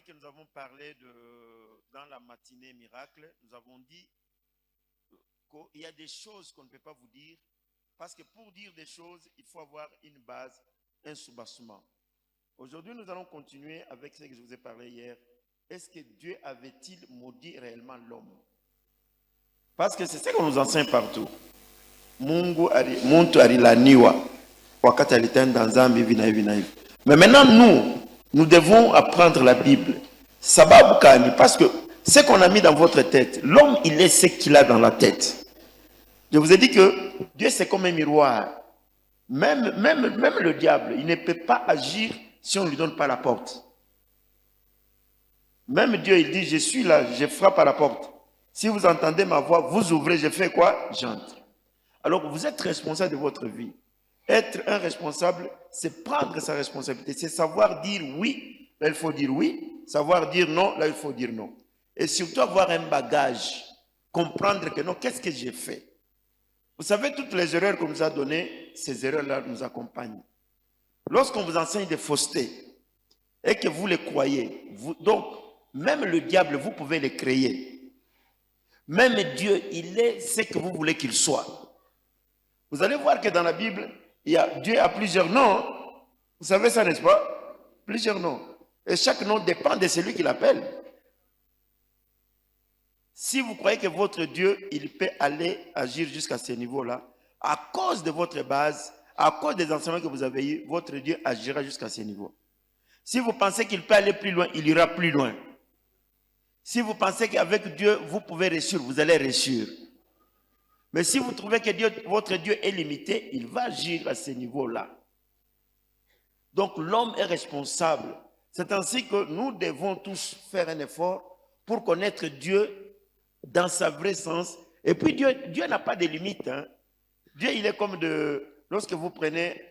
que nous avons parlé dans la matinée miracle, nous avons dit qu'il y a des choses qu'on ne peut pas vous dire, parce que pour dire des choses, il faut avoir une base, un soubassement. Aujourd'hui, nous allons continuer avec ce que je vous ai parlé hier. Est-ce que Dieu avait-il maudit réellement l'homme? Parce que c'est ce qu'on nous enseigne partout. Mungu muntu alilaniwa wakati alitenda dhambi hivi na hivi na hivi. Mais maintenant nous devons apprendre la Bible. Sababu kani? Parce que ce qu'on a mis dans votre tête, l'homme il est ce qu'il a dans la tête. Je vous ai dit que Dieu c'est comme un miroir. Même le diable, il ne peut pas agir si on ne lui donne pas la porte. Même Dieu, il dit, je suis là, je frappe à la porte. Si vous entendez ma voix, vous ouvrez, je fais quoi? J'entre. Alors, vous êtes responsable de votre vie. Être un responsable, c'est prendre sa responsabilité. C'est savoir dire oui, là il faut dire oui. Savoir dire non, là il faut dire non. Et surtout avoir un bagage. Comprendre que non, qu'est-ce que j'ai fait? Vous savez, toutes les erreurs qu'on nous a données, ces erreurs-là nous accompagnent. Lorsqu'on vous enseigne des faussetés et que vous les croyez, donc, même le diable, vous pouvez les créer. Même Dieu, il est ce que vous voulez qu'il soit. Vous allez voir que dans la Bible, Dieu a plusieurs noms. Vous savez ça, n'est-ce pas? Plusieurs noms. Et chaque nom dépend de celui qui l'appelle. Si vous croyez que votre Dieu, il peut aller agir jusqu'à ce niveau-là, à cause de votre base, à cause des enseignements que vous avez eus, votre Dieu agira jusqu'à ce niveau. Si vous pensez qu'il peut aller plus loin, il ira plus loin. Si vous pensez qu'avec Dieu, vous pouvez réussir, vous allez réussir. Mais si vous trouvez que votre Dieu est limité, il va agir à ce niveau-là. Donc l'homme est responsable. C'est ainsi que nous devons tous faire un effort pour connaître Dieu dans sa vraie sens. Et puis Dieu n'a pas de limite. Hein. Dieu, il est comme lorsque vous prenez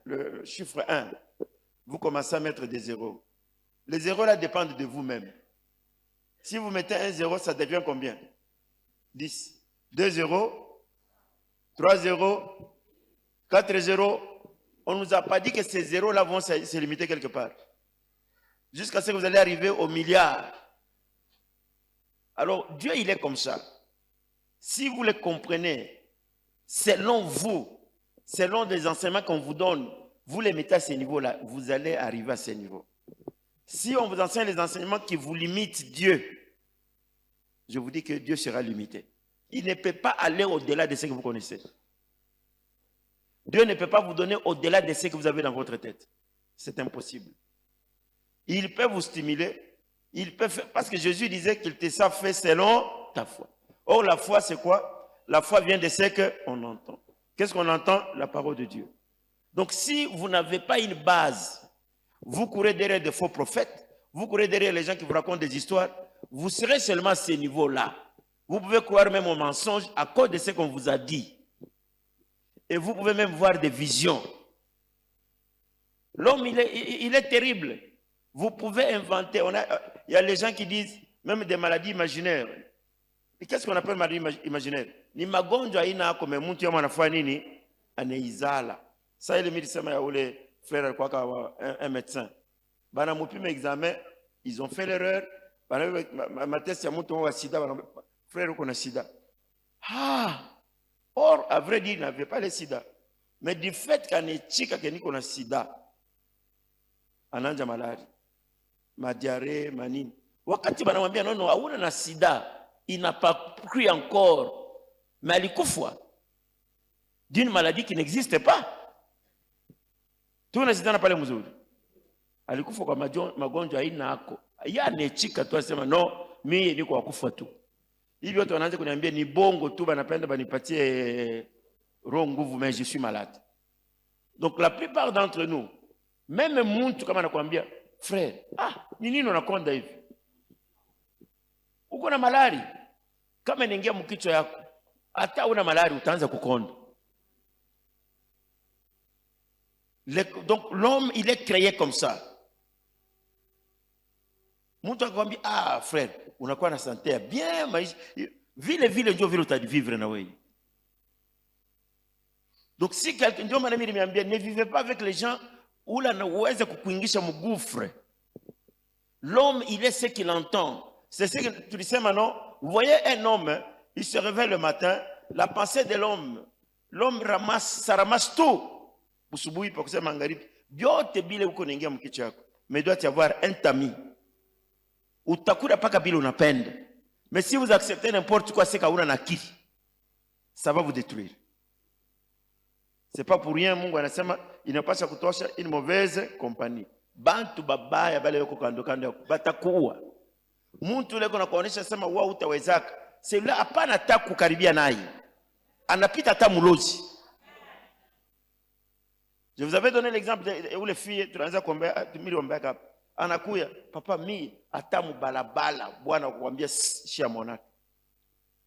le chiffre 1, vous commencez à mettre des zéros. Les zéros là dépendent de vous-même. Si vous mettez un zéro, ça devient combien? 10. 2 zéros, 3 zéros, 4 zéros. On ne nous a pas dit que ces zéros-là vont se limiter quelque part. Jusqu'à ce que vous allez arriver au milliard. Alors, Dieu, il est comme ça. Si vous le comprenez, selon vous, selon les enseignements qu'on vous donne, vous les mettez à ce niveau-là, vous allez arriver à ce niveau. Si on vous enseigne les enseignements qui vous limitent Dieu, je vous dis que Dieu sera limité. Il ne peut pas aller au-delà de ce que vous connaissez. Dieu ne peut pas vous donner au-delà de ce que vous avez dans votre tête. C'est impossible. Il peut vous stimuler. Il peut faire, parce que Jésus disait qu'il te ça fait selon ta foi. Or, la foi, c'est quoi? La foi vient de ce qu'on entend. Qu'est-ce qu'on entend? La parole de Dieu. Donc, si vous n'avez pas une base, vous courez derrière des faux prophètes, vous courez derrière les gens qui vous racontent des histoires, vous serez seulement à ce niveau-là. Vous pouvez croire même aux mensonges à cause de ce qu'on vous a dit. Et vous pouvez même voir des visions. L'homme, il est terrible. Vous pouvez inventer. Il y a les gens qui disent même des maladies imaginaires. Et qu'est-ce qu'on appelle maladie imaginaire? Ni magonjwa ina comme mtu yama anafanya nini? Aneizala. Ça il me dit ça ya ule frère quoi un médecin. Bana mupime examen, ils ont fait l'erreur. Bana ma test ya mtu wa sida bana frère uko na sida. Ah! Or à vrai dire, il n'avait pas le sida. Mais du fait qu'en echika que niko na sida, ananja malari, ma diarrhée, manini. Wakati banamwambia non, hauna na sida, il n'a pas cru encore, mais alikufa d'une maladie qui n'existe pas. Tu na sida na pale mzuri. Alikufa kwa magonjwa aina yako. Ya anechika tu asema no, mimi niko wakufa tu. Hivi watu wanaanza kuniambia ni bongo tu banapenda banipatie roho nguvu, mais je suis malade. Donc la plupart d'entre nous, même mtu kama anakuambia frère, ni nini unakonda hivi? Uko na malari. Kama inaingia mkichwa yako, hata una malari utaanza kukonda. Donc l'homme, il est créé comme ça. Mtu akwambia frère, unakuwa na santé bien, maisha vile ndio vile utavivre na wewe. Donc si quelqu'un ndio maana mimi nimeambia ne vivez pas avec les gens où la uweze kukuingisha mgufre. L'homme, il est ce qu'il entend. C'est ce que tu disais maintenant. Vous voyez un homme, il se réveille le matin, la pensée de l'homme ramasse, ça ramasse tout. Busubuhi pa kusema magharibi, vyote bile uko naingia mkichwa yako. Mais doit y avoir un tamis. Utakula paka bila unapenda. Mais si vous acceptez n'importe quoi, c'est kauna na akili, ça va vous détruire. C'est pas pour rien Mungu anasema inapaswa kutosha une mauvaise compagnie. Bantu babaya bale yoko kando kando batakuwa. Muntu leko na kuonesha sema wao utawezaka. C'est là hapana hata kukaribia naye. Anapita hata mulozi. Je vous avais donné l'exemple où les filles tunaanza kuombea miliombea hapa. Anakuya papa mi hata mubalabala bwana kuambia shia monaka.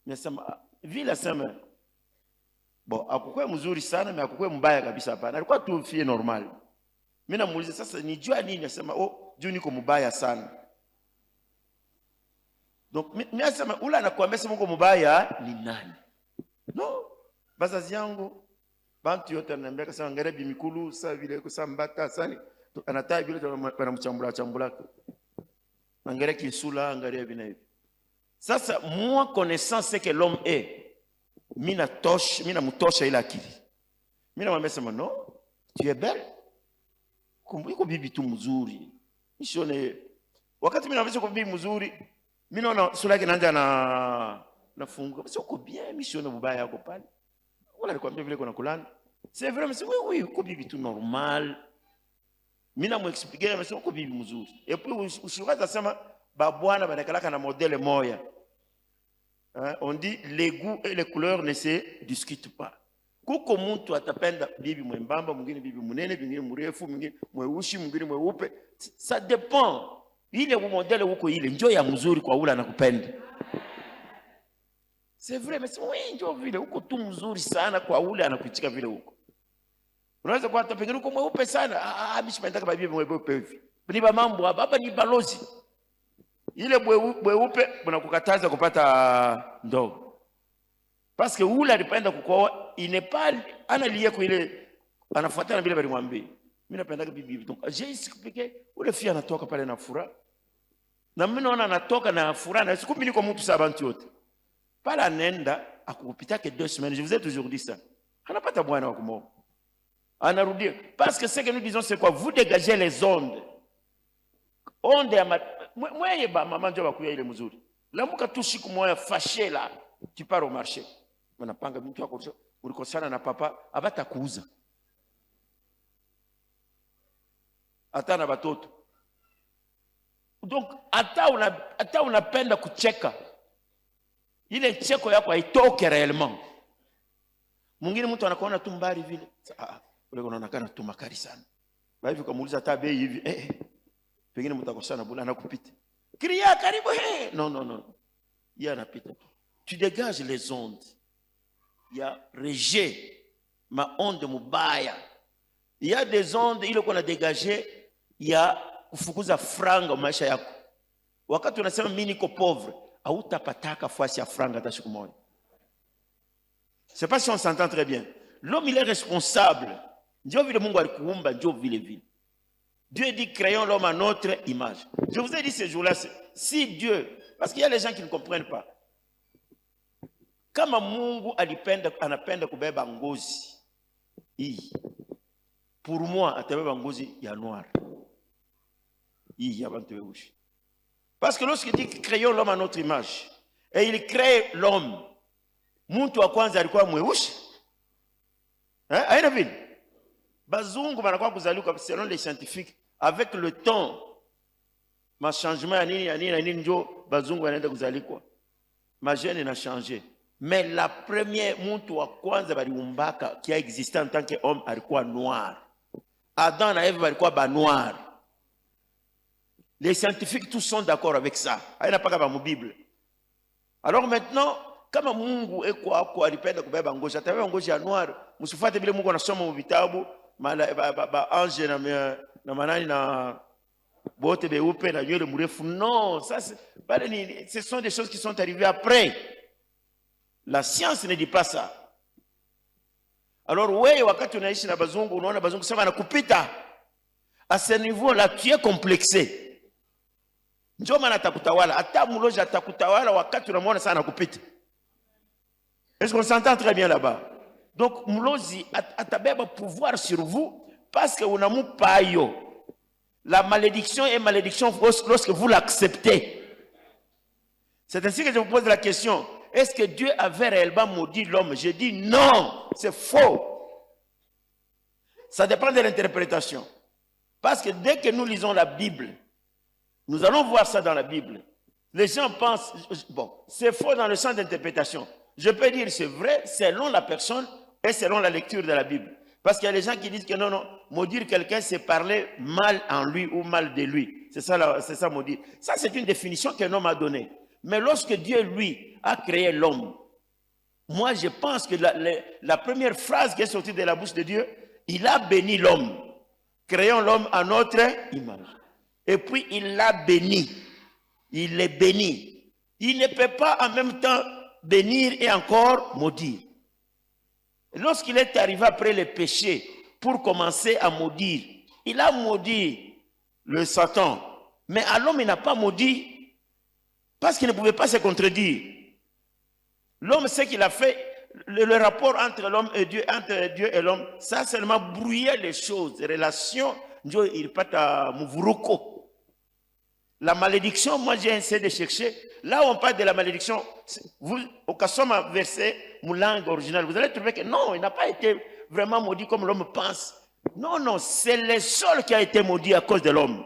Nimesema vile sema bon akukwe mzuri sana mais akukwe mbaya kabisa hapana. Alikuwa tu fille normal. Mimi namuuliza sasa nijua nini, nasema juu niko mbaya sana. Donc mimi nasema ula anakuambia sema uko mbaya ni nani? No, bazazi yangu bantu yote ananiambia kasa ngarebi mikulu saa vile kusambata sani anataa vile wanamchambula. Angalia kisula, angalia vina hivi. Sasa moi connaissance ce que l'homme est. Mina mutosha ila akili. Mina mwambia sema no, tu es belle. Kumbuko bibi tu mzuri. Nisione wakati mimi naambia kwa bibi mzuri, mimi naona sura yake inaanza na funga. Sio uko bien, mimi sione mbaya yako pale. Wala nikwambia vile kuna kulana. C'est vrai, mais oui, uko bibi tu normal. Mimi namuexpliquer mais uko bibi mzuri. Et puis usiwaza sema babwana banakalaka na modèle moya. Hein? On dit les goûts et les couleurs ne se discutent pas. Kuko muntu atapenda bibi mwembamba, mwingine bibi munene, mwingine mrefu, mwingine mweushi, mwingine mweupe. Ça dépend. Ile modèle uko ile njoo ya mzuri kwa ule anakupenda. C'est vrai, mais oui, njoo vile uko tu mzuri sana kwa ule anakuitika vile uko. Unaweza kuwa hata pengine uko mweupe sana, mimi sipendaka bibi mweupe hivi. Ni ba mambo hapa ni balozi. Ile mweupe unakukataza kupata ndogo. Parce que ule alipenda kukoa, il n'est pas analié kwa ile anafuatana bila bali mwambie. Mimi napenda bibi. Donc j'ai expliqué ule fia anatoka pale na furaha. Na mimi naona anatoka na furaha na siku mimi niko mtu sabantu yote. Pale anaenda akupita que 2 semaines, je vous ai toujours dit ça. Anapata bwana wa kumoa. Anarudia parce que ce que nous disons c'est quoi? Vous dégagez les ondes. Onde ya mweye ba mama ndio bakuya ile mzuri. Lamuka tu siku moja fâché là, tu pars au marché. Wanapanga mtu wako ulikosana na papa abata kuuza. Hata na batoto. Donc hata unapenda kucheka. Ile cheko yako haitoke réellement. Mwingine mtu anakuona tu mbali vile. Ule unaonekana tu makari sana. Ba hivi kumuuliza hata bei hivi pengine mtakosana bula anakupita. Kiria karibu non. Il y a napita. Tu dégages les ondes. Il y a rejet ma onde mubaya. Il y a des ondes ile qu'on a dégagé, il y a kufukuza franga maisha yako. Wakati unasema mimi niko pauvre, hautapataka fasi ya franga hata siku moja. C'est pas si on s'entend très bien. L'homme il est responsable. Ndio vile Mungu alikuumba, ndio vile. Dieu dit créons l'homme à notre image. Je vous ai dit ce jour-là, si Dieu, parce qu'il y a les gens qui ne comprennent pas. Kama Mungu anapenda kubeba ngozi hii, pour moi atabeba ngozi ya noir hii ya bantu weusi. Parce que lorsqu'il dit créons l'homme à notre image et il crée l'homme, muntu wa kwanza alikuwa mweusi. Aina vile bazungu banakuwa kuzaliwa selon les scientifiques. Avec le temps, ma changement ya nini njo bazungu wanaenda kuzalikwa. Ma gène n'a changé. Mais la première muntu wa kwanza baliumbaka qui a existé en tant qu'homme alikuwa noir. Adam na Eve balikuwa ba noir. Les scientifiques tous sont d'accord avec ça. Haina paka ba mu Bible. Alors maintenant, kama Mungu eko alipenda kubeba ngozi, atabeba ngozi ya noir. Msifuate vile Mungu anasoma mu vitabu, ba ange na manani na bote beupe na nywele mrefu. Non, ça ce sont des choses qui sont arrivées après. La science ne dit pas ça. Alors wewe wakati unaishi na bazungu unaona bazungu sema nakupita. À ce niveau là tu es complexé. Njoo maana atakutawala. Hata mulozi atakutawala wakati unamwona sana kupita. Est-ce qu'on s'entend très bien là-bas? Donc mulozi atabeba pouvoir sur vous parce que unamupa yo. La malédiction est malédiction lorsque vous l'acceptez. C'est ainsi que je vous pose la question. Est-ce que Dieu avait réellement maudit l'homme? Je dis non, c'est faux. Ça dépend de l'interprétation. Parce que dès que nous lisons la Bible, nous allons voir ça dans la Bible. Les gens pensent, bon, c'est faux dans le sens d'interprétation. Je peux dire c'est vrai selon la personne et selon la lecture de la Bible. Parce qu'il y a des gens qui disent que non, maudire quelqu'un, c'est parler mal en lui ou mal de lui. C'est ça maudire. Ça, c'est une définition qu'un homme a donnée. Mais lorsque Dieu, lui, a créé l'homme, moi, je pense que la première phrase qui est sortie de la bouche de Dieu, il a béni l'homme. Créons l'homme à notre image. Et puis, il l'a béni. Il est béni. Il ne peut pas en même temps bénir et encore maudire. Lorsqu'il est arrivé après le péché, pour commencer à maudire, il a maudit le Satan. Mais à l'homme, il n'a pas maudit parce qu'il ne pouvait pas se contredire. L'homme, ce qu'il a fait, le rapport entre l'homme et Dieu, entre Dieu et l'homme, ça a seulement brouillé les choses, les relations. La malédiction, moi j'ai essayé de chercher. Là où on parle de la malédiction, vous, au Kassoma verset, mon langue originale, vous allez trouver que non, il n'a pas été vraiment maudit comme l'homme pense. Non, c'est le sol qui a été maudit à cause de l'homme.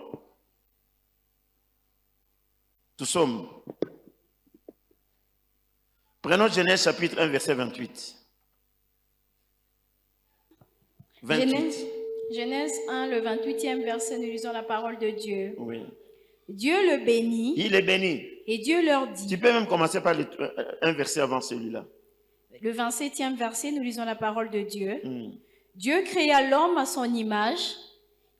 Tout sommes. Prenons Genèse chapitre 1, verset 28. Genèse 1, le 28e verset, nous lisons la parole de Dieu. Oui. Dieu le bénit. Il est béni. Et Dieu leur dit. Tu peux même commencer par un verset avant celui-là. Le 27e verset, nous lisons la parole de Dieu. Dieu créa l'homme à son image.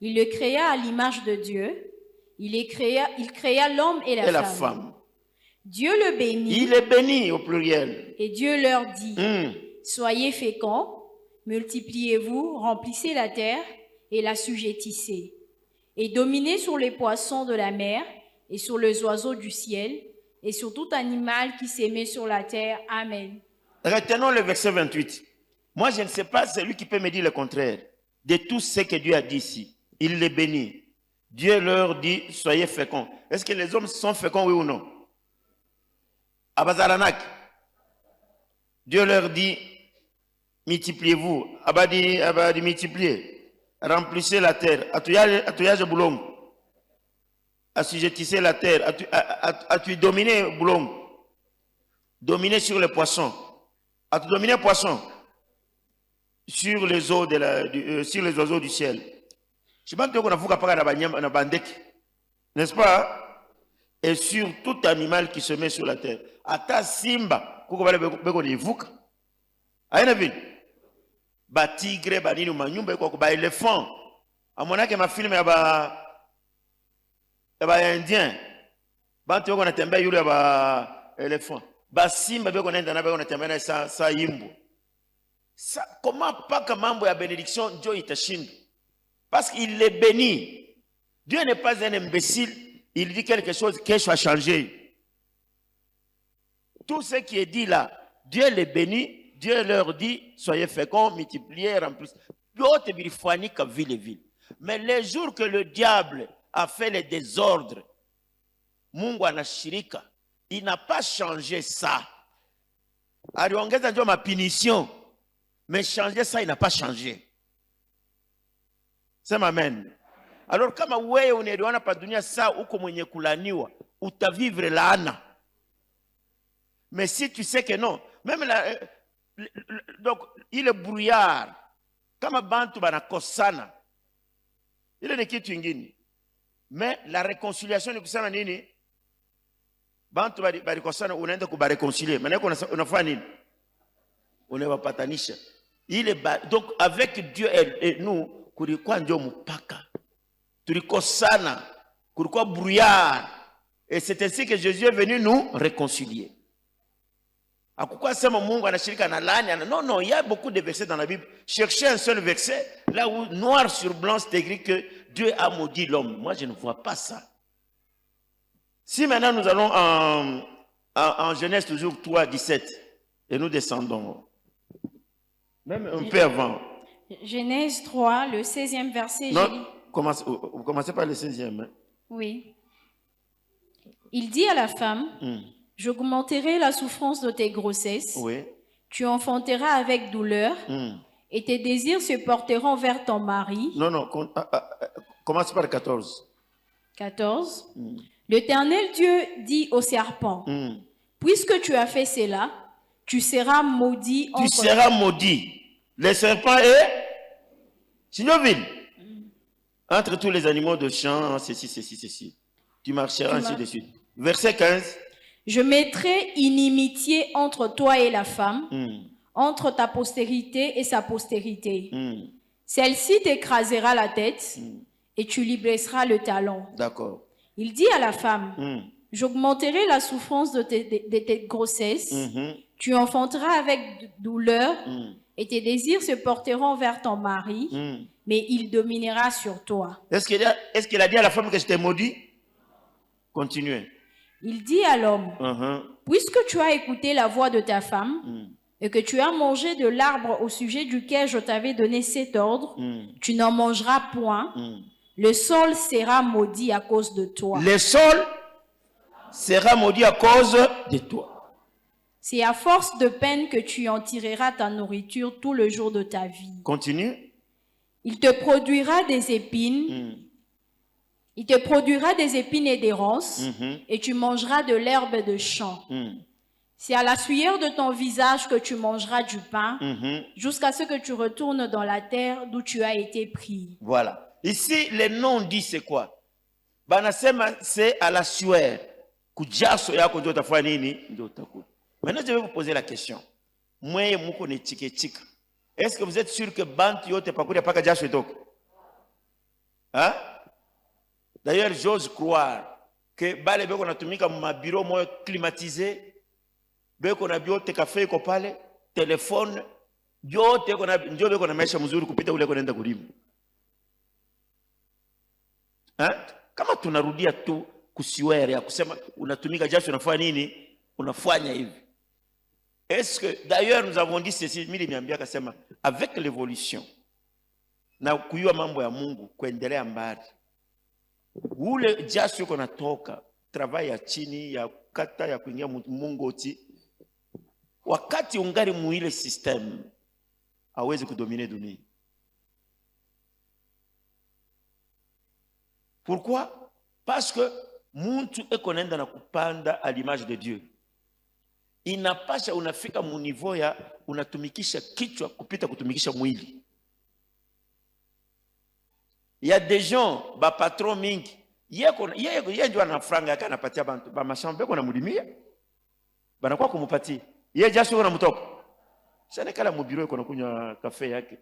Il le créa à l'image de Dieu. Il créa l'homme et la femme. Dieu le bénit. Il est béni au pluriel. Et Dieu leur dit, soyez féconds, multipliez-vous, remplissez la terre et l'assujettissez. Et dominez sur les poissons de la mer et sur les oiseaux du ciel et sur tout animal qui s'émet sur la terre. Amen. Retenons le verset 28. Moi, je ne sais pas celui qui peut me dire le contraire de tout ce que Dieu a dit ici. Il les bénit. Dieu leur dit, soyez féconds. Est-ce que les hommes sont féconds, oui ou non? Abazaranak. Dieu leur dit, multipliez-vous. Abadi multipliez. Remplissez la terre. Atuyage boulong. Assujettissez la terre. Dominer boulong. Dominez sur les poissons. Dominer poissons. Sur les eaux sur les oiseaux du ciel. Je sais pas que n'est-ce pas? Et sur tout animal qui se met sur la terre. Ata simba, beko ni vuka. Aina vile. Ba tigre, ba nini manyumba iko ba éléphant. Amona ke ma film ya ba indien. Bantu wako natembea yule ba éléphant. Ba simba beko naenda na beko natembea na sa yimbo. Comment pas que mambo ya bénédiction Dieu itashinda? Parce qu'il est béni. Dieu n'est pas un imbécile. Il dit quelque chose qui soit changé. Tout ce qui est dit là, Dieu les bénit, Dieu leur dit, soyez féconds, multipliez, remplissez. Mais les jours que le diable a fait les désordres, Mungu anashirika, il n'a pas changé ça. Aliongeza ndio ma punition, mais changer ça, il n'a pas changé. C'est amen. Alors kama wewe unaelewana pa dunia saa uko mwenye kulaniwa, utavivre laana. Mais si tu sais que non, même donc il est brouillard. Kama bantu banakosana, ile ni kitu kingine. Mais la réconciliation ni kusema nini? Bantu balikosana unaenda kubareconcilier. Maana unafanya nini? Unawapatanisha. Donc avec Dieu et nous, kulikuwa ndio mpaka. Tulikosana, kulikuwa brouillard. Et c'est ainsi que Jésus est venu nous réconcilier. Akukuwa sema Mungu anashirika na laani. Non, il y a beaucoup de versets dans la Bible. Cherchez un seul verset, là où noir sur blanc c'est écrit que Dieu a maudit l'homme. Moi, je ne vois pas ça. Si maintenant nous allons en Genèse toujours 3, 17, et nous descendons, même un peu avant. Genèse 3, le 16e verset. Non, vous commencez par le 16e. Hein? Oui. Il dit à la femme, j'augmenterai la souffrance de tes grossesses. Oui. Tu enfanteras avec douleur et tes désirs se porteront vers ton mari. Non, commence par 14. 14. L'Éternel Dieu dit au serpent, puisque tu as fait cela, tu seras maudit. Tu seras maudit. Le serpent est Signaville. Entre tous les animaux de champ, ceci. Tu marcheras ainsi de suite. Verset 15. Je mettrai inimitié entre toi et la femme, entre ta postérité et sa postérité. Celle-ci t'écrasera la tête et tu lui blesseras le talon. D'accord. Il dit à la femme, j'augmenterai la souffrance de tes grossesses, tu enfanteras avec douleur et tes désirs se porteront vers ton mari, mais il dominera sur toi. Est-ce qu'il a dit à la femme que j'étais maudit? Continuez. Il dit à l'homme, puisque tu as écouté la voix de ta femme et que tu as mangé de l'arbre au sujet duquel je t'avais donné cet ordre, tu n'en mangeras point. Le sol sera maudit à cause de toi. Le sol sera maudit à cause de toi. C'est à force de peine que tu en tireras ta nourriture tout le jour de ta vie. Continue. Il te produira des épines. Il te produira des épines et des ronces, et tu mangeras de l'herbe de champ. C'est à la sueur de ton visage que tu mangeras du pain, jusqu'à ce que tu retournes dans la terre d'où tu as été pris. Voilà. Ici, le nom dit c'est quoi? Banasema, c'est à la sueur. Kujaso yako ndio utafanya nini? Ndio utakuwa. Maintenant, je vais vous poser la question. Mweye muko ne chike. Est-ce que vous êtes sûr que bantu yote pakuria paka jasho itoke? Hein? D'ailleurs, j'ose croire que bale beko natumika ma bureau moyo climatisé, beko na biote cafe iko pale, téléphone, biote ndio beko na maisha mzuri kupita ule kwenda kulima. Kama tunarudia tu kusiwere ya kusema unatumika jasho unafanya nini? Unafanya hivi. Est-ce que d'ailleurs nous avons dit ceci, mimi niambia kasema avec l'évolution na kuyua mambo ya Mungu kuendelea mbali. Ule jasho uko natoka travail ya chini ya kata ya kuingia mungoti, wakati ungari muile system hawezi kudomine dunia. Pourquoi? Parce que muntu eko nenda na kupanda à l'image de Dieu. Inapasha unafika mu niveau ya unatumikisha kichwa kupita kutumikisha mwili. Il y a des gens ba patron mingi yeye ndio ana franga yake anapatia bantu ba mashamba beko namudimia banakuwa kumupatia yeye jasho kuna mtoka sana kala mu bureau iko nakunywa café yake,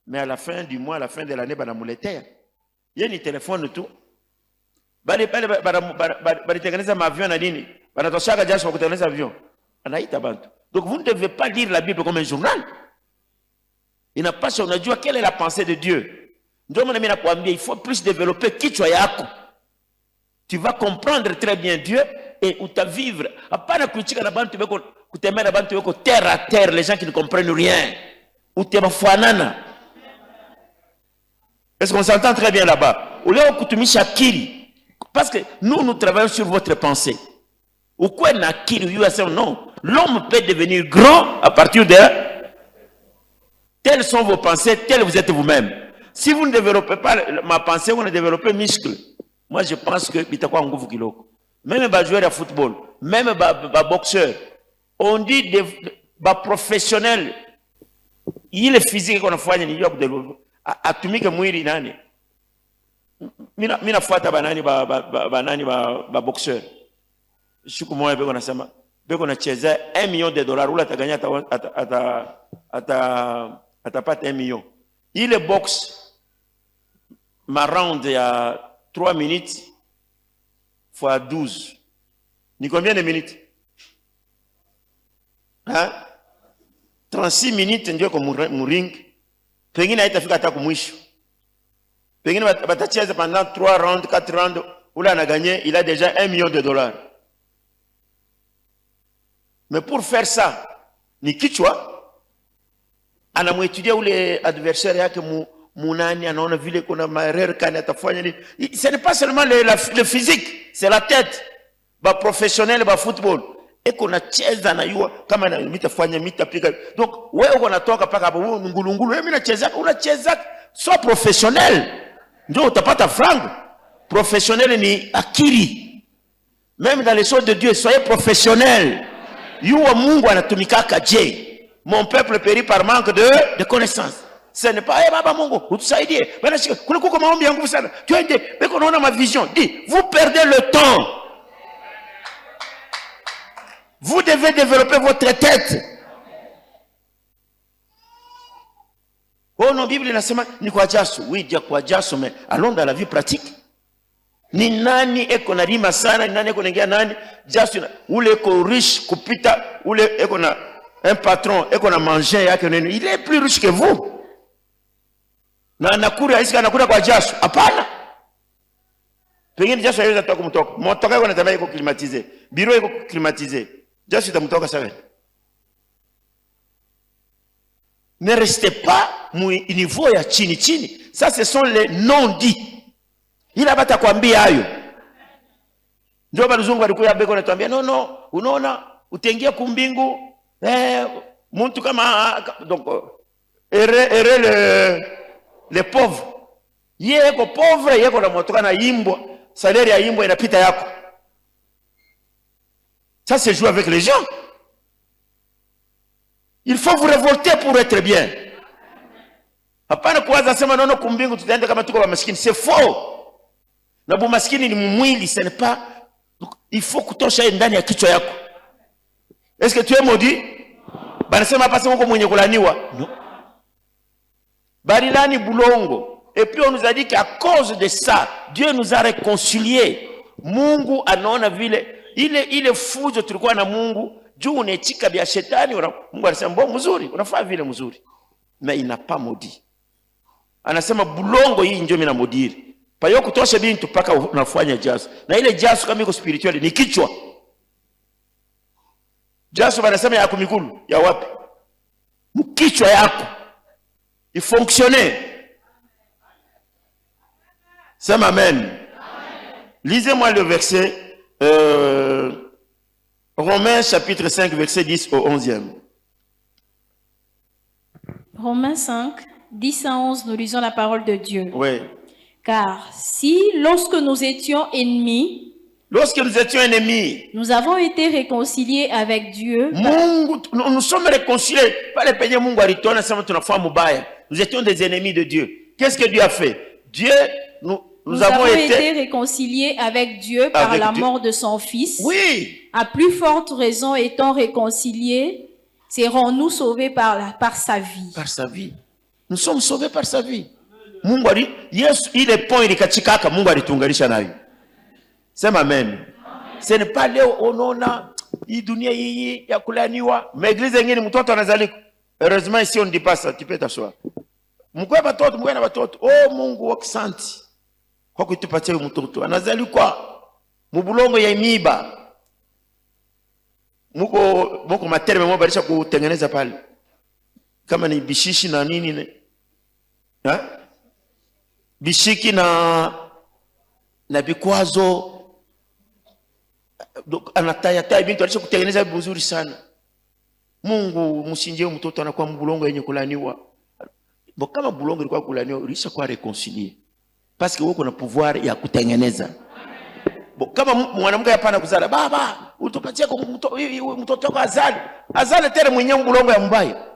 mais à la fin du mois, à la fin de l'année banamuletea yeye ni téléphone tu bali tengeneza avion na nini banatoshaka jasho kwa kutengeneza avion anaita bantu. Donc vous ne devez pas lire la Bible comme un journal. Inapasha unajua quelle est la pensée de Dieu. Ndio maana mimi nakwambia il faut plus développer kichwa yako. Tu vas comprendre très bien Dieu et utavivre. Hapana kuichika na bantu beko kutembea na bantu beko terre à terre, les gens qui ne comprennent rien. Utabafanana. Est-ce qu'on s'entend très bien là-bas? Uleo kutumisha akili. Parce que nous travaillons sur votre pensée. Ou quoi na akili you non. L'homme peut devenir grand à partir de telles sont vos pensées, telles vous êtes vous-même. Si vous ne développez pas ma pensée, vous ne développez muscle. Moi, je pense que bitakwa nguvu kiloko. Même les joueurs de football, même les boxeurs, on dit des professionnels. Il est physique qu'on a fait ni yob de l'eau. Atumike mwili nani? Mina fuata banani ba boxeur. Siku moja beko nasema beko nacheza $1 million ula ataganya atapata $1 million. Il boxe ma round il y a 3 minutes fois 12. Ni combien de minutes? 36 minutes ndio kwa muring. Pengine haitafika hata kumwisho. Pengine batacheza pendant 3 rounds, 4 rounds, Oula a gagné, il a déjà $1 million. Mais pour faire ça, ni kichwa, anamwetudia ule adversaire yake munani, anaona vile kuna maerere kani atafanya nini. Ce n'est pas seulement le physique, c'est la tête. Ba professionnel, ba football. Eko na cheza na yua, kama na mitafanya, mitapika. Donc, wewe uko natoka paka hapo, ngulungulu, wewe minacheza, unacheza, sois professionnel. Ndio utapata frango. Professionnel ni akili. Même dans les choses de Dieu, soyez professionnel. Yua Mungu anatumikaka je. Mon peuple périt par manque de connaissances. Ce n'est pas, baba Mungu, utusaidie. Kulikuwa maombi ya nguvu sana. Tuende, beko naona ma vision. Dis, vous perdez le temps. Vous devez développer votre tête. Oh non, Bible inasema ni kwa jaso. Oui, dia kwa jaso, mais allons dans la vie pratique. Ni nani eko na rima sana, ni nani eko nengia nani, jaso ule eko riche kupita, ule eko na un patron, eko na manger yake nini, il est plus riche que vous. Na anakura isika anakura kwa jaso, hapana. Pengine jaso yaweza toka kumtoka. Motoka yako natambia iko climatiser. Bureau iko climatiser. Jaso itamtoka sawa. Ne restez pas au niveau ya chini chini. Ça ce sont les non-dits. Il a bata kuambia hayo. Ndio baluzungu walikuwa beko natuambia no, unaona utaingia kumbingu mtu kama donc les pauvres. Yeko pauvre yeko na motoka na imbwa, salaire ya imbwa inapita yako. Ça se joue avec les gens. Il faut vous révolter pour être bien. Hapana kuwaza sema nono kumbingu tutaenda kama tuko wa maskini, c'est faux. Na bu maskini ni mwili, ce n'est pas. Il faut kutosha ndani ya kichwa yako. Est-ce que tu es maudit? Banasema hapa sema uko mwenye kulaniwa. Non. Barilani bulongo. Et puis on nous a dit qu'à cause de ça, Dieu nous a réconciliés. Mungu anaona vile ile fujo tulikuwa na Mungu, juu unechika bia shetani, Mungu anasema mbona mzuri, unafaa vile mzuri. Mais il n'a pas maudit. Anasema bulongo hii ndio mimi na modiri. Payo kutosha bintu paka unafanya jaso. Na ile jaso kama iko spiritual ni kichwa. Jaso wanasema ya kumikulu, ya wapi? Mkichwa yako. Il fonctionne. Sema amen. Lisez-moi le verset Romains chapitre 5 verset 10 au 11e. Romains 5, 10 à 11, nous lisons la parole de Dieu. Oui. Car si, lorsque nous étions ennemis, nous avons été réconciliés avec Dieu. Nous sommes réconciliés. Nous étions des ennemis de Dieu. Qu'est-ce que Dieu a fait? Dieu, nous avons été réconciliés avec Dieu par la mort de son Fils. Oui. À plus forte raison, étant réconciliés, serons-nous sauvés par sa vie. Par sa vie. Nous sommes sauvés par sa vie. Mungu ali Yesu ile point ilikachikaka Mungu alitunganisha nayo. Sema amen. Ce n'est pas leo unaona hii dunia hii ya kulaniwa. Maeglize nyingine mtoto anazalika. Heureusement ici on ne dit pas ça, tu peux t'asseoir. Mkwe batoto, mkwe na batoto. Oh Mungu wakisanti. Kwa kutupatia huyu mtoto. Anazalikwa mubulongo ya miba. Muko materme mwa balisha kutengeneza pale. Kama ni bishishi na nini ha? Bishiki na bikwazo anataya bintu alisha kutengeneza vizuri sana. Mungu msinjie mtoto anakuwa mbulongo yenye kulaniwa. Bo kama bulongo ilikuwa kulaniwa ulisha kwa réconcilier. Parce que wewe kuna pouvoir ya kutengeneza. Bo kama mwanamke hapana kuzala, baba utupatie kwa mtoto wako azale tena mwenyewe mbulongo ya mbaya.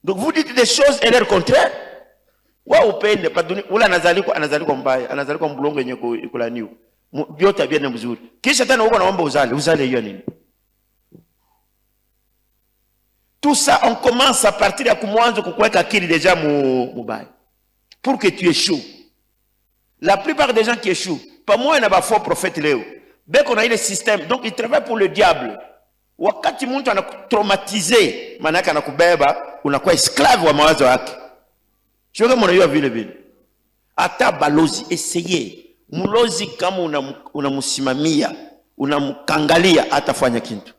Donc vous dites des choses et leur contraire. Wa upende paduni ula anazalikwa mbaya, anazalikwa mbulongo yenye kulaniwa. Biote biene mzuri. Kisha tena uko naomba uzale hiyo nini? Tout ça on commence à partir ya kumwanzo kukuweka akili déjà mubaya. Pour que tu échoues. La plupart des gens qui échouent, pas moi na ba faux prophète leo. Beko na ile système, donc ils travaillent pour le diable. Wakati mtu anakutraumatiser, manaka anakubeba, unakuwa esclave wa mawazo yake. Sio kama unajua vile vile. Ata balozi essayez. Mlozi kama unamsimamia, unamkangalia, atafanya kitu.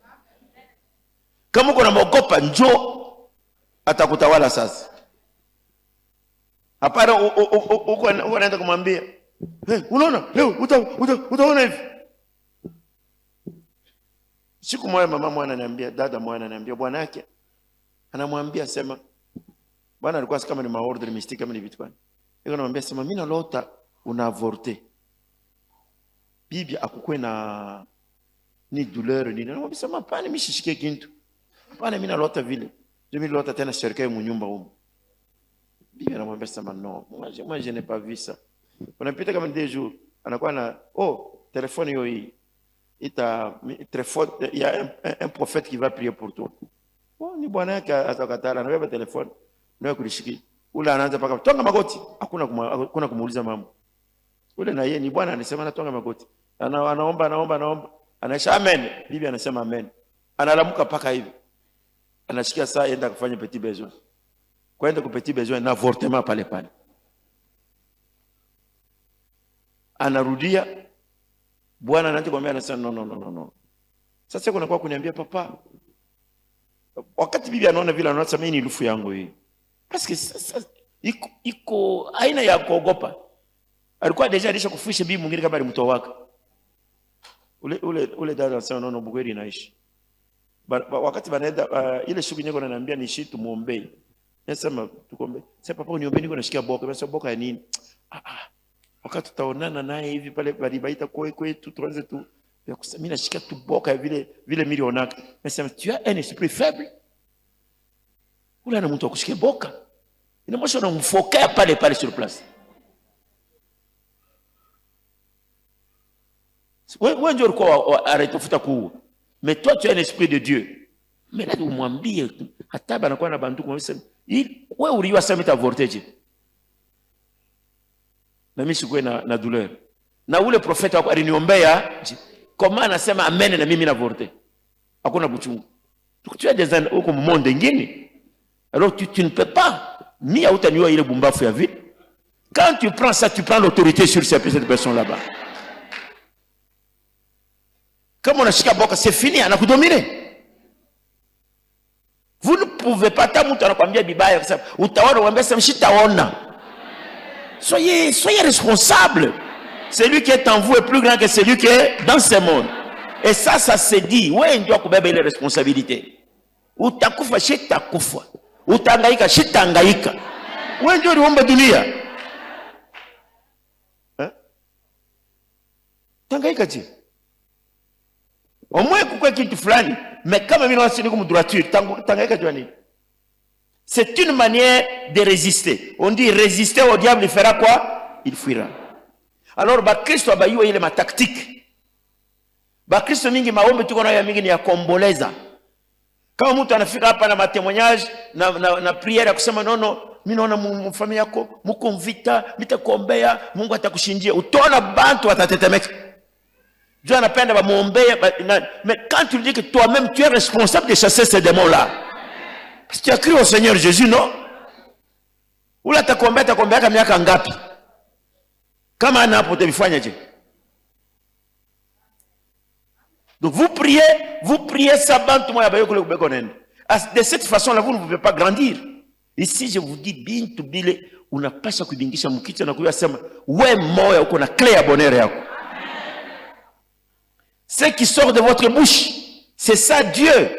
Kama uko unamogopa, njoo atakutawala sasa. Hapana uko unaenda kumwambia, "Hey, unaona leo utaona hivi." Siku moja mama mwana ananiambia, dada mwana ananiambia, bwana yake anamwambia sema, bwana alikuwa kama ni maordre mystique kama ni vitu gani. Yeye anamwambia sema, mimi nalota una avorté. Bibi akukwe na ni douleur nini. Anamwambia sema, hapana mimi sishike kitu. Hapana mimi nalota vile. Mimi nalota tena serikali mu nyumba huko. Bibi anamwambia sema, non, moi je n'ai pas vu ça. Unapita kama 2 jours, anakuwa na téléphone yo hii. Très fort, il y a un prophète qui va prier pour toi. Ni bwana yake atakatala, anabeba telefoni ndio kulishiki. Ule anaanza paka tonga magoti, hakuna kumuuliza mambo. Ule na yeye ni bwana anasema anatonga magoti. Anaomba. Anaisha amen. Bibi anasema amen. Analamuka paka hivi. Anashikia saa enda kufanya petit besoin. Kwenda ku petit besoin na avortement pale. Anarudia. Bwana anaanza kumwambia anasema no. Sasa kuna kwa kuniambia papa. Wakati bibi anaona vile anaona mimi ni lufu yangu hii. Parce sasa iko aina ya kuogopa. Alikuwa deja alisha kufisha bibi mwingine kama alimtoa waka. Ule dada anasema no bugweri inaishi. Wakati banaenda ile shughuli nyingi ananiambia nishi tumuombe. Nasema tukombe. Sasa papa uniombe niko nashikia boka. Sasa boka ya nini? Wakati tutaonana naye hivi pale balibaita kwetu tuanze tu ya kusema mimi nashika tu boka vile milionaka. Nasema tu as un esprit faible. Ule ana mtu akushikia boka. Inamwosha unamfokea pale sur place. Wewe ndio ulikuwa arrêter kuua. Mais toi tu as un esprit de Dieu. Mais là umwambie hata banakuwa na banduku wanasema wewe uliwa sema itavorteje. Na mimi sikuwe na douleur. Na ule profeta wako aliniombea, kama anasema amen na mimi na vorte. Hakuna buchungu. Tu as des années au monde ngine. Alors tu ne peux pas ni hautaniwa ile bumbafu ya vie. Quand tu prends ça, tu prends l'autorité sur cette personne là-bas. Comme on a shika boka, c'est fini, anakudomine. Vous ne pouvez pas tamutu anakuambia bibaya kwa sababu utaona uambia sema shitaona. Soyez responsable. Celui qui est en vous est plus grand que celui qui est dans ce monde. Et ça se dit. Ouais, ndio kubeba ile responsabilité. Utakufa shitakufa. Utangaika shitangaika. Wewe ndio uliomba dunia. Tangaika je? Omwe kukwe kitu fulani, mais kama mimi nawasili comme droiture, tangaika jua nini? C'est une manière de résister. On dit résister au diable, il fera quoi? Il fuira. Alors, Kristo abayua ile matactique. Kristo mingi maombi tuko nayo mingi ni ya komboleza. Kama mtu anafika hapa na matemoignage na prière ya kusema nono, mimi naona mfamilia yako mko mvita, nitakuombea, Mungu atakushindia. Utaona bantu watatetemeka. Dieu anapenda bamuombea, mais quand tu dis que toi-même tu es responsable de chasser ces démons-là. Parce que tu as cru au Seigneur Jésus, non? Ula takuombea miaka ngapi? Kama anapo utavifanya je? Donc vous priez ça bantu moya bayo kule kubeko nene. De cette façon-là, vous ne pouvez pas grandir. Ici, je vous dis, bintu bile, unapasha kubingisha mkicha na kuyasema, we moya uko na clé ya bonheur yako. Ce qui sort de votre bouche, c'est ça Dieu.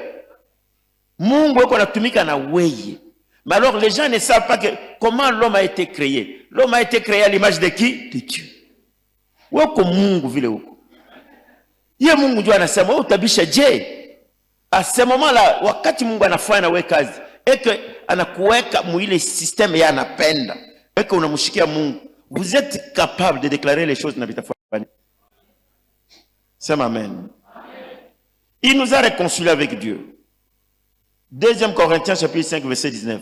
Mungu uko natumika na weye. Mais alors les gens ne savent pas comment l'homme a été créé. L'homme a été créé à l'image de qui? De Dieu. Weko Mungu vile uko. Ye Mungu ndio anasema wewe utabisha je? À ce moment-là, wakati Mungu anafanya na wewe kazi, eke anakuweka mu ile system ya anapenda. Eke unamshikia Mungu. Vous êtes capable de déclarer les choses na vitafanya. Sema amen. Il nous a réconciliés avec Dieu. 2 Corinthiens chapitre 5 verset 19.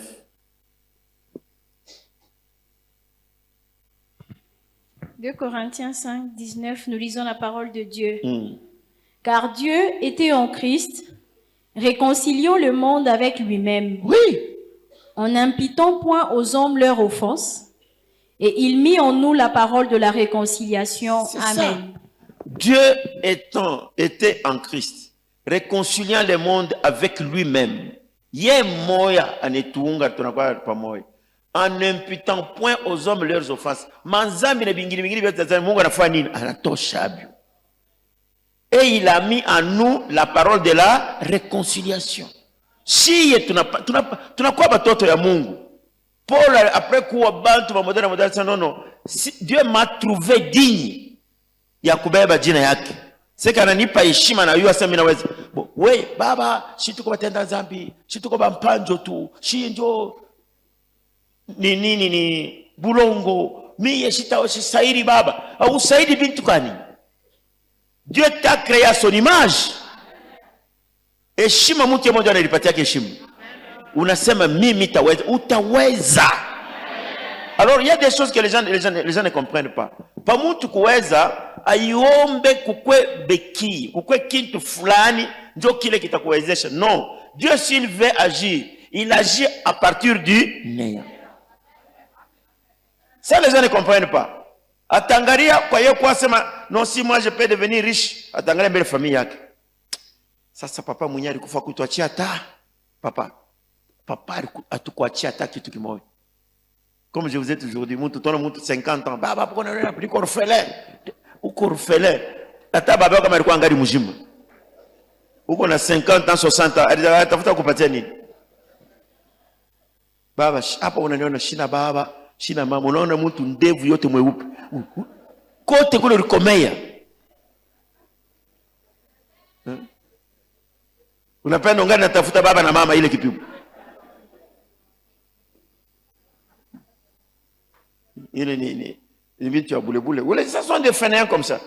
Corinthiens 5, 19, nous lisons la parole de Dieu. Car Dieu était en Christ, réconciliant le monde avec lui-même. Oui. En n'imputant point aux hommes leur offense, Et il mit en nous la parole de la réconciliation. C'est Amen. ça. Dieu était en Christ, réconciliant le monde avec lui-même. Ye moya anetuunga tunakuwa pamoja. En n'imputant point aux hommes leurs offenses. Manzambi na bingine bingine vyote Mungu anafanya nini? Anatosha bio. Et il a mis en nous la parole de la réconciliation. Si tunakuwa batoto ya Mungu. Paul après kuwa bantu ba moderne non, Dieu m'a trouvé digne ya kubeba jina yake. Seka ananipa heshima na yeye asema mimi naweza. We baba, si tuko batenda dhambi, si tuko bampanjo tu, si ndio ni bulongo, mimi sitairi baba. Au saidi bintu kani? Dieu t'a créé à son image. Heshima mtu mmoja analipatia heshima. Unasema mimi utaweza. Alors il y a des choses que les gens ne comprennent pas. Pa mtu kuweza aiombe kukwe beki, kukwe kintu fulani ndio kile kitakuwezesha. Non, Dieu s'il veut agir, il agit à partir du néant. Ça les gens ne comprennent pas. Atangaria kwa hiyo kwa sema non, si moi je peux devenir riche, atangaria mbele familia yake. Sasa papa mwenyewe alikufa kutuachia ta. Papa atukuachia ta kitu kimoja. Comme je vous ai toujours dit, tout le monde 50 ans, baba pourquoi on a pris orphelin? Uko orphelin. Ata baba kama alikuwa ngari mjima. Uko na 50 ans 60 ans, atafuta kupatia nini? Baba hapa unaniona shina baba, shina mama, unaona mtu ndevu yote mweupe. Kote kule ulikomea. Unapenda ungana natafuta baba na mama ile kipimo. Ile ni vitu ya bule. Ule ça sont des fainéants comme ça.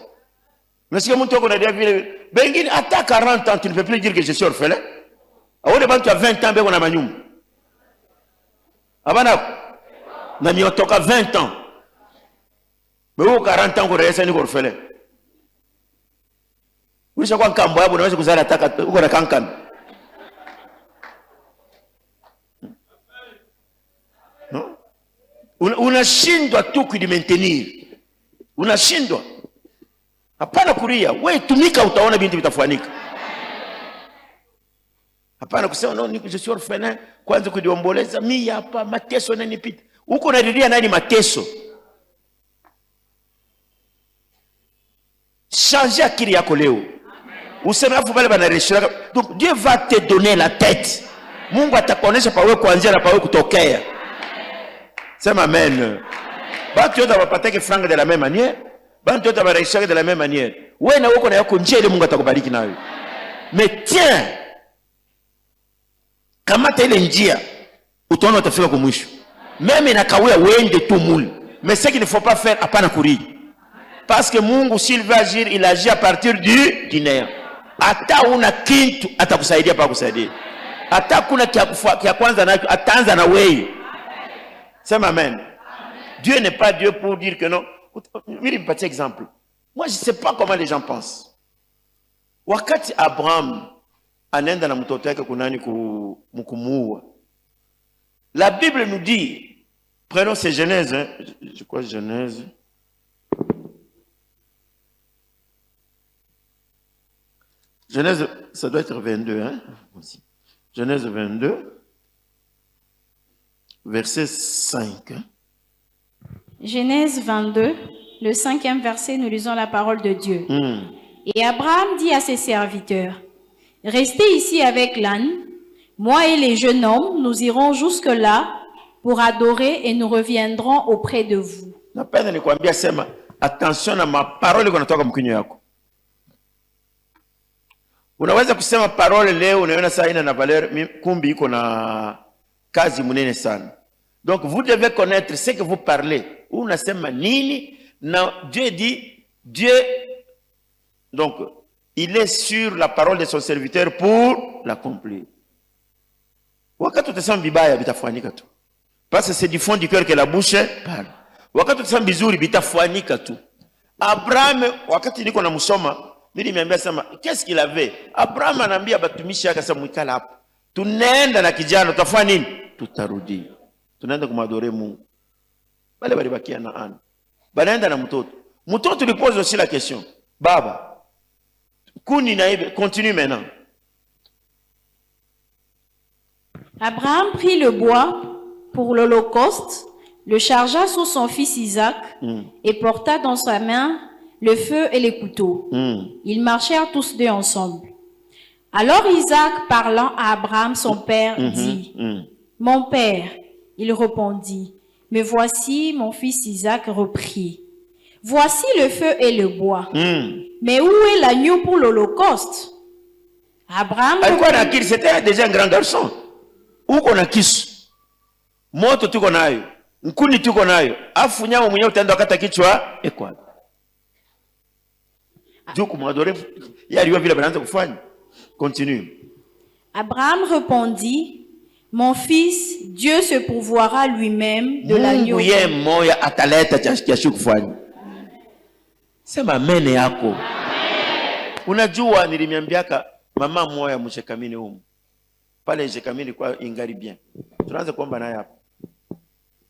Mais si mtu ako na dia vile bengine hata 40 ans tu ne peux plus dire que je suis orphelin. Aone bantu ya 20 ans beko na manyumba. Abana na miotoka 20 ans. Mais au 40 ans ko resa ni orphelin. Ulisha kwa kambo yabo unaweza kuzala taka uko na kankana. Non? Unashindwa tu kudimaintenir. Unashindwa. Hapana kuria, wewe tumika utaona binti vitafanika. Hapana kusema no ni je suis orphelin, kwanza kudiomboleza mimi hapa mateso yananipita. Huko unalilia nani mateso? Changer akili yako leo. Useme afu bale banareshira. Donc Dieu va te donner la tête. Mungu atakuonesha pa wewe kuanzia na pa wewe kutokea. Sema amen. Batu yote wapateke franga de la même manière. Batu yote wanaishaka de la même manière. Wewe na uko na yako njia ile Mungu atakubariki nayo. Mais tiens, kamata ile njia utaona utafika kwa mwisho. Meme inakawia uende tu mule. Mais ce qu'il ne faut pas faire hapana kuria. Parce que Mungu s'il veut agir, il agit à partir du néant. Ata una kintu atakusaidia pa kusaidia. Ata kuna kia kwanza na ataanza na wewe. Sema amen. Dieu n'est pas Dieu pour dire que non. Miri petit exemple. Moi je sais pas comment les gens pensent. Wakati Abraham anaenda na mtoto wake kunani kumuua. La Bible nous dit, prenons ces Genèse, hein, je crois Genèse. Genèse, ça doit être 22, hein? Genèse 22, verset 5. Hein? Genèse 22, le 5e verset, nous lisons la parole de Dieu. Et Abraham dit à ses serviteurs, « Restez ici avec l'âne, moi et les jeunes hommes, nous irons jusque-là pour adorer et nous reviendrons auprès de vous. » Attention à ma parole qu'on a mkinyo yako. Unaweza kusema parole leo unaona saa ina na valeur kumbi iko na kazi munene sana. Donc vous devez connaître ce que vous parlez. Unasema nini na Dieu dit donc il est sur la parole de son serviteur pour l'accomplir. Wakati utasema vibaya bitafanyika tu. Parce que c'est du fond du cœur que la bouche parle. Wakati utasema bizuri bitafanyika tu. Abraham wakati niko na msoma nili niambia sema qu'est-ce qu'il avait? Abraham anambia batumishi yake sasa mwikala hapo. Tunaenda na kijana tutafanya nini? Tutarudi. Tunaenda kumadore Mungu. Bale balibakia na Ana. Banaenda na mtoto. Mtoto lui pose aussi la question. Baba, kuni na hivi, continue maintenant. Abraham prit le bois pour l'holocauste, le chargea sur son fils Isaac et porta dans sa main le feu et les couteaux. Ils marchèrent tous deux ensemble. Alors Isaac, parlant à Abraham son père, dit, « Mon père. » Il répondit, « Me voici, mon fils Isaac reprit. Voici le feu et le bois. Mais où est l'agneau pour l'holocauste? » Abraham répondit, c'était déjà un grand garçon. Où qu'on a kisu? Moto tuko nayo. Nkuni tuko nayo. Afu nyama mwenyewe utaenda kata kichwa ekwa. Juku mwadore yaliwa vile banaanza kufanya. Continue. Abraham répondit, « Mon fils, Dieu se pourvoira lui-même de l'agneau. » Moya ataleta cha kufanya. Sema mene yako. Unajua nilimiambiaka mama moya mshekamini humu. Pale mshekamini kwa ingari bien. Tunaanza kuomba naye hapa.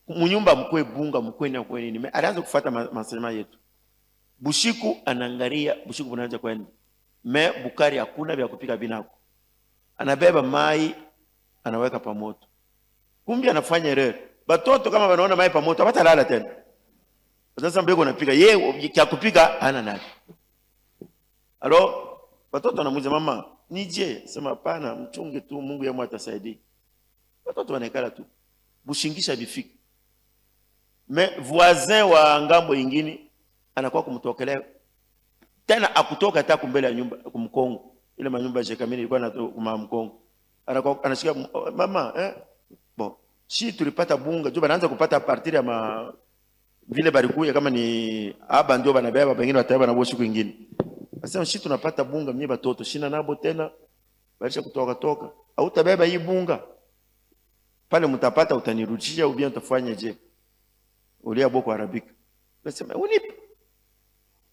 Munyumba mkwe bunga mkwe na kwe nini. Alianza kufuata masenema yetu. Bushiku anaangalia, bushiku bunaanza kwenda. Me bukari hakuna vya kupika binako. Anabeba mai, anaweka pa moto. Kumbi anafanya erreur. Batoto kama wanaona mai pa moto, hawatalala tena. Sasa mbego anapika, yeye kia kupika hana nani. Alo, batoto wanamuuliza mama, nije? Sema hapana, mchunge tu, Mungu yeye atasaidia. Batoto wanaikala tu. Bushingisha bifiki. Me voisin wa ngambo ingine anakuwa kumtokelea tena akutoka hata kumbele ya nyumba kumkongo ile manyumba ya kamili ilikuwa na kumamkongo anakuwa anashika mama bon si tulipata bunga tu banaanza kupata partir ya vile barikuya kama ni aba ndio banabeba pengine wataiba na boshi kwingine sasa si tunapata bunga mimi batoto shina nabo tena baisha kutoka au utabeba hii bunga pale mtapata utanirudishia au bien utafanya je ulia boko arabika nasema unipe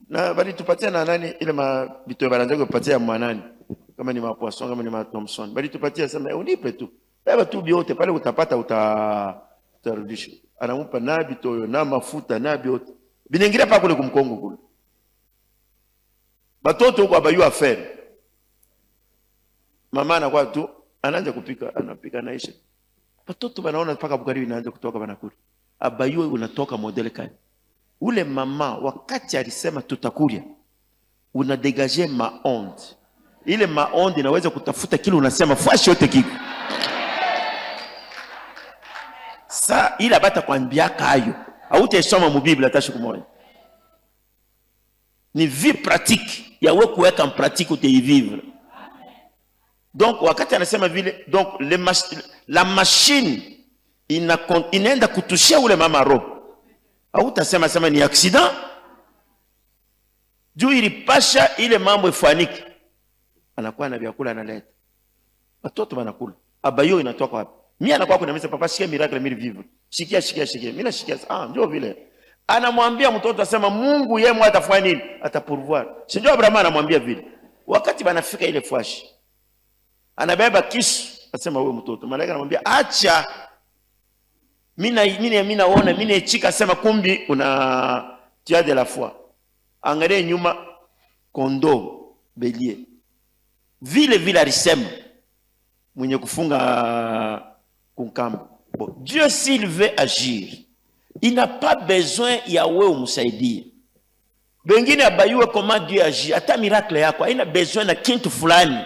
na bali tupatie na nani ile mabito baranza kupatia mwanani kama ni mapoisson kama ni matomson bali tupatie sema unipe tu baba tu biote pale utapata utarudisha anampa na bito na mafuta na biote binengira pa kule kumkongo kule batoto huko abayu affaire mama anakuwa tu anaanza kupika anapika naisha batoto banaona mpaka bukari inaanza kutoka banakula abayu unatoka modele kani ule mama wakati alisema tutakulia unadegaje maonde ile maonde inaweza kutafuta kile unasema fashi yote kiko sa ila bata kwambia kayo hautasoma mu Biblia hata siku moja ni vie pratique ya wewe kuweka en pratique utaivivre donc wakati anasema vile donc la machine inaenda kutushia ule mama roho au utasema sema ni accident juu ilipasha ile mambo ifaniki anakuwa na vyakula analeta watoto wanakula abayo inatoka wapi mimi anakuwa kuna mesa papa shikia miracle mimi vivre shikia mimi nashikia ndio vile anamwambia mtoto asema Mungu yeye atafanya nini atapurvoir si ndio Abraham anamwambia vile wakati banafika ile fashi anabeba kisu asema wewe mtoto malaika anamwambia acha mimi naona mimi nechika sema kumbi una tia de la foi angalia nyuma kondo bélier vile alisema mwenye kufunga kunkamba bon Dieu s'il veut agir il n'a pas besoin ya wewe umsaidie bengine abayue comment Dieu agit hata miracle yako haina besoin na kintu fulani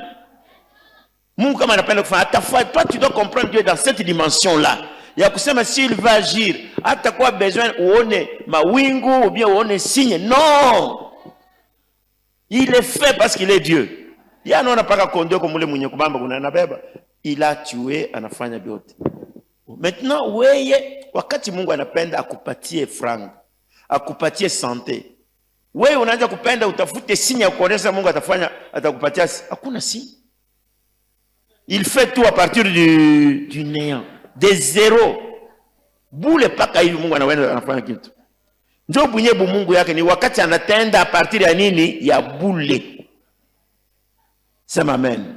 Mungu kama anapenda kufanya atafanya toi tu dois comprendre Dieu dans cette dimension là ya kusema s'il va agir hata kwa besoin uone mawingu ou bien uone signe non il est fait parce qu'il est Dieu ya anaona paka kondeo kumule mwenye kubamba kuna anabeba ila tuwe anafanya vyote maintenant wewe wakati Mungu anapenda akupatie franga akupatie santé wewe unaanza kupenda utafute signe ya kuonesha Mungu atafanya atakupatia hakuna signe il fait tout à partir du néant de zero bule paka hivi Mungu anafanya kitu ndio bunyebu Mungu yake ni wakati anatenda a partir ya nini ya bule sema amen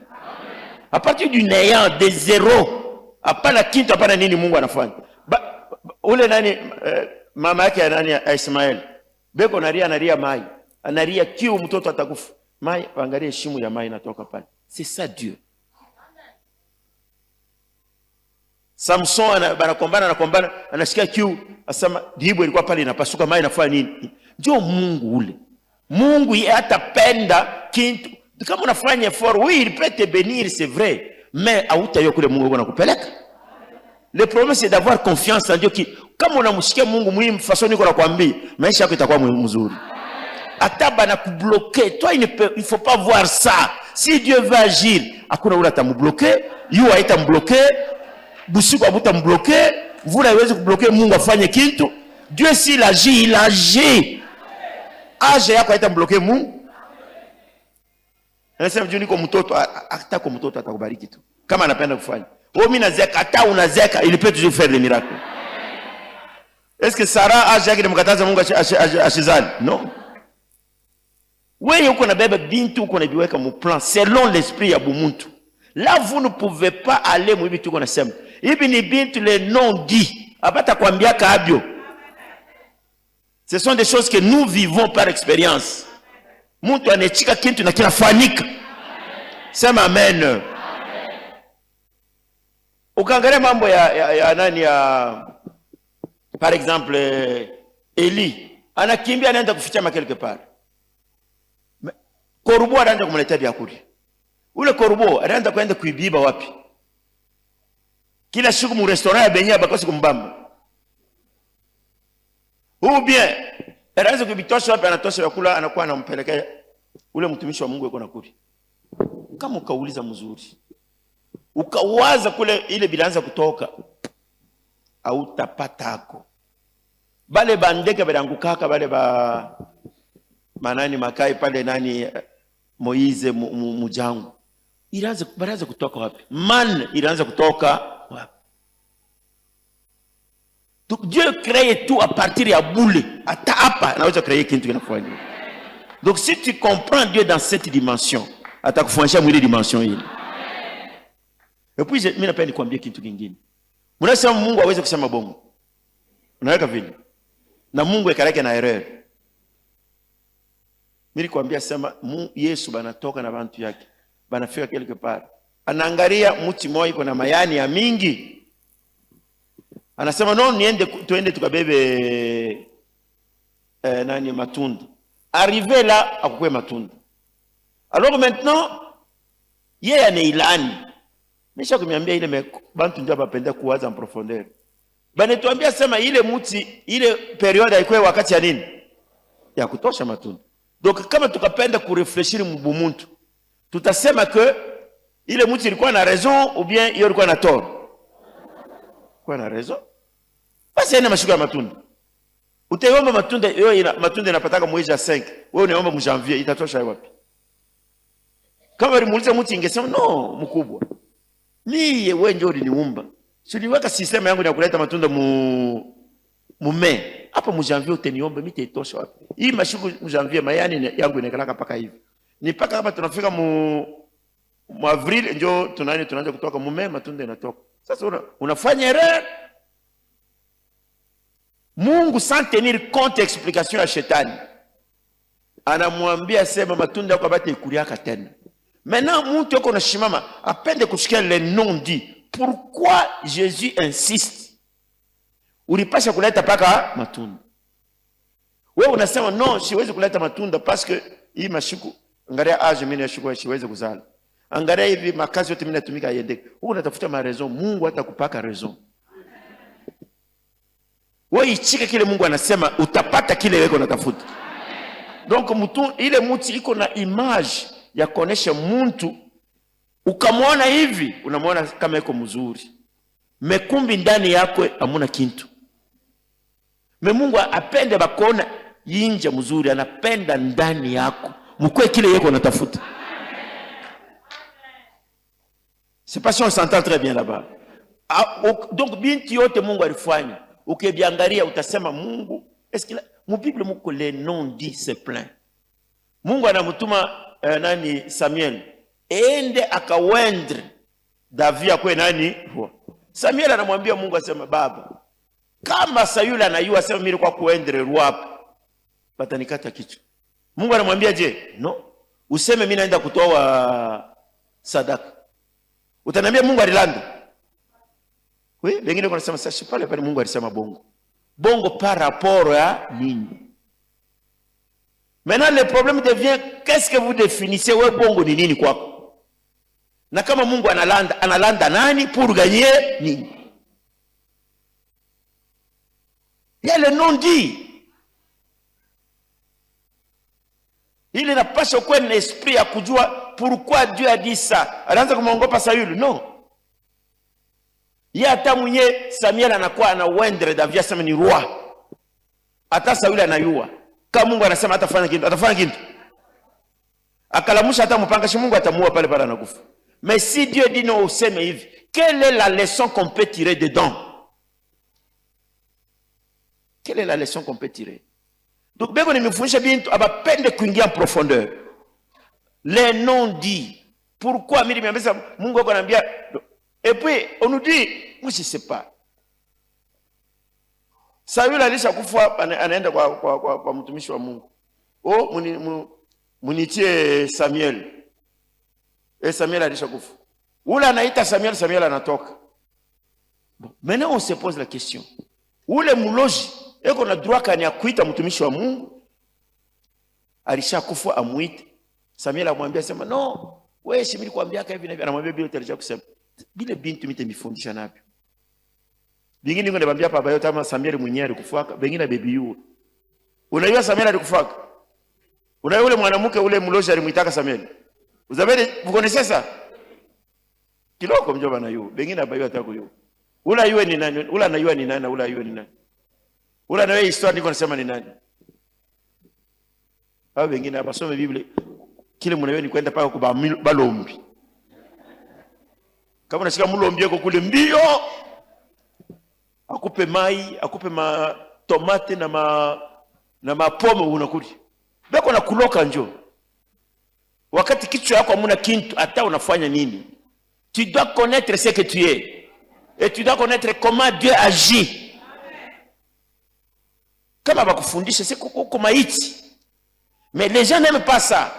a partir du néant de zero hapana kitu hapana nini Mungu anafanya ule nani mama yake ya Ismael. Beko analia mai. Analia kiu mtoto atakufa. Mai, angalia shimo ya mai inatoka pale. C'est ça Dieu. Samson anakombana, anasikia kiu, asema dibu ilikuwa pale inapasuka, mai inafanya nini? Ndio Mungu ule. Mungu yeye atapenda kintu. Kama unafanya effort, oui, il peut te bénir, c'est vrai, mais hautayo kule Mungu anakupeleka. Le problème c'est d'avoir confiance en Dieu qui kama unamshikia Mungu muhimu façon niko nakwambia, maisha yako itakuwa mzuri. Ataba na kubloquer, toi il faut pas voir ça. Si Dieu veut agir, hakuna ule atambloquer, yu haitambloquer, busiku abutambloquer, vula haiwezi kubloquer Mungu afanye kitu. Dieu s'il agit, il agit. Age yako haitambloquer Mungu. Anasema juu niko mtoto, hata kwa mtoto atakubariki tu. Kama anapenda kufanya. Wewe mimi nazeka, hata unazeka, il peut toujours faire des miracles. Est-ce que Sarah age yake nimkataza Mungu ashizali? Non. Wewe uko na bebe bintu uko na biweka mu plan selon l'esprit ya bumuntu. Là vous ne pouvez pas aller mu bitu kona sema. Hivi ni bintu le non dit. Apata kwambia kabyo. Ce sont des choses que nous vivons par expérience. Muntu anechika kintu na kinafanyika. Sema amen. Ukaangalia mambo ya nani ya par exemple Eli anakimbia anaenda kufichama quelque part. Korubo anaenda kumletea vyakula. Ule korubo anaenda kwenda kuibiba wapi? Kila siku mu restaurant ya benya bakosi kumbamba. Ou bien anaanza kubitosha wapi, anatosha vyakula, anakuwa anampelekea ule mtumishi wa Mungu yuko nakuli. Kama ukauliza mzuri, ukawaza kule ile bilanza kutoka, au tapatako. Bale bandeke belangukaka bale ba manani makai pale nani Moize mujangu. Iraanza kutoka wapi? Man iraanza kutoka wapi? Donc Dieu crée tout à partir ya boule. Ata hapa anaweza créer kitu kinafanya. Donc si tu comprends Dieu dans cette dimension, atakufundisha mwili dimension hii. Et puis mimi napenda nikwambie kitu kingine. Mnasema Mungu hawezi kusema bongo. Unaweka vile. Na Mungu ekaleke na erreur. Mimi nikwambia sema Yesu banatoka na bantu yake. Banafika quelque part. Anaangalia mti moyo iko na mayani ya mingi. Anasema no, tuende tukabebe nani matunda. Arrivé là, akukwe matunda. Alors maintenant, yeye anailani. Nisha kumiambia ile bantu ndio bapenda kuwaza en profondeur. Banatuambia sema ile mti, ile periode haikuwa wakati ya nini? Ya kutosha matunda. Donc kama tukapenda kurefleshiri mbumuntu, tutasema que ile mti ilikuwa na raison ou bien hiyo ilikuwa na tort. Kwa na raison. Basi ina mashuka ya matunda. Utaomba matunda, hiyo matunda inapataka mwezi wa 5. Wewe unaomba mu janvier, itatosha wapi? Kama ulimuuliza mtu ingesema no, mkubwa. Mie wewe ndio uliniumba. Si niweka system yangu ya kuleta matunda mume. Hapa mu janvier utaniomba mimi itatosha wapi? Hii mashuku mu janvier mayani yangu inakalaka paka hivi. Ni paka hapa tunafika mu avril ndio tunaanza kutoka mume matunda yanatoka. Sasa unafanya erreur. Mungu sans tenir compte explication ya shetani anamwambia sema matunda yako bata ikuriaka tena. Maintenant mtu yuko nashimama apende kusikia le non dit. Pourquoi Jésus insiste? Ulipasha kuleta paka matunda. Wewe unasema non, siwezi kuleta matunda parce que hii mashuku angalia age mimi nashuku siwezi kuzala. Angalia hivi makazi yote mimi natumika yende. Wewe unatafuta ma raison, Mungu atakupaka raison. Wewe ichike kile Mungu anasema utapata kile wewe unatafuta. Donc mtu ile mti iko na image ya kuonesha mtu, ukamwona hivi unamwona kama yuko mzuri, mekumbi ndani yako hamuna kintu. Mungu apende bakona yinja mzuri, anapenda ndani yako mkwe kile yeko unatafuta. C'est pas si on s'entend très bien là-bas. Donc binti yote Mungu alifanya, ukibiangalia utasema Mungu, est-ce que mu Bible muko les non dit c'est plein. Mungu anamutuma nani Samuel ende akawendre David akwe nani. Samuel anamwambia Mungu asema baba, Kama Sayuli anayua sema mimi kwa kuendre roi, patanikata kichwa. Mungu anamwambia je? No. Useme mimi naenda kutoa sadaka. Utaniambia Mungu alilanda? Oui, wengine wanasema sasa pale pale Mungu alisema bongo. Bongo par rapport à nini? Maintenant le problème devient qu'est-ce que vous définissez ouais bongo ni nini kwako? Na kama Mungu analanda nani pour gagner nini? Il y a le non-dit. Il n'a pas aucun esprit à kujua pourquoi Dieu a dit ça. Anaanza kumwongopa Sayuli, non. Yeye hata mwenye Samuel anakuwa anawendre David sema ni roi. Hata Sayuli anayua. Kama Mungu anasema atafanya kitu. Akalamusha hata mpanga Mungu atamuua pale pale anakufa. Mais si Dieu dit non useme hivi, quelle est la leçon qu'on peut tirer dedans? Quelle est la leçon qu'on peut tirer? Donc, beko nimefundisha bintu abapende kuingia en profondeur. Les non-dits. Pourquoi mimi nimeambia Mungu wako anambia et puis on nous dit moi je sais pas. Sauli alisha kufa anaenda kwa mtumishi wa Mungu. Oh munitie Samuel. Samuel alisha kufa. Ule anaita Samuel anatoka. Bon, maintenant on se pose la question. Ule muloji eko na droit kani ya kuita mtumishi wa Mungu? Alishakufa amuite. Samuel amwambia sema no, wewe shimili kuambia hivi na hivi, anamwambia bila utarisha kusema. Bile bintu mite mifundisha napi. Bingine ngo ndabambia baba yote ama Samuel mwenyewe alikufaka, bengine baby yu. Unajua Samuel alikufaka? Unajua ule mwanamke ule mloji alimuitaka Samuel. Uzabele bukonesha sasa? Kiloko mjoba na yu, bengine abayo atako yu. Ula yue ni nani? Ula na yue ni nani? Ula yue ni nani? Ula na wewe histoire niko nasema ni nani? Hao wengine hapa some Biblia. Kile mnawe ni kwenda paka kwa balombi. Kama unashika mulombi yako kule mbio, akupe mai, akupe ma tomate na mapome unakuli. Beko na kuloka njoo. Wakati kichwa yako hamuna kintu hata unafanya nini? Tu dois connaître ce que tu es. Et tu dois connaître comment Dieu agit. Kama bakufundisha c'est kama hichi. Mais les gens n'aiment pas ça.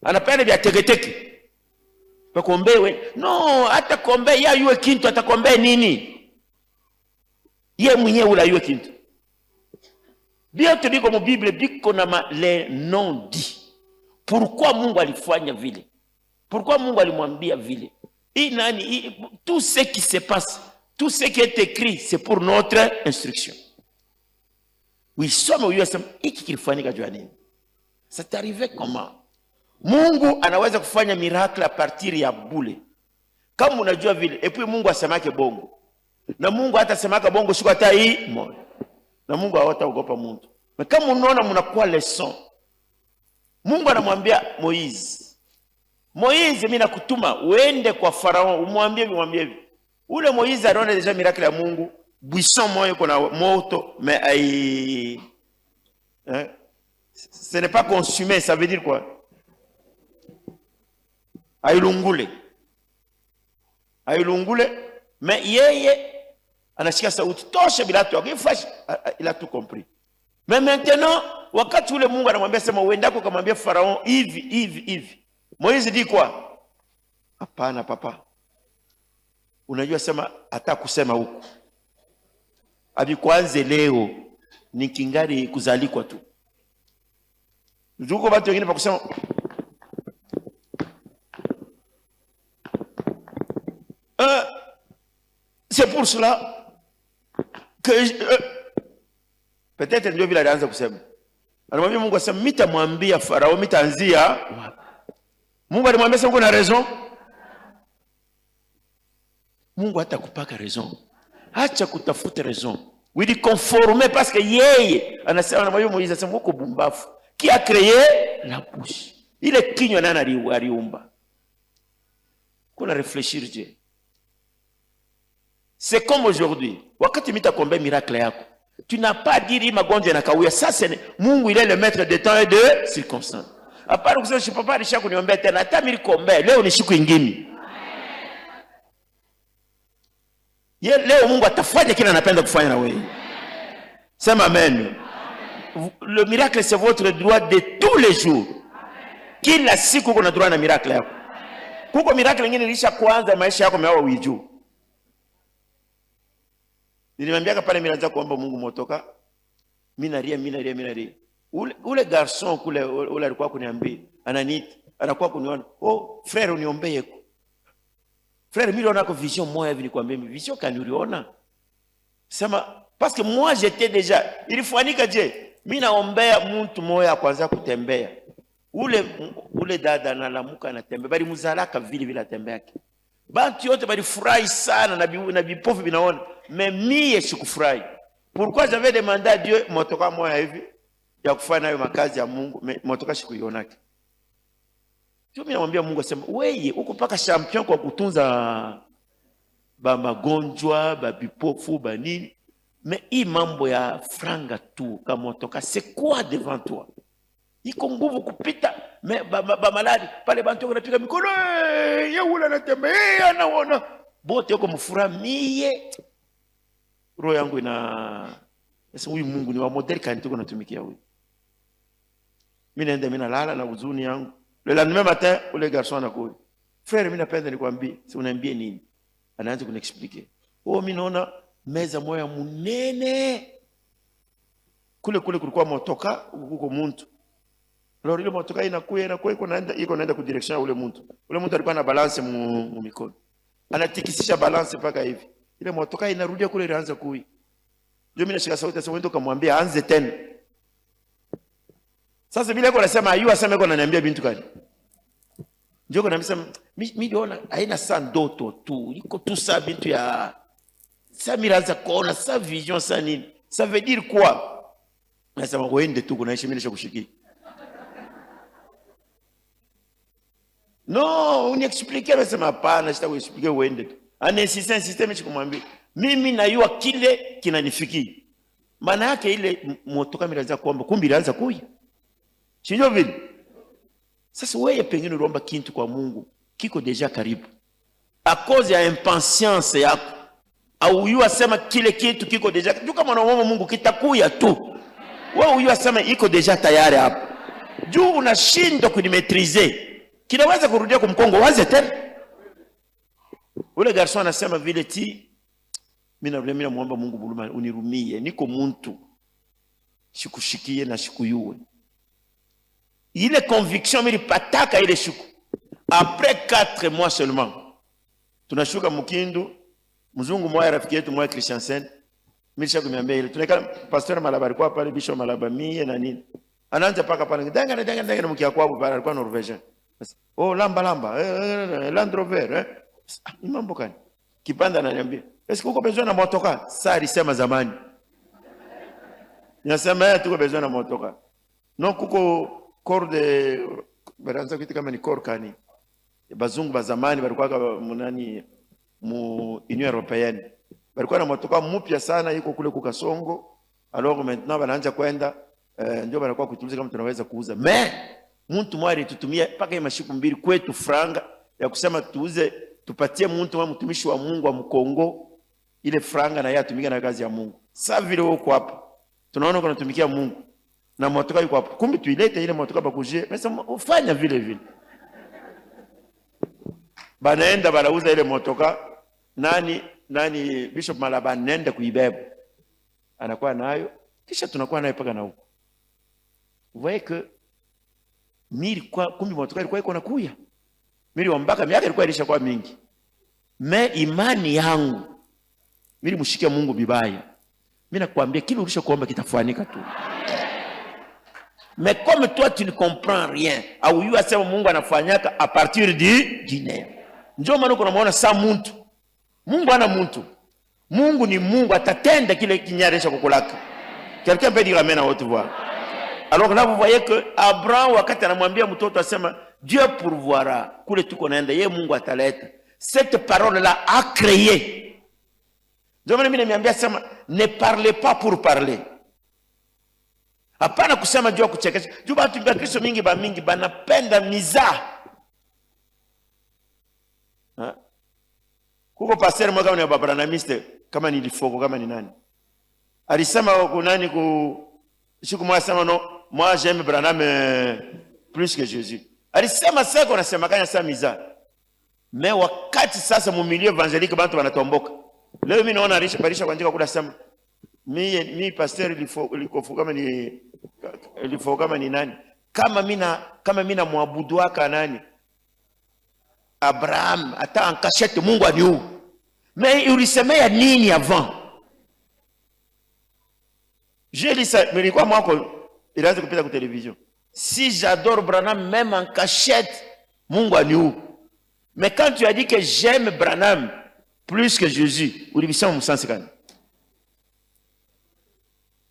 Anapenda vya teketeke. Bakombewe. Non, hata kombe ya yue kintu atakombe nini? Ye mwenyewe ula yue kintu. Bien tenu comme Bible biko na les non-dits. Pourquoi Mungu alifanya vile? Pourquoi Mungu alimwambia vile? Tout ce qui se passe, tout ce qui est écrit, c'est pour notre instruction. Oui, somme uyasema hiki kilifanyika jua nini? C'est arrivé comment? Mungu anaweza kufanya miracle à partir ya bule. Kama unajua vile, et puis Mungu asemake bongo. Na Mungu hata semaka bongo siku hata hii moja. Na Mungu hataogopa mtu. Mais kama unaona mnakuwa leçon. Mungu anamwambia Moize, mimi nakutuma uende kwa Farao umwambie hivi. Ule Moize anaona deja miracle ya Mungu, buisson moyo kuna moto mais ce n'est pas consumé, ça veut dire quoi? Ailungule, mais yeye anashika sauti tosha bila tu akifash, il a tout compris. Mais maintenant wakati ule Mungu anamwambia sema uendako kamwambia Farao hivi. Moize dit quoi? Hapana papa. Unajua sema hata kusema huko. Abikwanze leo ni kingari kuzalikwa tu. Njuko watu wengine pa kusema c'est pour cela que peut-être ndio vile alianza kusema. Anamwambia Mungu asema mitamwambia Farao mitaanzia. Mungu alimwambia sema kuna raison. Mungu hatakupaka raison. Acha kutafuta raison. Wili conformer parce que yeye anasema anamwambia Moize asema uko bumbafu. Qui a créé la bouche? Ile kinywa nani aliumba? Kuna réfléchir je. C'est comme aujourd'hui. Wakati mitakombe miracle yako. Tu n'as pas dit magonjwa na kawia. Ça c'est Mungu, il est le maître de temps et de circonstances. À part que je peux pas risha kuniombea tena hata mimi kombe leo ni siku nyingine. Leo Mungu atafanya kile anapenda kufanya na wewe. Sema amen. Le miracle c'est votre droit de tous les jours. Kila siku kuna droit na miracle yako. Kuko miracle nyingine ilisha kuanza maisha yako mewa uijuu. Nilimwambia pale mimi naanza kuomba Mungu motoka. Mimi nalia. Ule garçon kule ule alikuwa kuniambia, ananiita, anakuwa kuniona. Oh, frère uniombee. Frère, mimi naona ko vision moja hivi nikwambie, vision kaniuliona. Sema parce que moi j'étais déjà, ilifanika je, mimi naombea mtu moja kwanza kutembea. Ule dada analamuka anatembea, bali muzalaka vile atembea. Bantu yote bali furahi sana na bipofu binaona, mais mie sikufurahi. Pourquoi j'avais demandé à Dieu motoka moja hivi ya kufanya nayo makazi ya Mungu, motoka sikuionaki. Mimi namwambia Mungu asema, wewe uko paka champion kwa kutunza ba magonjwa, ba bipofu, ba nini. Mais hii mambo ya franga tu kama motoka, c'est quoi devant toi? Iko nguvu kupita ba maladi pale bantu wanapiga mikono, yeye ule anatembea anaona bote yuko mfuramie. Roho yangu sasa huyu Mungu ni wa model kani tuko natumikia huyu. Mimi naenda nalala na huzuni yangu. Le lendemain matin, ule garçon anakuja. Frère, mimi napenda nikwambie, si unaambie nini? Anaanza kuniexpliquer. Oh, mimi naona meza moya munene. Kule kulikuwa motoka huko muntu. Alors ile motoka inakuwa iko naenda ku direction ya ule muntu. Ule muntu alikuwa na balance mu mikono. Anatikisisha balance paka hivi. Ile motoka inarudia kule inaanza kui. Ndio mimi nashika sauti sasa, wewe kamwambia anze tena. Sasa vile yako nasema ayu aseme yako ananiambia bintu gani? Ndio kwa namsema mimi naona haina saa ndoto tu. Iko tu saa bintu ya sa miraza kuona sa vision sa nini. Ça veut dire quoi? Nasema uende tu kuna mimi nishakushikia. Non, uniexpliquer nasema hapana, sitakuexpliquer uende tu. Insiste mimi kumwambia. Mimi najua kile kinanifikia. Maana yake ile motoka miraza kuomba kumbi ilianza kuja. Sio vile. Sasa wewe pengine unaomba kitu kwa Mungu kiko deja karibu. A cause ya impatience yako. Au yua sema kile kitu kiko deja. Juu kama unaomba Mungu kitakuya tu. Wewe yua sema iko deja tayari hapo. Juu unashindwa kunimetrize. Kinaweza kurudia kumkongo waze tena. Ule garçon anasema vile mimi namuomba Mungu buluma unirumie. Niko muntu. Sikushikie na sikuyue. Il est conviction mili pataka ile shuku. Après 4 mois seulement. Tunashuka Mukindu, mzungu mmoja rafiki yetu mmoja Christian Sen. Mimi kumwambia ile. Tunaika pastor Malaba alikuwa pale, bishop Malaba mie na nini. Anaanza paka pale. Danga mkia kwao pale alikuwa Norwegian. Oh lamba Land Rover Ni mambo gani? Kipanda ananiambia, "Est-ce que uko besoin na motoka?" Sasa alisema zamani. Ninasema tuko besoin na motoka. Non kuko corps de baranza kitu kama ni corps kani bazungu ba zamani walikuwa munani mu Union Européenne walikuwa na motoka mpya sana iko kule ku Kasongo. Alors maintenant wanaanza kwenda ndio wanakuwa kutuliza kama tunaweza kuuza. Mais mtu mwari tutumia paka hii mashiku mbili kwetu franga ya kusema tuuze tupatie mtu wa mtumishi wa Mungu wa Mkongo ile franga na yeye atumike na kazi ya Mungu. Sasa vile uko hapa tunaona kuna tumikia Mungu na motoka yuko hapo. Kumbe tuilete ile motoka bakujie. Sasa ufanya vile. Banaenda banauza ile motoka. Nani Bishop Malaba nenda kuibeba. Anakuwa nayo. Kisha tunakuwa nayo paka na huko. Vous voyez que kumbe motoka ilikuwa iko nakuya. Mimi wambaka miaka ilikuwa ilishakuwa mingi. Mais imani yangu mimi mshikia Mungu bibaya. Mimi nakwambia kile ulishokuomba kitafanika tu. Mais comme toi tu ne comprends rien, au yu asema Mungu anafanyaka à partir du néant. Njoo maana kuna muona sa muntu. Mungu ana muntu. Mungu ni Mungu atatenda kile kinyaresha kukulaka. Quelqu'un peut dire amen à haute voix. Alors là vous voyez que Abraham wakati anamwambia mtoto asema Dieu pourvoira kule tuko naenda yeye Mungu ataleta. Cette parole là a créé. Ndio maana mimi nimeambia sema ne parlez pas pour parler. Hapana kusema jua kuchekesha. Juu watu wa Kristo mingi banapenda mizaa. Kuko pastor mmoja kama ni babaranamiste kama ni Lifoko kama ni nani. alisema kunani siku moja sema non, moi j'aime Branham plus que Jésus. Alisema sasa kuna sema kanya sasa miza. Mais wakati sasa mu milieu évangélique bantu wanatomboka. Leo mimi naona alisha kuandika kuna sema mi pasteur ilifo kama ni nani? Kama mimi na muabudu waka nani? Abraham ata en cachette Mungu aniu. Mais ulisemea nini avant? J'ai dit ça, mais quoi moi il a coupé la télévision. Si j'adore Branham même en cachette, Mungu aniu. Mais quand tu as dit que j'aime Branham plus que Jésus, ulibisema msansi gani?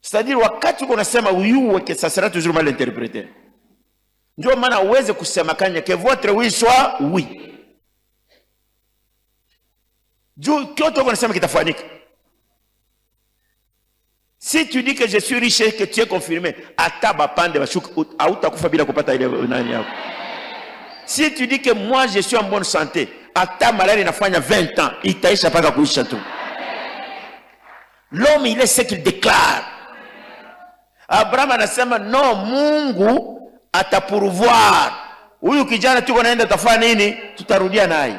C'est-à-dire wakati unasema uyuwe que ça sera toujours mal interprété. Ndio maana uweze kusema kanya que votre oui soit oui. Juu kyoto unasema kitafanyika. Si tu dis que je suis riche et que tu es confirmé, ataba pande bashuka hautakufa bila kupata ile nani yako. Si tu dis que moi je suis en bonne santé, ata malari inafanya 20 ans, itaisha paka kuisha tu. L'homme il est ce qu'il déclare. Abraham anasema non, Mungu atapouvoir. Huyu kijana tuko naenda tafanya nini? Tutarudia naye.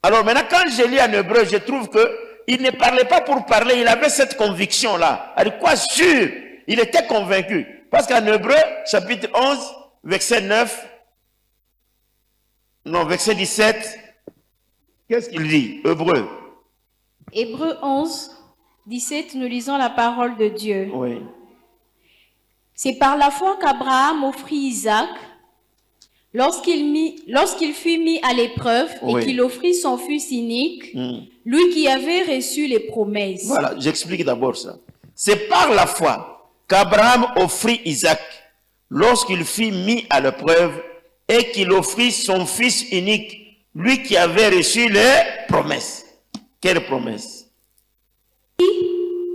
Alors maintenant quand je lis en hébreu, je trouve que il ne parlait pas pour parler, il avait cette conviction là. Elle quoi sûr, il était convaincu. Parce qu'en hébreu, chapitre 11, verset 9, non, verset 17, qu'est-ce qu'il dit? Hébreu. Hébreu 11, 17, nous lisons la parole de Dieu. Oui. C'est par la foi qu'Abraham offrit Isaac lorsqu'il fut mis à l'épreuve et qu'il offrit son fils unique, lui qui avait reçu les promesses. Voilà, j'explique d'abord ça. C'est par la foi qu'Abraham offrit Isaac lorsqu'il fut mis à l'épreuve et qu'il offrit son fils unique, lui qui avait reçu les promesses. Quelle promesse?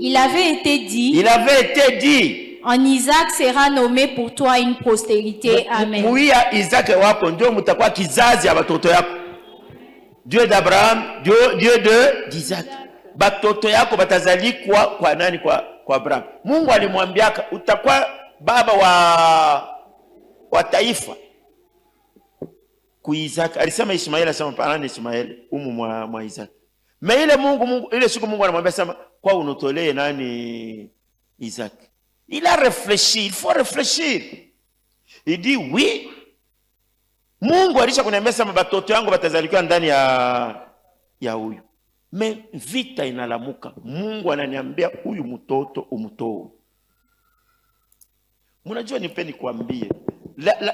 Il avait été dit. En Isaac sera nommé pour toi une postérité. Amen. Dieu d'Abraham, Dieu d'Isaac. Batoto yako batazali kwa nani kwa Abraham. Mungu alimwambiaka utakuwa baba wa taifa. Ku Isaac alisema Ishmael, asema pana Ishmael mwa Isaac. Mais ile siku Mungu anamwambia sema kwa unotolee nani Isaac. Il a réfléchi, il faut réfléchir. Il dit oui. Mungu alisha kuniambia sema batoto yangu batazalikiwa ndani ya huyu. Mais vita inalamuka. Mungu ananiambia huyu mtoto umutoe. Mnajua nipeni kuambie.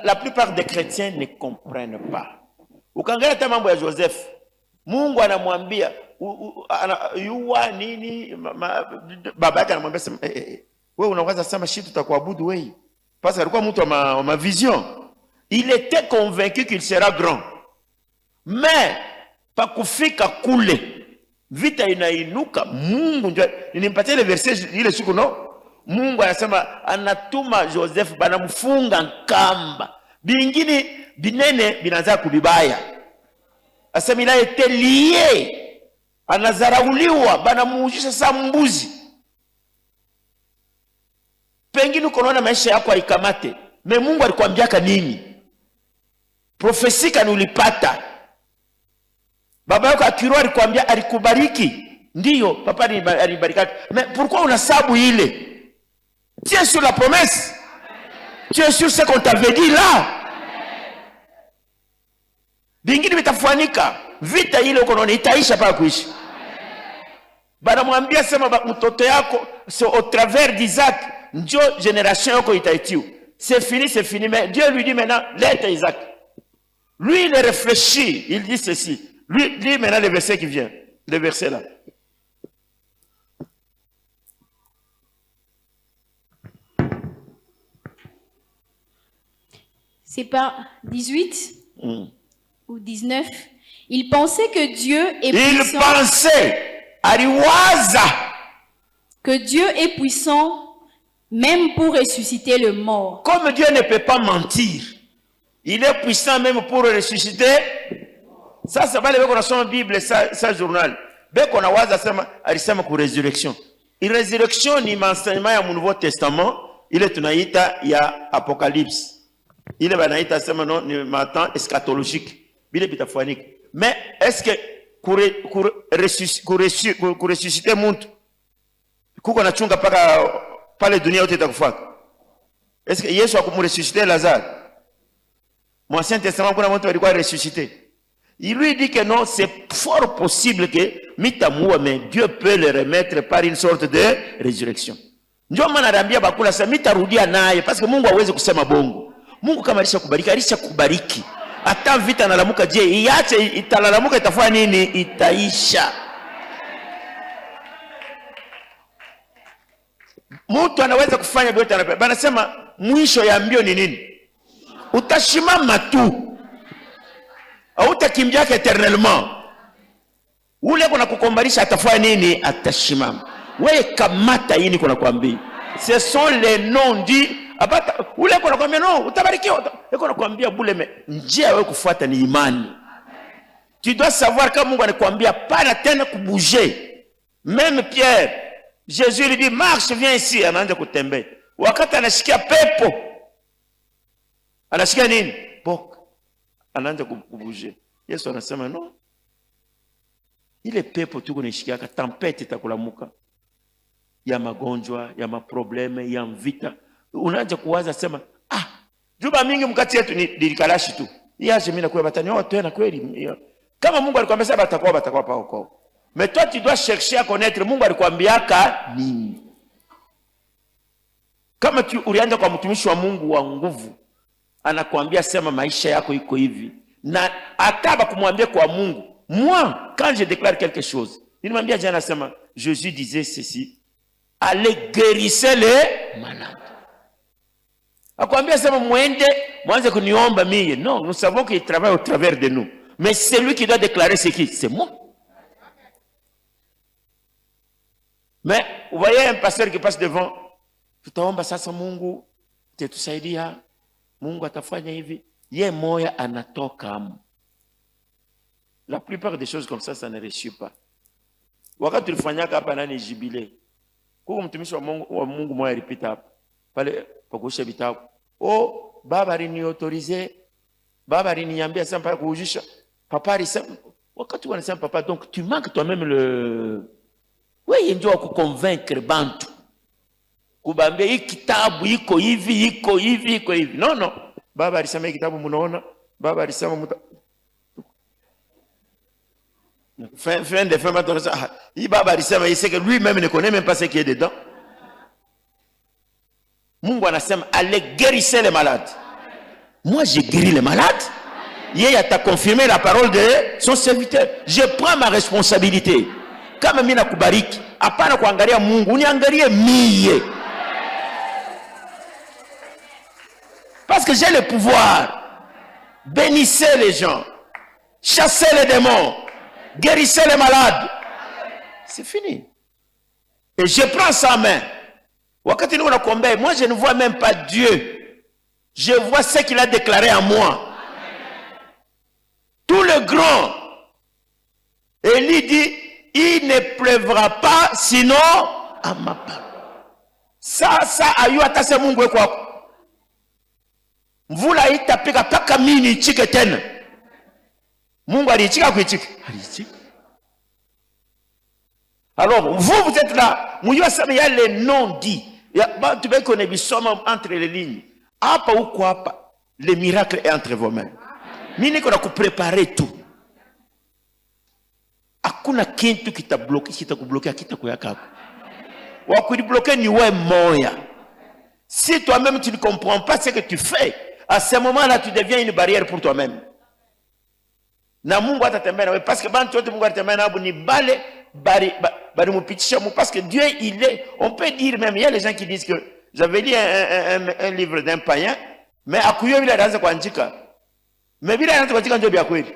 La plupart des chrétiens ne comprennent pas. Ukaangalia hata mambo ya Joseph. Mungu anamwambia yuwa nini baba yake anamwambia sema wewe unawaza sema shit tutakuabudu wewe. Parce que alikuwa mtu wa ma vision. Il était convaincu qu'il sera grand. Mais pa kufika kule vita inainuka. Mungu ndio nilimpatia ile verset ile siku no. Mungu anasema anatuma Joseph banamfunga nkamba. Bingine binene binaanza kubibaya. Asema il a été lié. Anazarauliwa banamuujisha saa mbuzi. Pengine ukoona maisha yako haikamate. Me Mungu alikwambiaka nini? Profesi kani ulipata. Baba yako akiroa alikwambia alikubariki. Ndiyo, papa alibariki. Mais pourquoi unasabu ile? Tu es sur la promesse. Tu es sur ce qu'on t'avait dit là. Bingine bitafuanika. Vita ile ukoona itaisha pa kuishi. Bana mwambia sema mtoto yako c'est au travers d'Isaac. Ndio génération yako itaitiu. C'est fini, mais Dieu lui dit maintenant, laisse Isaac. Lui, il réfléchit, il dit ceci. Lui, maintenant, le verset qui vient, le verset là. C'est pas 18 ou 19. Il pensait que Dieu est puissant. Il pensait, aliwaza, que Dieu est puissant même pour ressusciter le mort. Comme Dieu ne peut pas mentir, il est puissant même pour ressusciter. Ça, c'est pas le qu'on a son Bible, ça journal. Dès qu'on a waza, alisema pour résurrection. Résurrection ni enseignement ya Nouveau Testament, ile tunaita ya Apocalypse. Ile banaita sema non ni matin eschatologique. Bile bitafuanika. Mais est-ce que ressusciter muntu kuko na chunga pale dunia yote itakufuata? Est-ce que Yesu akumressusciter Lazare? Mon Ancien Testament kuna mtu alikuwa ressuscité. Il lui dit que non, c'est fort possible que mitamuwa, mais Dieu peut le remettre par une sorte de résurrection. Ndio maana anaambia bakula sasa mitarudia naye parce que Mungu hawezi kusema bongo. Mungu kama alishakubariki. Hata vita nalamuka je, iache italalamuka itafanya nini? Itaisha. Mtu anaweza kufanya vyote anapenda. Banasema mwisho ya mbio ni nini? Utashimama tu. Hautakimbia eternellement. Ule kuna kukombarisha atafanya nini? Atashimama. Wewe kamata hii niko nakwambia. Ce sont les noms dit abata ule kuna kwambia no utabarikiwa. Niko nakwambia bule njia wewe kufuata ni imani. Tu dois savoir kama Mungu anakuambia pana tena kubouger. Même Pierre, Jésus lui dit marche, viens ici, anaanza kutembea. Wakati anashikia pepo. Anashikia nini? Boka. Anaanza kubouger. Yesu anasema no. Ile pepo tu kunashikiaka tempete itakulamuka. Ya magonjwa, ya maprobleme, ya mvita. Unaanza kuwaza sema, juba mingi mkati yetu ni dirikalashi tu. Yaje mimi nakuwa batani watu na kweli. Kama Mungu alikwambia sasa batakuwa pa huko. Mais toi tu dois chercher à connaître Mungu alikwambiaka nini. Kama tu ulianza kwa mtumishi wa Mungu wa nguvu, anakuambia sema maisha yako iko hivi. Na ataba kumwambia kwa Mungu, moi quand je déclare quelque chose, nilimwambia jana sema Jésus disait ceci, allez guérissez les malades. Akwambia sema muende mwanze kuniomba mie. Non, nous savons qu'il travaille au travers de nous. Mais c'est lui qui doit déclarer ce qui, c'est moi. Mais vous voyez un pasteur qui passe devant, tutaomba sasa Mungu tetusaidia, Mungu atafanya hivi, ye moya anatoka amu. La plupart des choses comme ça ne réussit pas. Wakati tulifanyaka hapa nani jubilé, kuko mtumishi wa Mungu moya alipita hapa pale pakusha vitabu. Baba aliniautorize, baba aliniambia sasa mpaka kuujisha. Papa alisema, wakati wanasema papa, donc tu manques toi-même le wewe ndio kuconvaincre bantu. Kubambia hii kitabu iko hivi. No. Baba alisema hii kitabu mnaona, baba alisema fin de fin maintenant ça. Il baba alisema il sait que lui-même ne connaît même pas ce qui est dedans. Mungu anasema allez guérissez les malades. Moi j'ai guéri les malades. Yeye a confirmé la parole de son serviteur. Je prends ma responsabilité. Kama mimi nakubariki, hapana kuangalia Mungu, uniangalie mie. Parce que j'ai le pouvoir. Bénissez les gens. Chassez les démons. Guérissez les malades. C'est fini. Et je prends sa main. Wakati niko nakuombea, moi je ne vois même pas Dieu. Je vois ce qu'il a déclaré en moi. Tout le grand. Élie dit, il ne pleuvra pas sinon à ma part. Ça ayu atase Mungu kwako. Mvula itapika paka mini ichike tena. Mungu alichika kuichika. Alichika. Alors, vous êtes là. Il y a les noms dits. Tu veux qu'on ait entre les lignes. Apa ou quoi pas. Le miracle est entre vos mains. Mine qu'on a préparé tout. Hakuna kintu kitakubloquer kitakuyaka. Wakudibloquer ni wewe moya. Si toi-même tu ne comprends pas ce que tu fais, à ce moment-là tu deviens une barrière pour toi-même. Na Mungu atatembea nawe parce que bantu wote Mungu atatembea nabo ni bale bari mupitisha mu parce que Dieu il est, on peut dire même, il y a les gens qui disent que j'avais lu un livre d'un païen mais akuyo bila anaanza kuandika. Mais bila anaanza kuandika ndio bia kweli.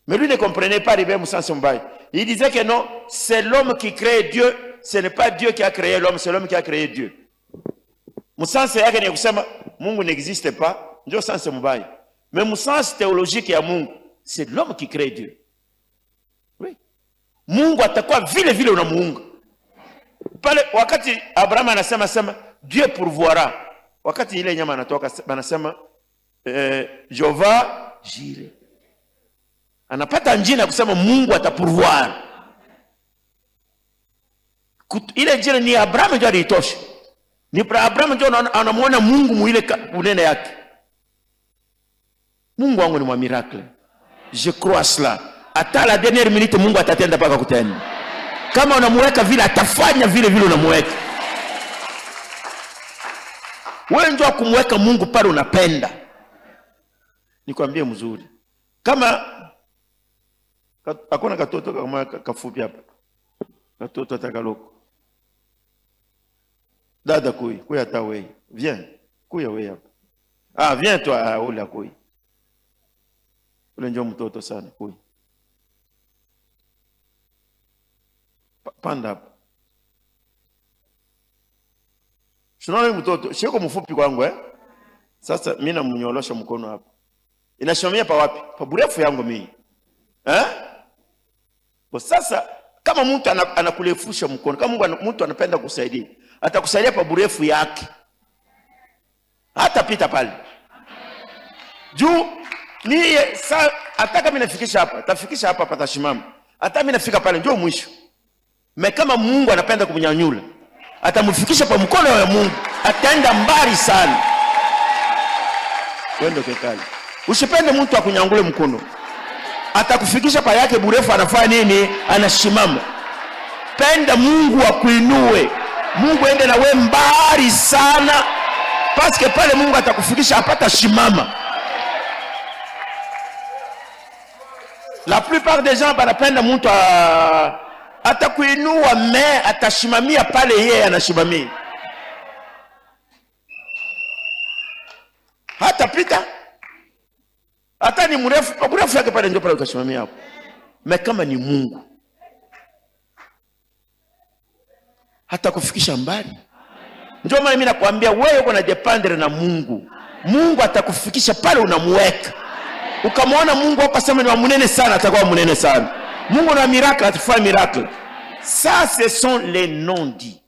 Mais lui ne comprenait pas les mêmes sens mbaya. Il disait que non, c'est l'homme qui crée Dieu, ce n'est pas Dieu qui a créé l'homme, c'est l'homme qui a créé Dieu. Musanse yake ni kusema Mungu n'existe pas, ndio sens mbaya. Mais musanse théologique ya Mungu, c'est l'homme qui crée Dieu. Oui. Mungu atakuwa vile unamuunga. Pale wakati Abraham anasema Dieu pourvoira. Wakati ile nyama anatoka anasema Jehova Jire. Anapata njina ya kusema Mungu atapurvoir. Ile njina ni Abraham ndio alitosha. Ni Abraham ndio anamuona Mungu muile kunene yake. Mungu wangu ni mwa miracle. Je crois cela. Hata la dernière minute Mungu atatenda paka kutenda. Kama unamuweka vile atafanya vile vile unamuweka. Wewe ndio kumweka Mungu pale unapenda. Nikwambie mzuri. Kama hakuna katoto kama kafupi hapa. Katoto atakaloko. Dada kuya hata wewe. Viens. Kuya wewe hapa. Ah, viens toi ula kuya. Ule ndio mtoto sana kuya. Panda hapa. Shinaona mtoto, shiko mfupi kwangu Sasa mimi namnyolosha mkono hapa. Inashomea pa wapi? Pa burefu yangu mimi. Kwa sasa kama mtu anakulefusha mkono, kama mtu anapenda kusaidia, atakusaidia pa burefu yake. Hata pita pale. Juu niye hata kama nafikisha hapa, tafikisha hapa patashimama. Hata mimi nafika pale ndio mwisho. Kama Mungu anapenda kumnyanyula, atamfikisha pa mkono wa Mungu, ataenda mbali sana. Wendo kekali. Usipende mtu akunyangule mkono. Atakufikisha pa yake burefu, anafanya nini? Anashimama. Penda Mungu akuinue. Mungu ende na we mbali sana. Paske pale Mungu atakufikisha apata shimama. La plupart des gens banapenda mtu atakuinua atashimamia pale yeye anashimamia. Hata pita. Hata ni mrefu yake pale ndio pale ukashimamia hapo. Kama ni Mungu hata kufikisha mbali. Ndio maana mimi nakwambia wewe uko na dependre na Mungu. Mungu atakufikisha pale unamuweka. Ukamwona Mungu hapa sema ni wa munene sana, atakuwa munene sana. Mungu na miracle atafanya miracle. Ça ce sont les non-dits.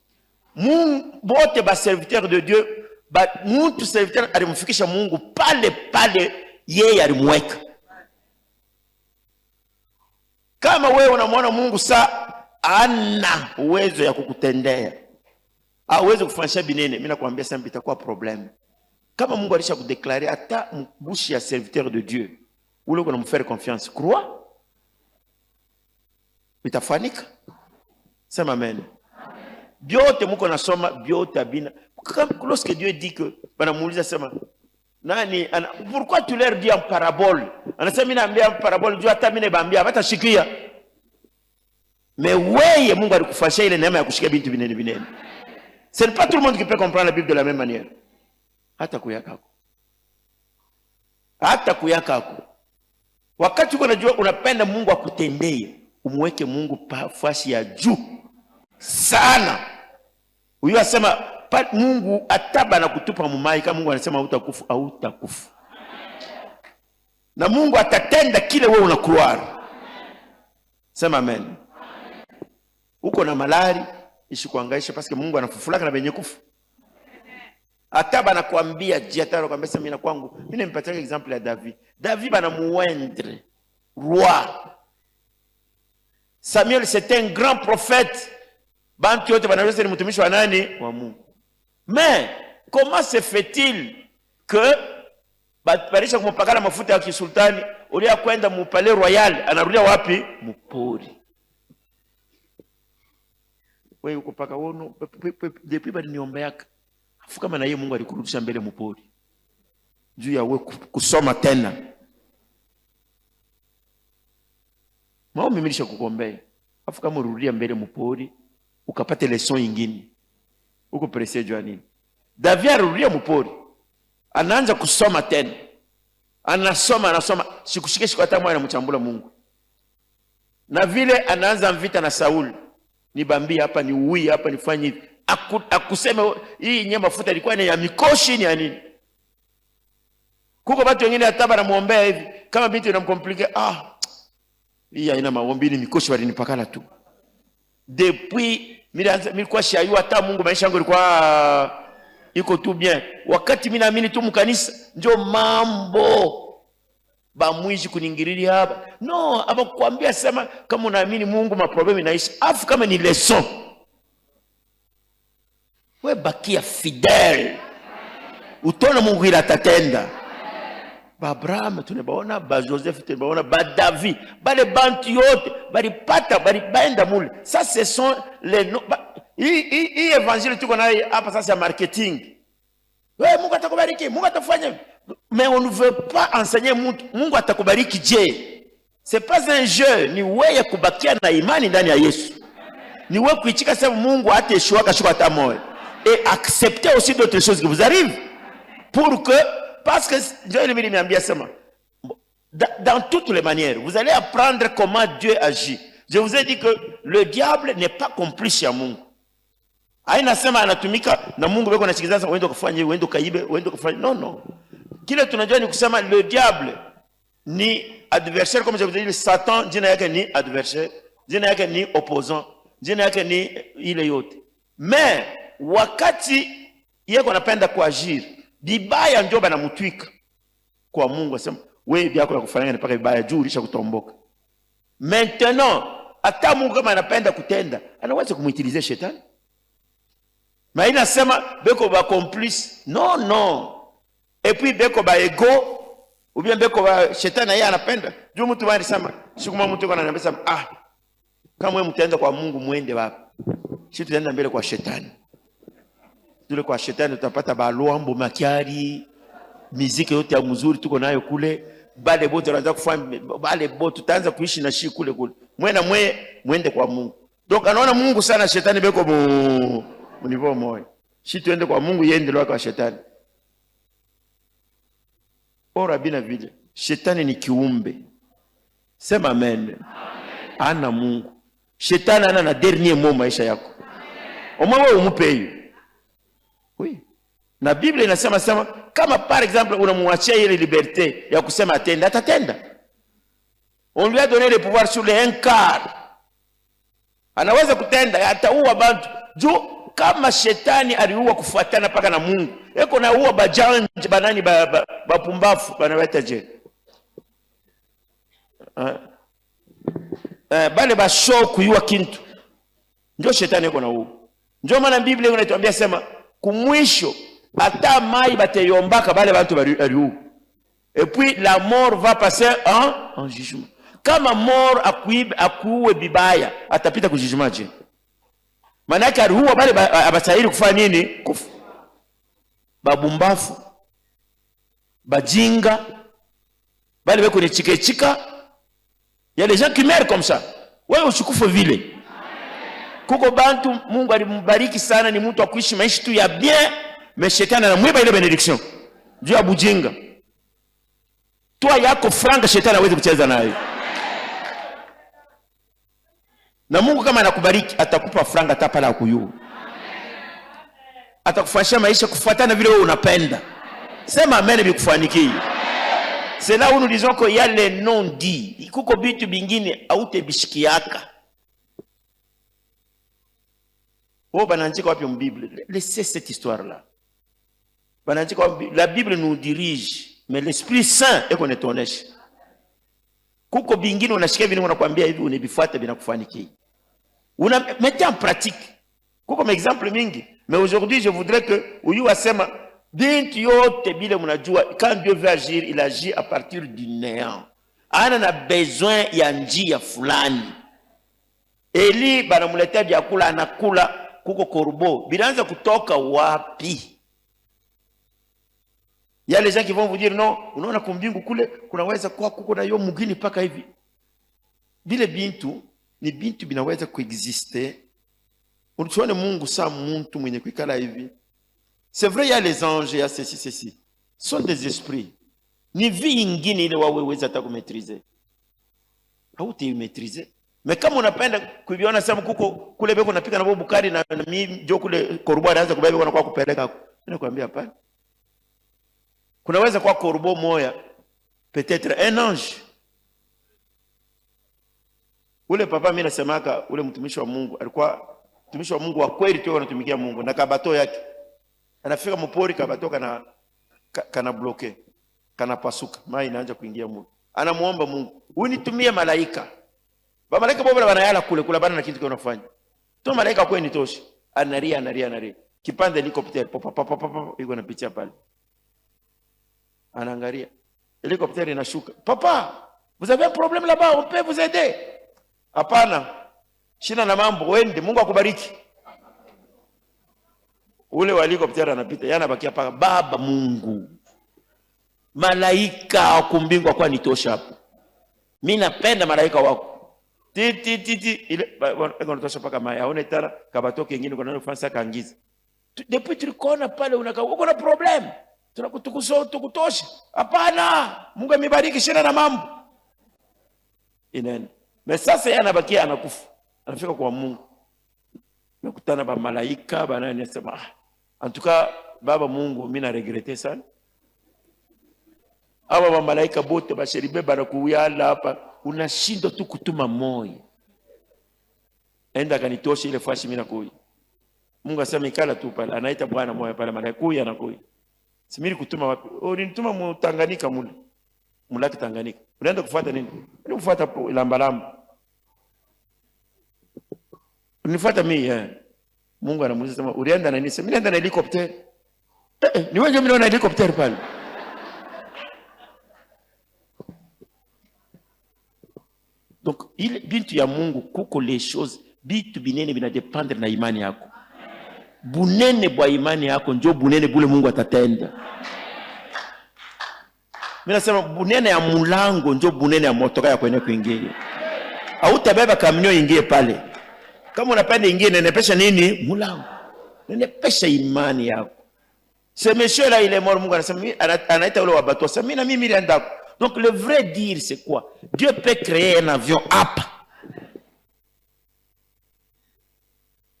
Mungu bote ba serviteur de Dieu, mtu serviteur alimfikisha Mungu pale yeye alimweka. Kama wewe unamwona Mungu ana uwezo ya kukutendea, uwezo kufanyisha binene, mimi nakwambia sasa itakuwa problem. Kama Mungu alisha kudeklare hata mbushi ya serviteur de Dieu, ule uko namfaire confiance, crois itafanika. Sema amen. Biote muko nasoma biote abina. Lorsque Dieu dit que banamuuliza sema nani pourquoi tu leur dis en parabole? Anasema mimi naambia en parabole Dieu hata mimi naambia hata shikia. Mais wewe Mungu alikufanyia ile neema ya kushikia bintu binene. Ce n'est pas tout le monde qui peut comprendre la Bible de la même manière. Hata kuyakako. Wakati uko unajua unapenda Mungu akutendee, umweke Mungu nafasi ya juu sana. Huyo asema Mungu ataba na kutupa mumai, kama Mungu anasema hautakufa. Na Mungu atatenda kile wewe unakuwa. Sema amen. Uko na malari isikuangaisha parce que Mungu anafufulaka na benye kufa. Ataba anakuambia jiataro kwambia sema mimi na kwangu. Mimi nimpatia example ya David. David anamuendre roi. Samuel c'était un grand prophète. Bantu yote banaweza ni mtumishi wa nani? Wa Mungu. Mais comment se fait-il que barisha kumpakana mafuta ya kisultani ulia kwenda mu palais royal anarudia wapi? Mupori. Wewe uko paka wono depuis bali niomba yake. Afu kama na yeye Mungu alikurudisha mbele mupori. Juu ya wewe kusoma tena. Maombi mimi nishakukombea. Afu kama urudia mbele mupori ukapata leson nyingine. Uko pressé juu nini? David arudia mupori. Anaanza kusoma tena. Anasoma sikushike hata mwana mchambula Mungu. Na vile anaanza vita na Saul. Nibambia hapa ni uwi hapa nifanye hivi. Akusema hii nyama mafuta ilikuwa ni ya mikoshi ni ya nini? Kuko watu wengine hata banamuombea hivi kama binti inamkomplike hii haina maombi ni mikoshi walinipakana tu. Depuis mimi kwa shayu hata Mungu maisha yangu ilikuwa iko tu bien. Wakati mimi naamini tu mkanisa ndio mambo ba mwishi kuningiriria hapa. No, aba kuambia sema kama unaamini Mungu maproblemu inaisha. Afu kama ni leçon. We bakia fidèle. Utona Mungu ila atatenda. Ba Abraham tunabaona, ba Joseph tunabaona, ba David, ba le bantu yote, bali pata, bali baenda mule. Ça ce sont les noms. Hii évangile tuko nayo hapa sasa ya marketing. Wewe Mungu atakubariki, Mungu atafanya. Mais on ne veut pas enseigner Mungu atakubariki je. C'est pas un jeu, ni wewe kubakia na imani ndani ya Yesu. Ni wewe kuichika sema Mungu ateshuka kashuka hata moyo. Et accepter aussi d'autres choses qui vous arrivent. Pour que, parce que, dans toutes les manières, vous allez apprendre comment Dieu agit. Je vous ai dit que le diable n'est pas complice à Mungu. Haina sema anatumika na Mungu beko anachikizaza uende kufanya uende kaibe uende kufanya. Non, non. Kile tunajua ni kusema le diable ni adversaire, comme je vous ai dit, Satan jina yake ni adversaire, jina yake ni opposant, jina yake ni ile yote. Mais wakati yeye anapenda kuagir bibaya ndio banamutwika kwa Mungu, asema wewe byako ya kufanya mpaka bibaya juu ulisha kutomboka. Maintenant hata Mungu kama anapenda kutenda anaweza kumuutiliser shetani. Maana sema beko ba complice. Non, non. Et puis beko ba ego ou bien beko ba shetani yeye anapenda. Juu mtu bali sema sikuma mtu kwa ananiambia kama wewe mtaenda kwa Mungu muende wapi? Sisi tutaenda mbele kwa shetani. Tule kwa shetani tutapata balombo makiari, muziki yote ya mzuri tuko nayo kule, bale bote tunaanza kufanya bale bote tutaanza kuishi na shi kule kule. Mwende kwa Mungu. Donc anaona Mungu sana shetani beko mu niveau moyo. Si tuende kwa Mungu yende kwa shetani. Ora bina vile. Shetani ni kiumbe. Sema amen. Ana Mungu. Shetani ana na dernier mot maisha yako. Wewe umupe hiyo. Oui. Na Biblia inasema kama par exemple unamwachia ile liberté ya kusema atenda atatenda. On lui a donné le pouvoir sur les un quart. Anaweza kutenda ataua bantu. Juu kama shetani aliua kufuatana paka na Mungu. Eko na uwa bajanje banani bapumbafu banaweta je. Bale ba show kuyua kintu. Ndio shetani eko na uwa. Ndio maana Biblia inatuambia sema kumwisho ata mai bateyombaka bale bantu baliu. Et puis la mort va passer en jugement. Kama mort akuwe bibaya atapita ku jugement je. Manaka aliua bale abastahili kufanya nini? Kufa. Babumbafu, bajinga, bale beko ni chikechika. Il y a des gens qui meurent comme ça. Wewe usikufe vile. Kuko bantu Mungu alimbariki sana ni mtu akuishi maisha tu ya bien, mais shetani anamwiba ile benediction. Juu ya bujinga. Toa yako franga shetani hawezi kucheza nayo. Na Mungu kama anakubariki atakupa franga tapa la kuyu. Atakufanyisha maisha kufuatana vile wewe unapenda. Sema amen bikufanikie. C'est là où nous disons qu'il y a les non-dits. Kuko bitu bingine aute bishikiaka. Oh, banandika wapi Bible? Laissez cette histoire-là. Banandika wapi? La Bible nous dirige, mais l'Esprit Saint est qu'on est honnête. Kuko bingine unashikia vile unakwambia hivi unabifuata binakufanikia. Mettez en pratique. Kuko exemple mingi. Mais aujourd'hui, je voudrais que uyu asema bintu yote bile mnajua quand Dieu veut agir, il agit à partir du néant. Ana na besoin ya njia fulani. Eli banamuletea vyakula anakula kuko korbo. Bilanza kutoka wapi? Il y a les gens qui vont vous dire non, unaona kumbingu kule kunaweza kuwa kuko na yo mugini paka hivi. Bile bintu ni bintu binaweza kuexister. Unaona Mungu sa muntu mwenye kuikala hivi. C'est vrai, il y a les anges, il y a ceci. Ce sont des esprits. Ni vie ingine ile waweza hata kumaîtriser. Hauti maîtriser. Mais kama unapenda kuiona sema kuko kule beko unapika na bukari na mimi ndio kule korbo anaanza kubeba na kwa kupeleka huko. Ninakwambia hapana. Kunaweza kwa korbo moya peut-être un ange. Ule papa mimi nasemaka ule mtumishi wa Mungu alikuwa Mtumishi wa Mungu wa kweli tu anatumikia Mungu na kabato yake. Anafika mpori kabato kana bloke. Kana pasuka. Mai inaanza kuingia Mungu. Anamuomba Mungu, "Unitumie malaika." Ba malaika bobo banayala kule bana na kitu kinafanya. Tu malaika kwa ni toshi. Anaria. Kipande helicopter papa iko napitia pale. Anaangalia. Helicopter inashuka. "Papa, vous avez un problème là-bas, on peut vous aider?" "Hapana. Shina na mambo, wende, Mungu akubariki." Ule wa helicopter anapita, yana bakia paka, "Baba Mungu. Malaika wako mbinguni kwa nitosha hapo. Mimi napenda malaika wako." Ile wanatosha paka maya. Haone tena kabatoke kingine kwa nani kufanya kaangiza. Depuis tulikona pale uko na problem. Tukutosha. "Hapana. Mungu amebariki shina na mambo." Inaenda. Na sasa yana bakia anakufa. Anafika kwa Mungu. Nakutana ba malaika bana anasema, "En tout cas, Baba Mungu, mimi na regrete sana. Aba ba malaika bote ba sheribe bana kuyala hapa, unashindwa tu kutuma moyo. Enda kanitosha ile fashi mimi nakuya." Mungu asema ikala tu pale, anaita Bwana moyo pale, malaika kuya anakuya. Simiri kutuma wapi? Nituma mu Tanganyika mule. Mulaki Tanganyika. Unaenda kufuata nini? Ni kufuata lambalamba. Unifuata mimi Mungu anamuuliza sema, "Ulienda na nini?" Sema, "Nilienda na helicopter." Ni wewe ndio umeona helicopter pale. Donc ile bintu ya Mungu kuko les choses bitu binene bina dependre na imani yako. Bunene bwa imani yako ndio bunene bule Mungu atatenda. Mimi nasema bunene ya mulango ndio bunene ya motoka ya kwenda kuingia. Hautabeba kamnyo ingie pale. Kama unapenda ingie nenepesha nini? Mulango. Nenepesha imani yako. Ce monsieur là il est mort, Mungu anasema anaita ule wabato. Sasa mimi na mimi nilienda. Donc le vrai dire c'est quoi? Dieu peut créer un avion hapa.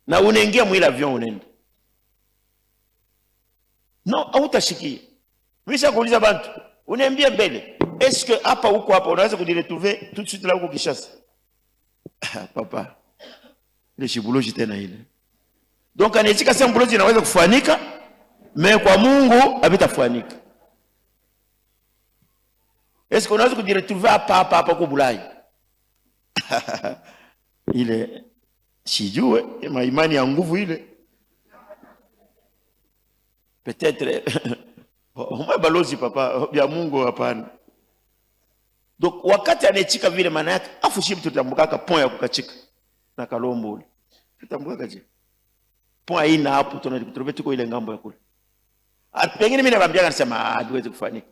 Na unaingia mwile avion unaenda. Non, hautashikia. Misha kuuliza bantu, unaambia mbele. Est-ce que hapa huko hapa unaweza kujiretrouver tout de suite là huko Kishasa? Papa. Le shibuloji tena ile. Donc anaitika sema buloji inaweza kufanika, mais kwa Mungu habitafanika. Est-ce qu'on a que retrouver hapa kwa Bulai? Ile sijue imani ya nguvu ile. Peut-être moi balozi papa ya Mungu hapana. Donc wakati anachika vile maana yake afu shibu tutambukaka point ya kukachika na Kalombo ule. Tutambukaka je. Point ina hapo tunatrouver tuko ile ngambo ya kule. Pengine mimi naambia nasema hatuwezi kufanika.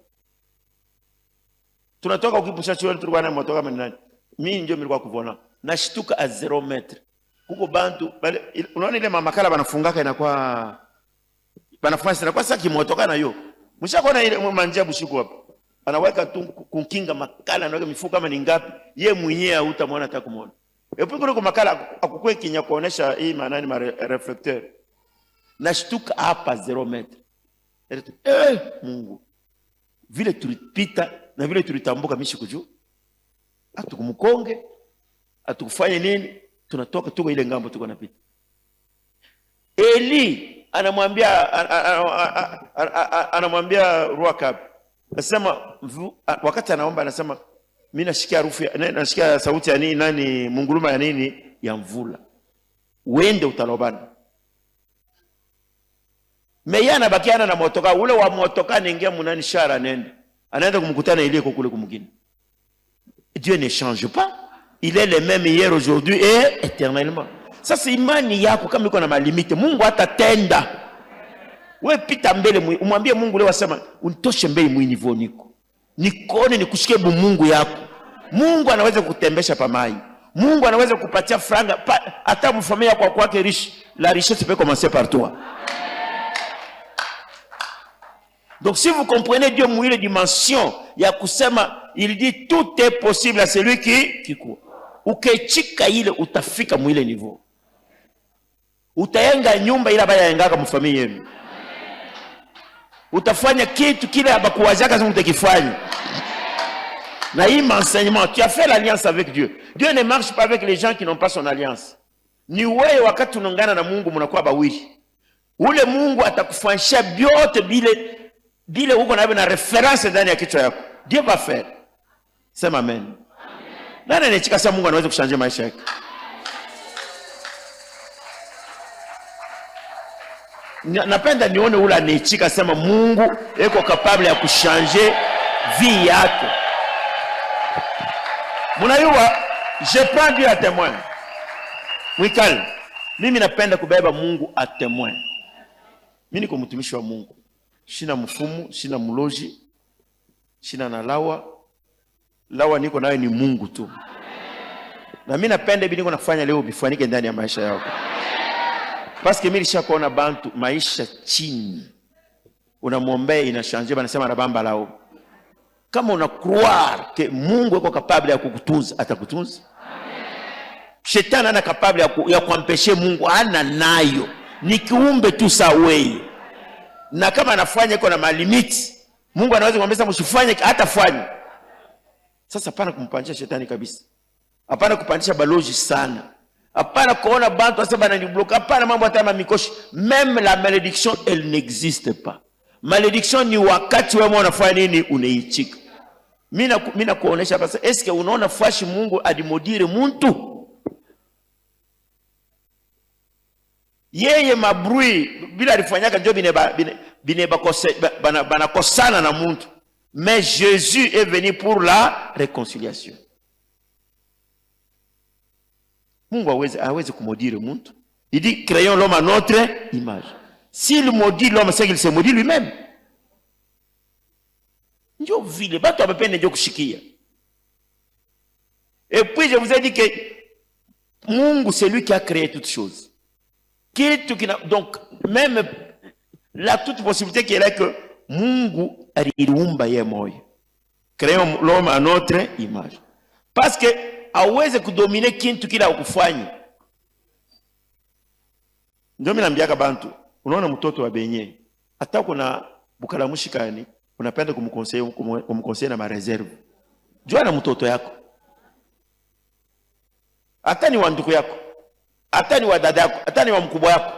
Tunatoka ukipusha chuo tulikuwa na motoka mnani. Mimi ndio nilikuwa kuvona. Nashtuka a 0 metre. Huko bantu unaona ile mamakala banafungaka inakuwa banafanya inakuwa sasa kimotoka na hiyo. Mshakuona ile manja bushiku hapo. Anaweka tu kukinga makala anaweka mifuko kama ni ngapi. Yeye mwenyewe hautamwona hata kumuona. Epo kuna makala akukwe kinya kuonesha hii manani ma reflecteur. Nashtuka hapa 0 metre. Mungu. Vile tulipita na vile tulitambuka mishi kujuu. Atukumukonge, atukufanye nini? Tunatoka tuko ile ngambo tuko napita. Eli anamwambia Ruakab. Anasema wakati anaomba anasema mimi nasikia harufu nasikia sauti ya nani munguruma ya nini ya mvula. Uende utalobana. Meyana bakiana na motoka ule wa motoka ningia munani shara nende. Anaenda kumkutana ile kule kumgine. Dieu ne change pas. Il est le même hier, aujourd'hui et éternellement. Ça c'est imani yako kama iko na malimite. Mungu atatenda. Wewe pita mbele umwambie Mungu leo asema unitoshe mbele niveau niko. Nikone nikushikie Mungu yako. Mungu anaweza kutembesha pamai. Mungu anaweza kupatia franga hata mfamilia kwa kwake riche. La richesse peut commencer par toi. Donc si vous comprenez Dieu mouille dimension, il y a kusema, il dit tout est possible à celui qui croit. Ukechika ile utafika mwile niveau. Utayenga nyumba ila baya yengaka mfamilia yenu. Utafanya kitu kile abakuwazaka sasa utakifanya. Na hii enseignement, tu as fait l'alliance avec Dieu. Dieu ne marche pas avec les gens qui n'ont pas son alliance. Ni wewe wakati unaungana na Mungu mnakuwa bawili. Ule Mungu atakufanyisha vyote bile uko na reference ndani ya kichwa yako. Dieu va faire. Sema amen. Amen. Nani anachika sasa Mungu anaweza kushanje maisha yake? Napenda nione ule anachika sema Mungu eko capable ya kushanje vie yake. Mnayua, je prends Dieu à témoin. Mwikali, mimi napenda kubeba Mungu à témoin. Mimi niko mtumishi wa Mungu. Sina mfumu, sina mloji, sina na lawa niko nayo ni Mungu tu. Na mimi napenda hivi niko nafanya leo bifanike ndani ya maisha yako. Parce que mimi nishakuona bantu maisha chini. Unamwombea inashanje banasema anabamba lao. Kama una croire que Mungu yuko capable ya kukutunza, atakutunza. Shetani ana capable ya kuampeshe Mungu, ana nayo. Ni kiumbe tu sawa. Na kama anafanya iko na malimiti, Mungu anaweza kumwambia msifanye, hatafanya. Sasa hapana kumpandisha shetani kabisa. Hapana kupandisha baloji sana. Hapana kuona bantu sasa bana ni block. Hapana mambo hata mikoshi. Même la malédiction elle n'existe pas. Malédiction ni wakati wewe unafanya nini unaichika. Mimi nakuonesha basi, eske unaona fashi Mungu adimodire muntu? Yeye mabrui bila alifanyaka ndio banakosana na muntu. Mais Jésus est venu pour la réconciliation. Mungu hawezi kumodire muntu. Il dit créons l'homme à notre image. S'il maudit l'homme, c'est qu'il se maudit lui-même. Ndio vile batu abapende ndio kushikia. Et puis je vous ai dit que Mungu c'est lui qui a créé toutes choses. Donc même la toute possibilité qu'il y a que Mungu aliumba yeye moyo. Créons l'homme à notre image. Parce que hawezi kudomine kintu kila ukufanya. Ndio mimi naambiaka bantu, unaona mtoto wa benye, hata kuna bukala mushikani, unapenda kumkonseye na mareserve. Jua na mtoto yako. Hata ni wa ndugu yako. Hata ni wa dada yako, hata ni wa mkubwa yako.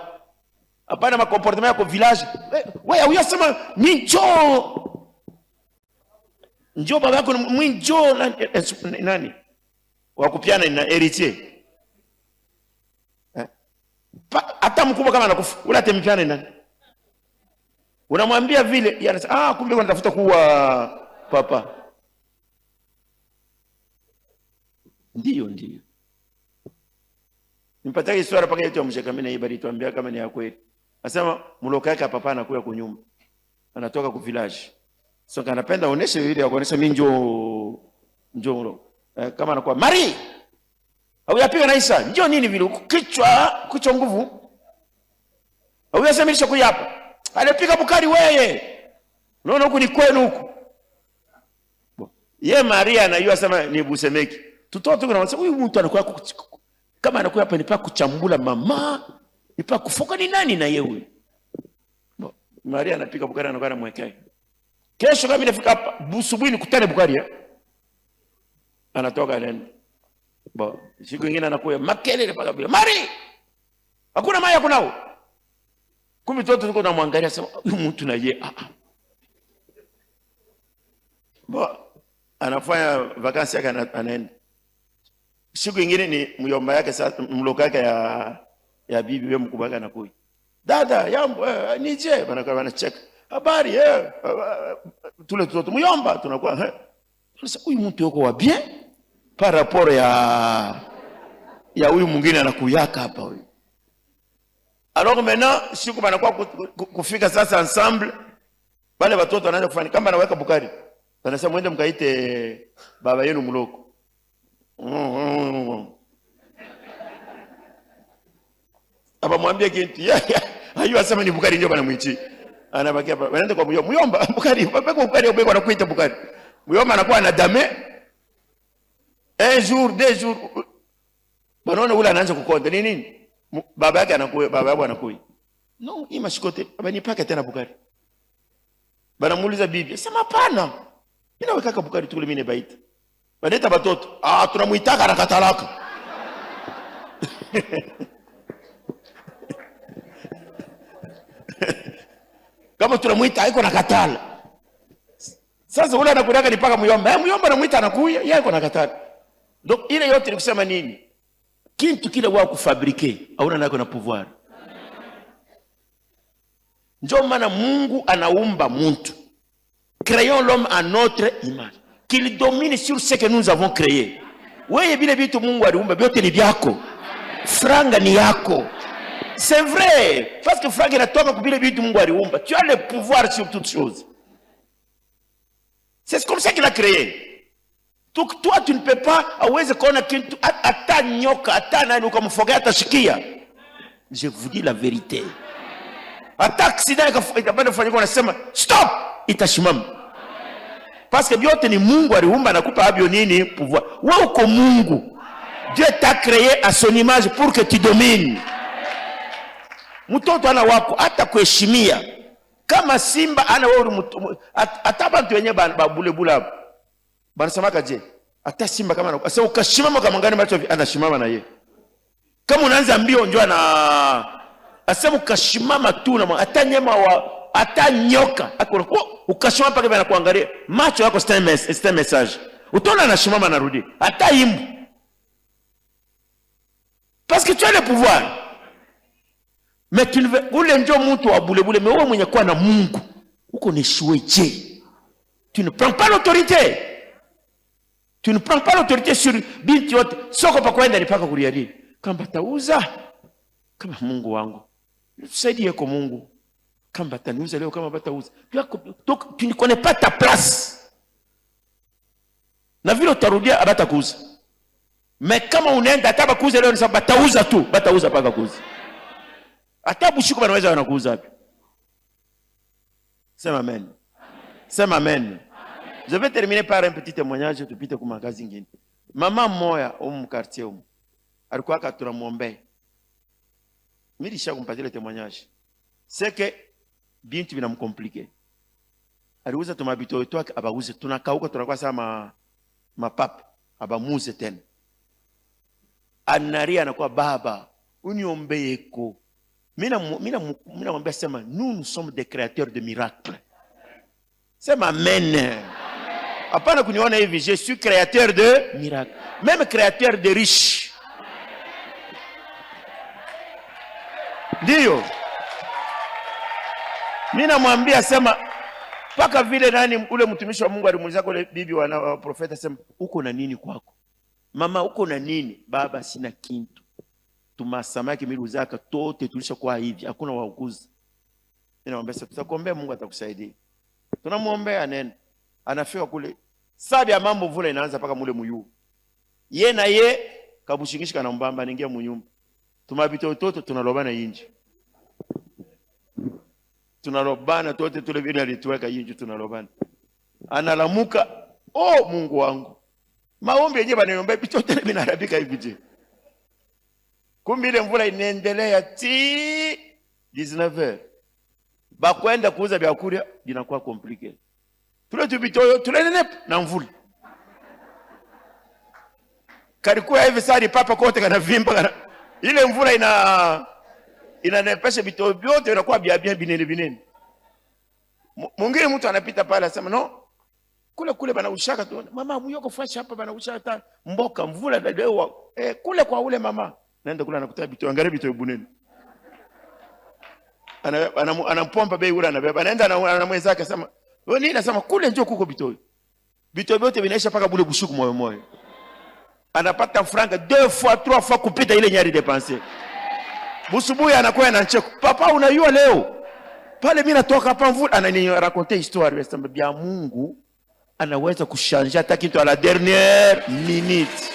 Hapana makomportement yako village. Wewe uyasema njoo baba yako njoo nani? Wakupiana na héritier. Hata mkubwa kama anakufa, unatempiana nani? Unamwambia vile, yeye anasema kumbe unatafuta kuwa papa. Ndio. Nimpata historia paka yetu ya mshakamena ibadi tuambia kama ni ya kweli. Anasema mloka yake papa anakuja kwa nyumba. Anatoka ku village. So kanapenda oneshe ile ya kuonesha mimi njoo kama anakuwa Mari. Au yapiga na Isa, njoo nini vile kichwa nguvu. Au yasemilisha kuyapa. Alipiga bukari wewe. Unaona huku ni kwenu huku. Ye Maria anajua sema ni Busemeki. Tutoto tunasema huyu mtu anakuwa kama anakuwa hapa nipa kuchambula mama, nipa kufoka ni nani na yeye. Maria anapiga bukari anakuwa anamwekea. Kesho kama nifika hapa busubuhi nikutane bukari ya. Anatoka anaenda. Siku nyingine anakuja makelele paka bila. Mari! Hakuna maya kunao. Kumbe mtoto tuko tunamwangalia sema huyu mtu na yeye anafanya vakansi yake anaenda. Siku nyingine ni myomba yake sasa mloka yake ya bibi wewe mkubwa yake anakuja. Dada yambo nije wanacheka. Habari tule tutoto myomba tunakuwa sasa huyu mtu yuko wa bien par rapport ya huyu mwingine anakuyaka hapa huyu. Alors maintenant siku banakuwa kufika sasa ensemble wale watoto wanaanza kufanya kama anaweka bukari. Wanasema mwende mkaite baba yenu mloko. Aba mwambie kitu hayo asema ni bukari ndio banamuichi. Anabakia hapa. Wanaenda kwa myomba bukari, baba bukari ubeko anakuita bukari. Myomba anakuwa anadame. Un jour, 2 jours. Banaona ule anaanza kukonda nini? Baba yake anakuja, baba yao anakuja. No, hii mashikote, baba nipaka tena bukari. Banamuuliza bibi, sema hapana. Mimi naweka bukari tu mimi nebaita. Baneta batoto, tunamuitaka na katalaka. Kama tunamuita haiko na katala. Sasa ule anakudaga ni paka muyomba. Muyomba anamuita anakuya, yeye iko na katala. Donc ile yote ni kusema nini? Kintu kile wao kufabrike, hauna nako na pouvoir. Ndio maana Mungu anaumba mtu. Créons l'homme à notre image, qu'il domine sur ce que nous avons créé. Wewe vile vitu Mungu aliumba vyote ni vyako. Franga ni yako. C'est vrai, parce que franga inatoka kwa vile vitu Mungu aliumba. Tu as le pouvoir sur toutes choses. C'est comme ça qu'il a créé. Donc toi tu ne peux pas aweze kuona kitu hata nyoka hata nani ukamfogea atashikia. Je vous dis la vérité. Hata accident ikapanda kufanyika unasema stop, itashimama. Parce que vyote ni Mungu aliumba na kupa abio nini pouvoir. Wewe uko Mungu. Dieu t'a créé à son image pour que tu domines. Mtoto ana wako hata kuheshimia. Kama simba ana wewe hata bantu wenyewe babulebula hapo. Banasemaka je? Hata simba kama ana sasa ukashimama kama ngani macho anashimama na yeye. Kama unaanza mbio njoo na asema ukashimama tu na hata nyama wa hata nyoka ukashimama paka bana kuangalia macho yako c'est un message. Utaona anashimama anarudi. Hata imbu. Parce que tu as le pouvoir. Mais tu ne veux ule ndio mtu wa bulebule mais wewe mwenye kuwa na Mungu uko ni shweje. Tu ne prends pas l'autorité. Tu ne prends pas l'autorité sur binti yote. Soko pa kwenda ni paka kulialia. Kama batauza kama Mungu wangu. Tusaidie kwa Mungu. Kama bataniuza leo kama batauza. Donc tu ne connais pas ta place. Na vile utarudia abatakuuza. Mais kama unaenda ataba kuuza leo ni sababu batauza tu, batauza paka kuuza. Hata bushiku banaweza wanakuuza wapi? Sema amen. Sema amen. Je vais terminer par un petit témoignage tupite kwa magazi ngine. Mama mmoja mu quartier huko alikuwa akatunamwombea. Mimi nishakumpatia ile témoignage. C'est que bintu binamkomplike. Aliuza tumabito yetu abauze tunakauka tunakuwa sama mapapa abamuze tena. Anaria anakuwa baba uniombeyeko. Mina mwambia sema nous sommes des créateurs de miracles. Sema amen. Hapana kuniona hivi je suis créateur de miracles. Même créateur de riches. Ndio. Mina mwambia sema paka vile nani ule mtumishi wa Mungu alimuuliza kule bibi wa profeta sema uko na nini kwako? Mama uko na nini? Baba sina kintu. Tumasamaki miluzaka tote tulisha kwa hivi. Hakuna wauguzi. Ninaomba sasa tutakuombea Mungu atakusaidia. Tunamuombea nene. Anafika kule. Sabi ya mambo vula inaanza paka mule muyu. Ye na ye kabushingishika na mbamba ningia munyumba. Tumabito toto tunalobana inji. Tunalobana tote tule vile alituweka inji tunalobana. Analamuka, oh Mungu wangu. Maombi yenyewe banaomba bitote binarabika hivi je. Kumbe ile mvula inaendelea ti 19h. Bakwenda kuuza vyakula binakuwa complicated. Tule tubitoyo tulenenepa na mvula. Kalikuwa hivi sari papa kote kana vimba kana. Ile mvula inanepesha bitoyo vyote inakuwa bia binene. Mwingine mtu anapita pale asema no. Kule bana ushaka tu. Mama muyoko fresh hapa bana ushaka mboka mvula leo kule kwa ule mama. Naenda kule anakuta bitoyo angalia bitoyo bunene. Anampomba bei ule anabeba. Anaenda anamweza yake asema wewe nini nasema kule njoo kuko bitoyo. Bitoyo vyote vinaisha paka bule bushuku moyo moyo. Anapata franga 2 fois 3 fois kupita ile nyari dépenser. Busubuhi anakuwa anacheka. Papa unayua leo. Pale mimi natoka hapa mvula ananiraconter histoire yasema bia Mungu anaweza kushanja hata kitu à la dernière minute.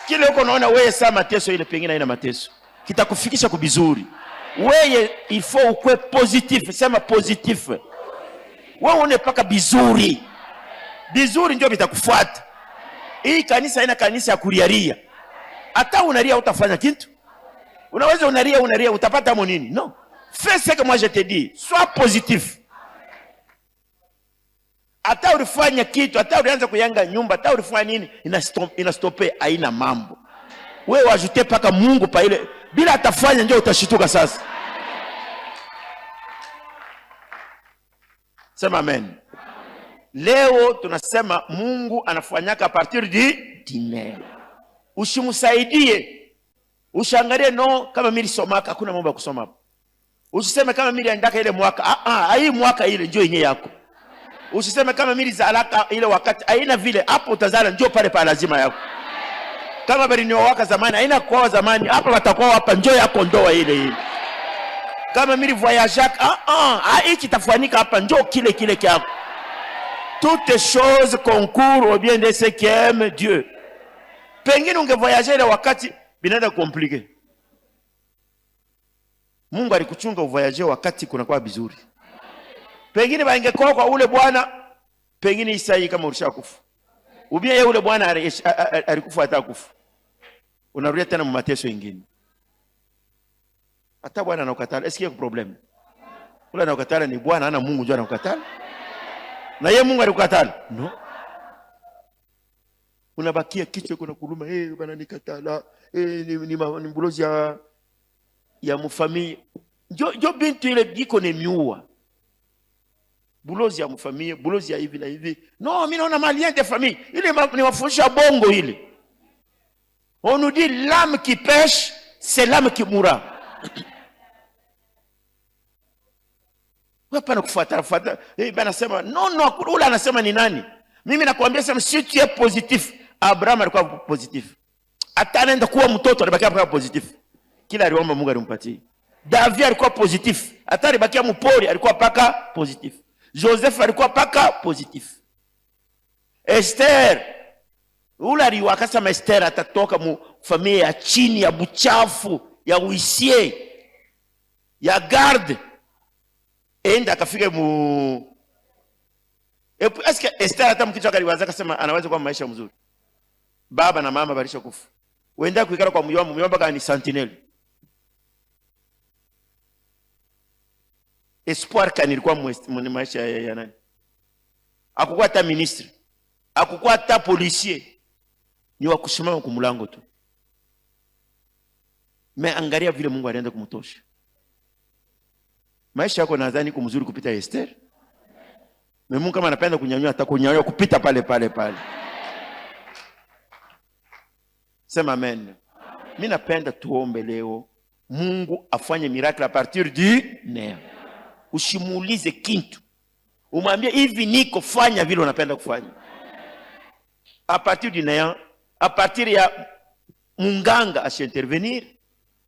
Kile uko naona wewe saa mateso ile pengine haina mateso. Kitakufikisha kubizuri. Wewe il faut ukwe positif, sema positif. Wewe unepaka bizuri. Bizuri ndio bitakufuata. Hii kanisa haina kanisa ya kuriaria. Hata unaria utafanya kitu. Unaweza unaria utapata mo nini? Non. Fais ce que moi je te dis. Sois positif. Hata ulifanya kitu, hata ulianza kuyanga nyumba, hata ulifanya nini, inastope haina mambo. Wewe wajute paka Mungu pa ile Bila atafanya ndio utashituka sasa. Sema amen. Leo tunasema Mungu anafanyaka a partir du dîner. Usimsaidie. Ushangalie no kama mimi somaka hakuna mambo ya kusoma hapo. Usiseme kama mimi andaka ile mwaka. Hii mwaka ile njoo yenyewe yako. Usiseme kama mimi zalaka ile wakati haina vile hapo utazala njoo pale pale lazima yako. Kama bali ni waka zamani haina kwa zamani hapa watakuwa hapa njoo yako ndoa ile. Kama mimi voyage hiki tafanika hapa njoo kile kyako. Toutes choses concourent au bien de ceux qui aiment Dieu. Pengine ungevoyager ile wakati binaenda compliqué. Mungu alikuchunga uvoyager wakati kuna kwa vizuri. Pengine baingekuwa kwa ule bwana, pengine Isai kama ulishakufa. Ubia yeye ule bwana alikufa atakufa. Unarudia tena mateso mengine. Hata bwana anakatala, est-ce qu'il y a un problème? Ule anakatala ni bwana ana Mungu ndio anakatala. Na yeye Mungu alikukatala? No. Unabakia kichwa kuna kuluma, bwana nikatala, ni mbulozi ya mfamilia. Jo bintu ile biko ni miua. Bulozi ya mfamilia, bulozi ya hivi na hivi. No, mimi naona malien de famille. Ile ni mafundisho bongo ile. On nous dit l'âme qui pêche, c'est l'âme qui mourra. Hapana kufuata. Bana sema no, ule anasema ni nani? Mimi nakwambia sema si tu es positif. Abraham alikuwa positif. Hata anaenda kuwa mtoto alibakia kwa positif. Kila aliomba Mungu alimpatia. David alikuwa positif. Hata alibakia mpori alikuwa paka positif. Joseph alikuwa paka positif. Esther ule aliwakasa Esther atatoka mu familia ya chini ya buchafu ya huissier ya garde enda akafika mu est-ce que Esther hata mkichwa kaliwaza akasema anaweza kuwa maisha mzuri. Baba na mama balisha kufa. Wenda kuikala kwa muyomba kama ni sentinelle. Espoir kani ilikuwa mu maisha ya nani? Hakukuwa hata ministre. Hakukuwa hata policier. Ni wa kusimama kwa mlango tu. Angalia vile Mungu alienda kumtosha. Maisha yako nadhani iko mzuri kupita Esther. Mungu kama anapenda kunyanyua atakunyanyua kupita pale. Sema amen. Mimi napenda tuombe leo Mungu afanye miracle a partir du néant. Usimuulize kitu. Umwambie hivi niko fanya vile unapenda kufanya. A partir du néant, a partir ya munganga ashintervenir,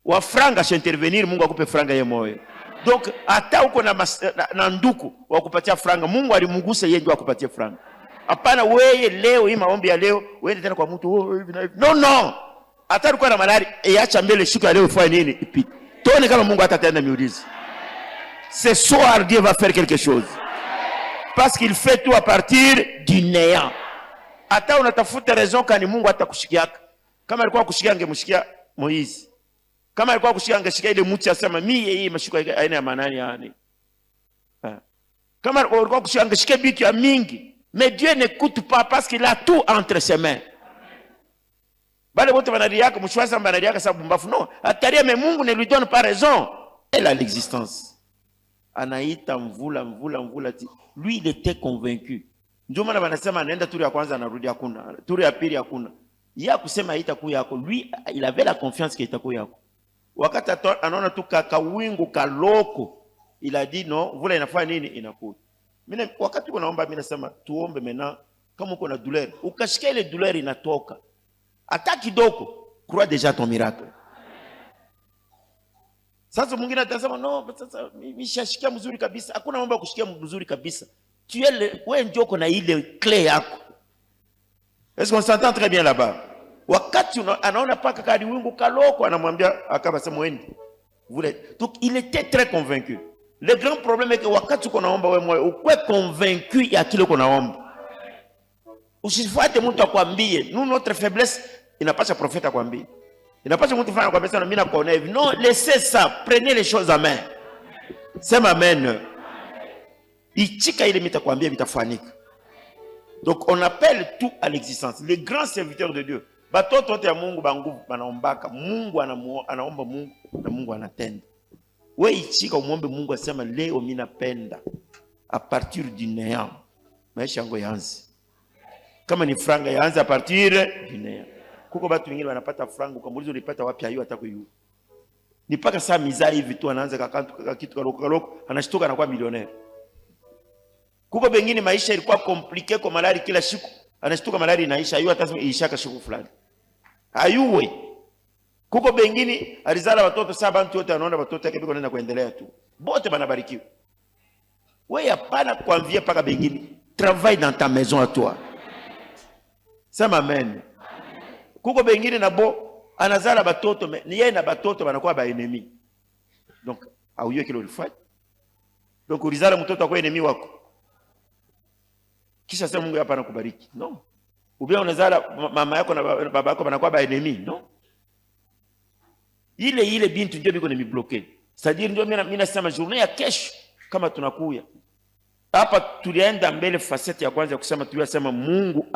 wa franga ashintervenir, Mungu akupe franga yeye moyo. Donc hata uko na nduku wa kupatia franga, Mungu alimugusa yeye ndio akupatie franga. Hapana wewe leo hii maombi ya leo uende tena kwa mtu hivi na hivi. No. Hata ulikuwa na malari, acha mbele shuka leo ufanye nini? Ipite. Tuone kama Mungu atatenda miujiza. Ce soir Dieu va faire quelque chose. Parce qu'il fait tout à partir du néant. Hata unatafuta raison kani Mungu atakushikiaka. Kama alikuwa kushikia angemshikia Moizi. Kama alikuwa kushikia angeshikia ile mti asema mimi hii mashiko aina ya manani yani. Kama alikuwa kushikia angeshikia bitu ya mingi. Mais Dieu n'écoute pas parce qu'il a tout entre ses mains. Bale wote wanariaka mshwaza wanariaka sababu mbafu no. Ataria mais Mungu ne lui donne pas raison. Elle a l'existence. Anaita mvula. Lui il était convaincu. Ndio maana wanasema anaenda turi ya kwanza anarudi hakuna. Turi ya pili hakuna. Yeye kusema haitakuwa yako. Lui il avait la confiance que itakuwa yako. Wakati anaona tu kakawingu kaloko. Il a dit non, vula inafanya nini inakuwa. Mimi wakati unaomba mimi nasema tuombe mena kama uko na douleur. Ukashika ile douleur inatoka. Hata kidogo, crois déjà ton miracle. Sasa mwingine atasema no, sasa mimi shashikia mzuri kabisa. Hakuna mambo ya kushikia mzuri kabisa. Tu es wewe ndio uko na ile clé yako. Est-ce qu'on s'entend très bien là-bas? Wakati anaona paka kadi wingu kaloko anamwambia akabasema wendi. Donc il était très convaincu. Le grand problème est que wakati uko naomba wewe moyo ukwe convaincu ya kile uko naomba. Usifuate mtu akwambie, nous notre faiblesse inapasha prophète akwambie. Inapasha mtu fanya akwambie sana mimi nakuona hivi. Non, laissez ça, prenez les choses en main. Sema amen. Ichika ile mitakwambia vitafanyika. Donc on appelle tout à l'existence. Les grands serviteurs de Dieu. Batoto wote ya Mungu banguvu banaombaka. Mungu anaomba Mungu na Mungu anatenda. Wewe ichika umwombe Mungu asema leo mimi napenda a partir du néant. Maisha yangu yaanze. Kama ni franga yaanze a partir du néant. Kuko watu wengine wanapata franga ukamuuliza ulipata wapi hiyo hata kuyu. Ni paka saa mizari hivi tu anaanza kitu kaloko anashtuka anakuwa milionea. Kuko bengine maisha ilikuwa compliqué kwa malari kila siku. Anashtuka malari inaisha hiyo hata ishaka siku fulani. Ayuwe. Kuko bengine alizala watoto saba mtu wote anaona watoto yake biko nenda kuendelea tu. Bote banabarikiwa. Wewe hapana kuanvia paka bengine. Travaille dans ta maison à toi. Sema amen. Kuko bengine nabo anazala batoto ni yeye na batoto banakuwa ba enemy. Donc auyo kile ulifanya. Donc ulizala mtoto kwa enemy wako. Kisha sema Mungu hapa anakubariki. No. Ubia unazala mama yako na baba yako banakuwa ba enemy. No. Ile bintu ndio biko nimebloquer. C'est-à-dire ndio mimi nasema journée ya kesho kama tunakuya. Hapa tulienda mbele facette ya kwanza ya kusema tuliyosema Mungu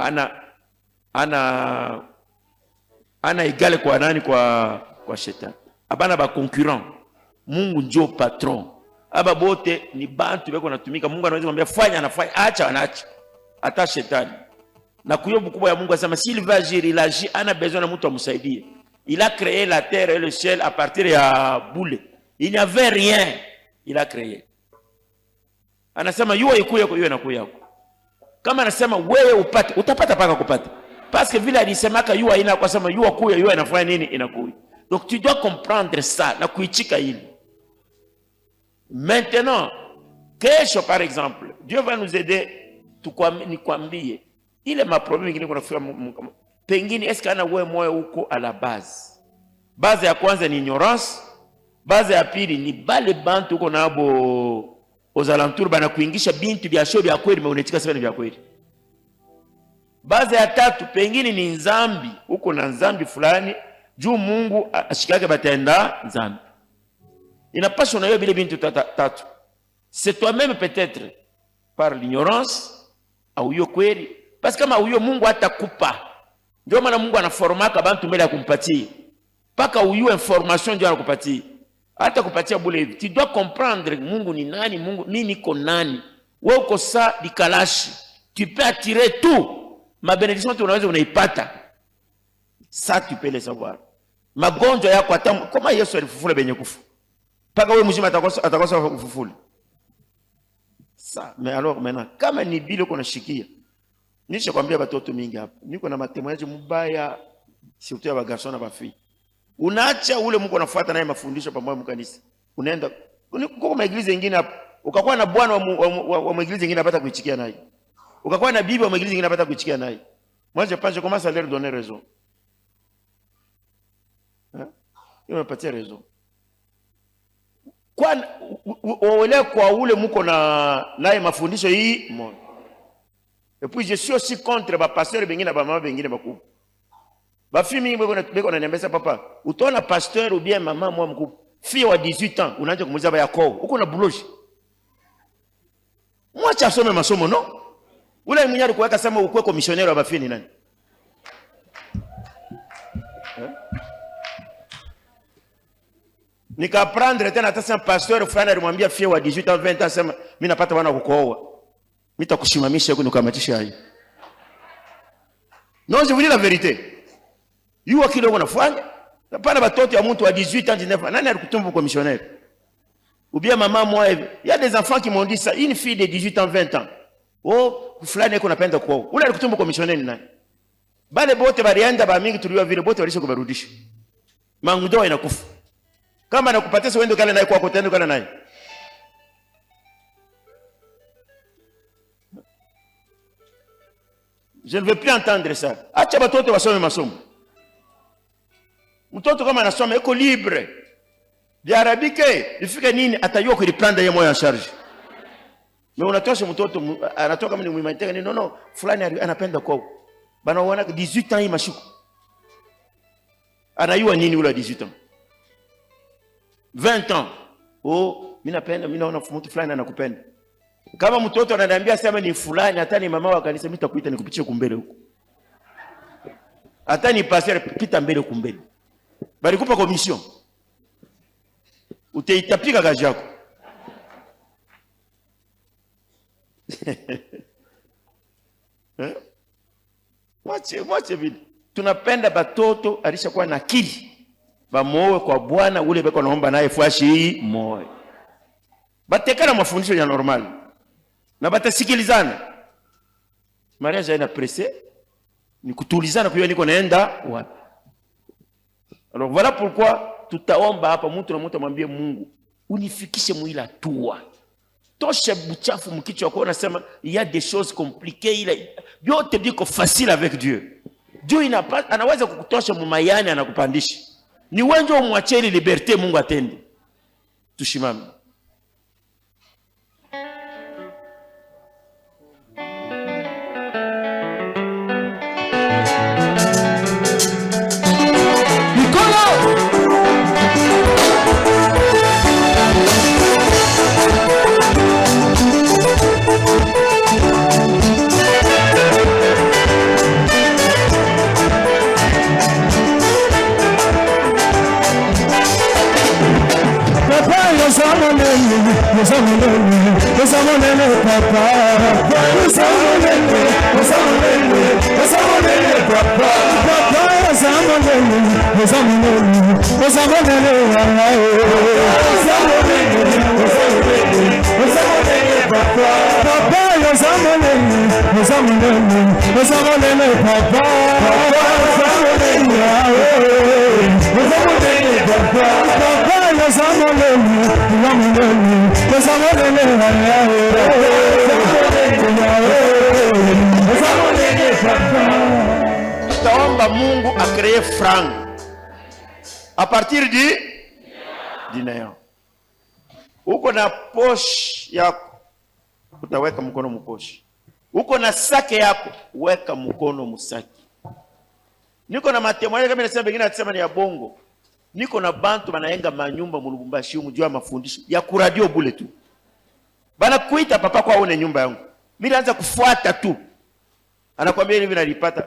ana egale kwa nani kwa shetani. Abana ba concurrent. Mungu ndio patron. Aba bote ni bantu beko natumika. Mungu anaweza kumwambia fanya anafanya, acha anaacha. Hata shetani. Na kuyobu kubwa ya Mungu asema s'il va agir, il agit, ana besoin na mtu amsaidie. Il a créé la terre et le ciel à partir ya boule. Il n'y avait rien. Il a créé. Anasema yuwa ikuye kwa yuwa na kuyako. Kama anasema wewe upate, utapata paka kupata. Parce que vile alisemaka yuwa ina kwa sema yuwa kuya yuwa inafanya nini inakuya. Donc tu dois comprendre ça na kuichika hili. Maintenant, kesho par exemple, Dieu va nous aider nikwambie ile maproblème ngine kuna fika pengine est-ce kana wewe moyo huko à la base. Base ya kwanza ni ignorance, base ya pili ni bale bantu uko nabo aux alentours bana kuingisha bintu bya shobi ya kweli maunetika sana bya kweli. Base ya tatu pengine ni nzambi, uko na nzambi fulani juu Mungu ashikake batenda nzambi. Inapaswa na wewe bile bintu tatu. C'est toi-même peut-être par l'ignorance au hiyo kweli. Parce que kama huyo Mungu hatakupa. Ndio maana Mungu anaformaka bantu mbele ya kumpatia. Paka huyo information ndio anakupatia. Hata kupatia bure hivi. Tu dois comprendre Mungu ni nani, Mungu mimi niko nani. Wewe uko saa dikalashi. Tu peux attirer tout. Ma bénédiction tu unaweza unaipata. Ça tu peux le savoir. Magonjwa yako hata kama Yesu alifufula benye kufu. Paka wewe mzima atakosa kufufula. Ça, mais alors maintenant kama ni bile uko nashikia. Nisha kwambia watoto mingi hapa. Niko na matemoyaji mbaya surtout ya bagarson na bafii. Unaacha ule Mungu anafuata naye mafundisho pamoja mkanisa. Unaenda kwa maeglize nyingine hapa. Ukakuwa na bwana wa maeglize nyingine apata kuichikia naye. Ukakuwa na bibi wa maeglize nyingine apata kuichikia naye. Moi je pense comment ça leur donner raison. Hein? Ils m'ont pas raison. Kwa uole kwa ule mko na naye mafundisho hii moja. Et puis je suis aussi contre ba pasteur bengine ba mama bengine bakubwa. Ba fimi beko na niambia papa, utaona pasteur ou bien mama mwa mkubwa. Fille wa 18 ans unaanza kumuuliza ba yako, uko na buloji. Mwacha asome masomo no? Ule mnyari kuweka sema ukwe commissionnaire wa ba fini nani? Nikaprendre tena hata sema pasteur fulani alimwambia fille wa 18 ans 20 ans sema mimi napata wana kukooa. Mitakushimamisha huko nikamatisha hayo. Non, je vous dis la vérité. Yuwa kile unafanya, hapana batoto ya mtu wa 18 ans 19 ans, nani alikutumba kwa missionnaire? Ou bien maman moi, il y a des enfants qui m'ont dit ça, une fille de 18 ans 20 ans. Oh, fulani yako napenda kwao. Ule alikutumba kwa missionnaire nani? Bale bote balienda ba mingi tuliwa vile bote walisha kubarudisha. Mangudo inakufa. Kama nakupatia sio uende kale naye kwako tena kale naye. Je ne veux plus entendre ça. Acha batoto wasome masomo. Mtoto kama anasoma yuko libre. Biarabike, ifike nini atajua kuliplanda yeye moyo en charge. Mais unatosha mtoto anatoka kama ni muhimateka ni no fulani anapenda kwao. Bana uona 18 ans hii mashuku. Anayua nini ule 18 ans? 20 ans. Oh, mimi napenda, mimi naona mtu fulani anakupenda. Kama mtoto ananiambia sema ni fulani hata ni mama wa kanisa mimi nitakuita nikupitie kumbele huko. Hata ni pasteur pita mbele kumbele. Balikupa commission. Utaitapika kazi yako. Mwache vile. Tunapenda batoto alishakuwa na akili. Bamoe kwa Bwana ule beko naomba naye fuashi hii moyo. Batekana mafundisho ya normal. Na batasikilizana. Mariage haina presse. Ni kutulizana kwa niko naenda wapi. Alors voilà pourquoi tutaomba hapa mtu na mtu amwambie Mungu unifikishe muila hatua. Tosha buchafu mkichwa kwa unasema il y a des choses compliquées, il yote biko facile avec Dieu. Dieu anaweza kukutosha mumayani anakupandisha. Ni wenjo umwacheni liberté Mungu atende. Tushimame. Tutaomba Mungu a créé franc à partir du néant. Uko na poche yako, utaweka mkono mposhi. Uko na sake yako, weka mkono musaki. Niko na matemoya kama nasema bengine atasema ni ya bongo. Niko na bantu banaenga manyumba mu Lubumbashi mjua mafundisho ya kuradio bule tu. Bana kuita papa kwa one nyumba yangu. Mimi naanza kufuata tu. Anakuambia hivi nalipata.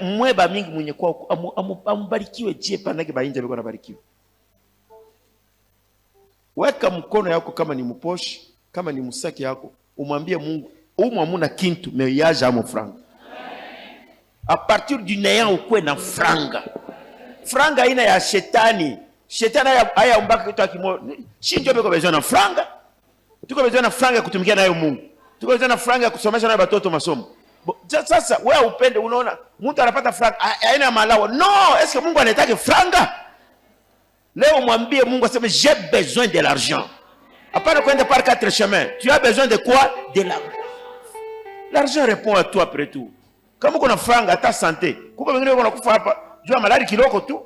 Mweba mingi mwenye kwa ambarikiwe je panake bainja biko nabarikiwe. Weka mkono yako kama ni mposhi, kama ni musaki yako, umwambie Mungu, umwamuna kintu meyaja amo franga. A partir du néant ukwe na franga. Franga ina ya shetani. Shetani haya umbaka kitu akimo. Shinjo beko besoin na franga. Tuko besoin na franga kutumikia nayo Mungu. Tuko besoin na franga ya kusomesha nayo batoto masomo. Sasa wewe upende unaona mtu anapata franga haina malawa. No, est-ce que Mungu anataka franga? Leo mwambie Mungu aseme j'ai besoin de l'argent. Apana kwenda par quatre chemins. Tu as besoin de quoi? De l'argent. L'argent répond à toi après tout. Kama uko na franga hata santé. Kuko wengine wako nakufa hapa jua malari kiloko tu.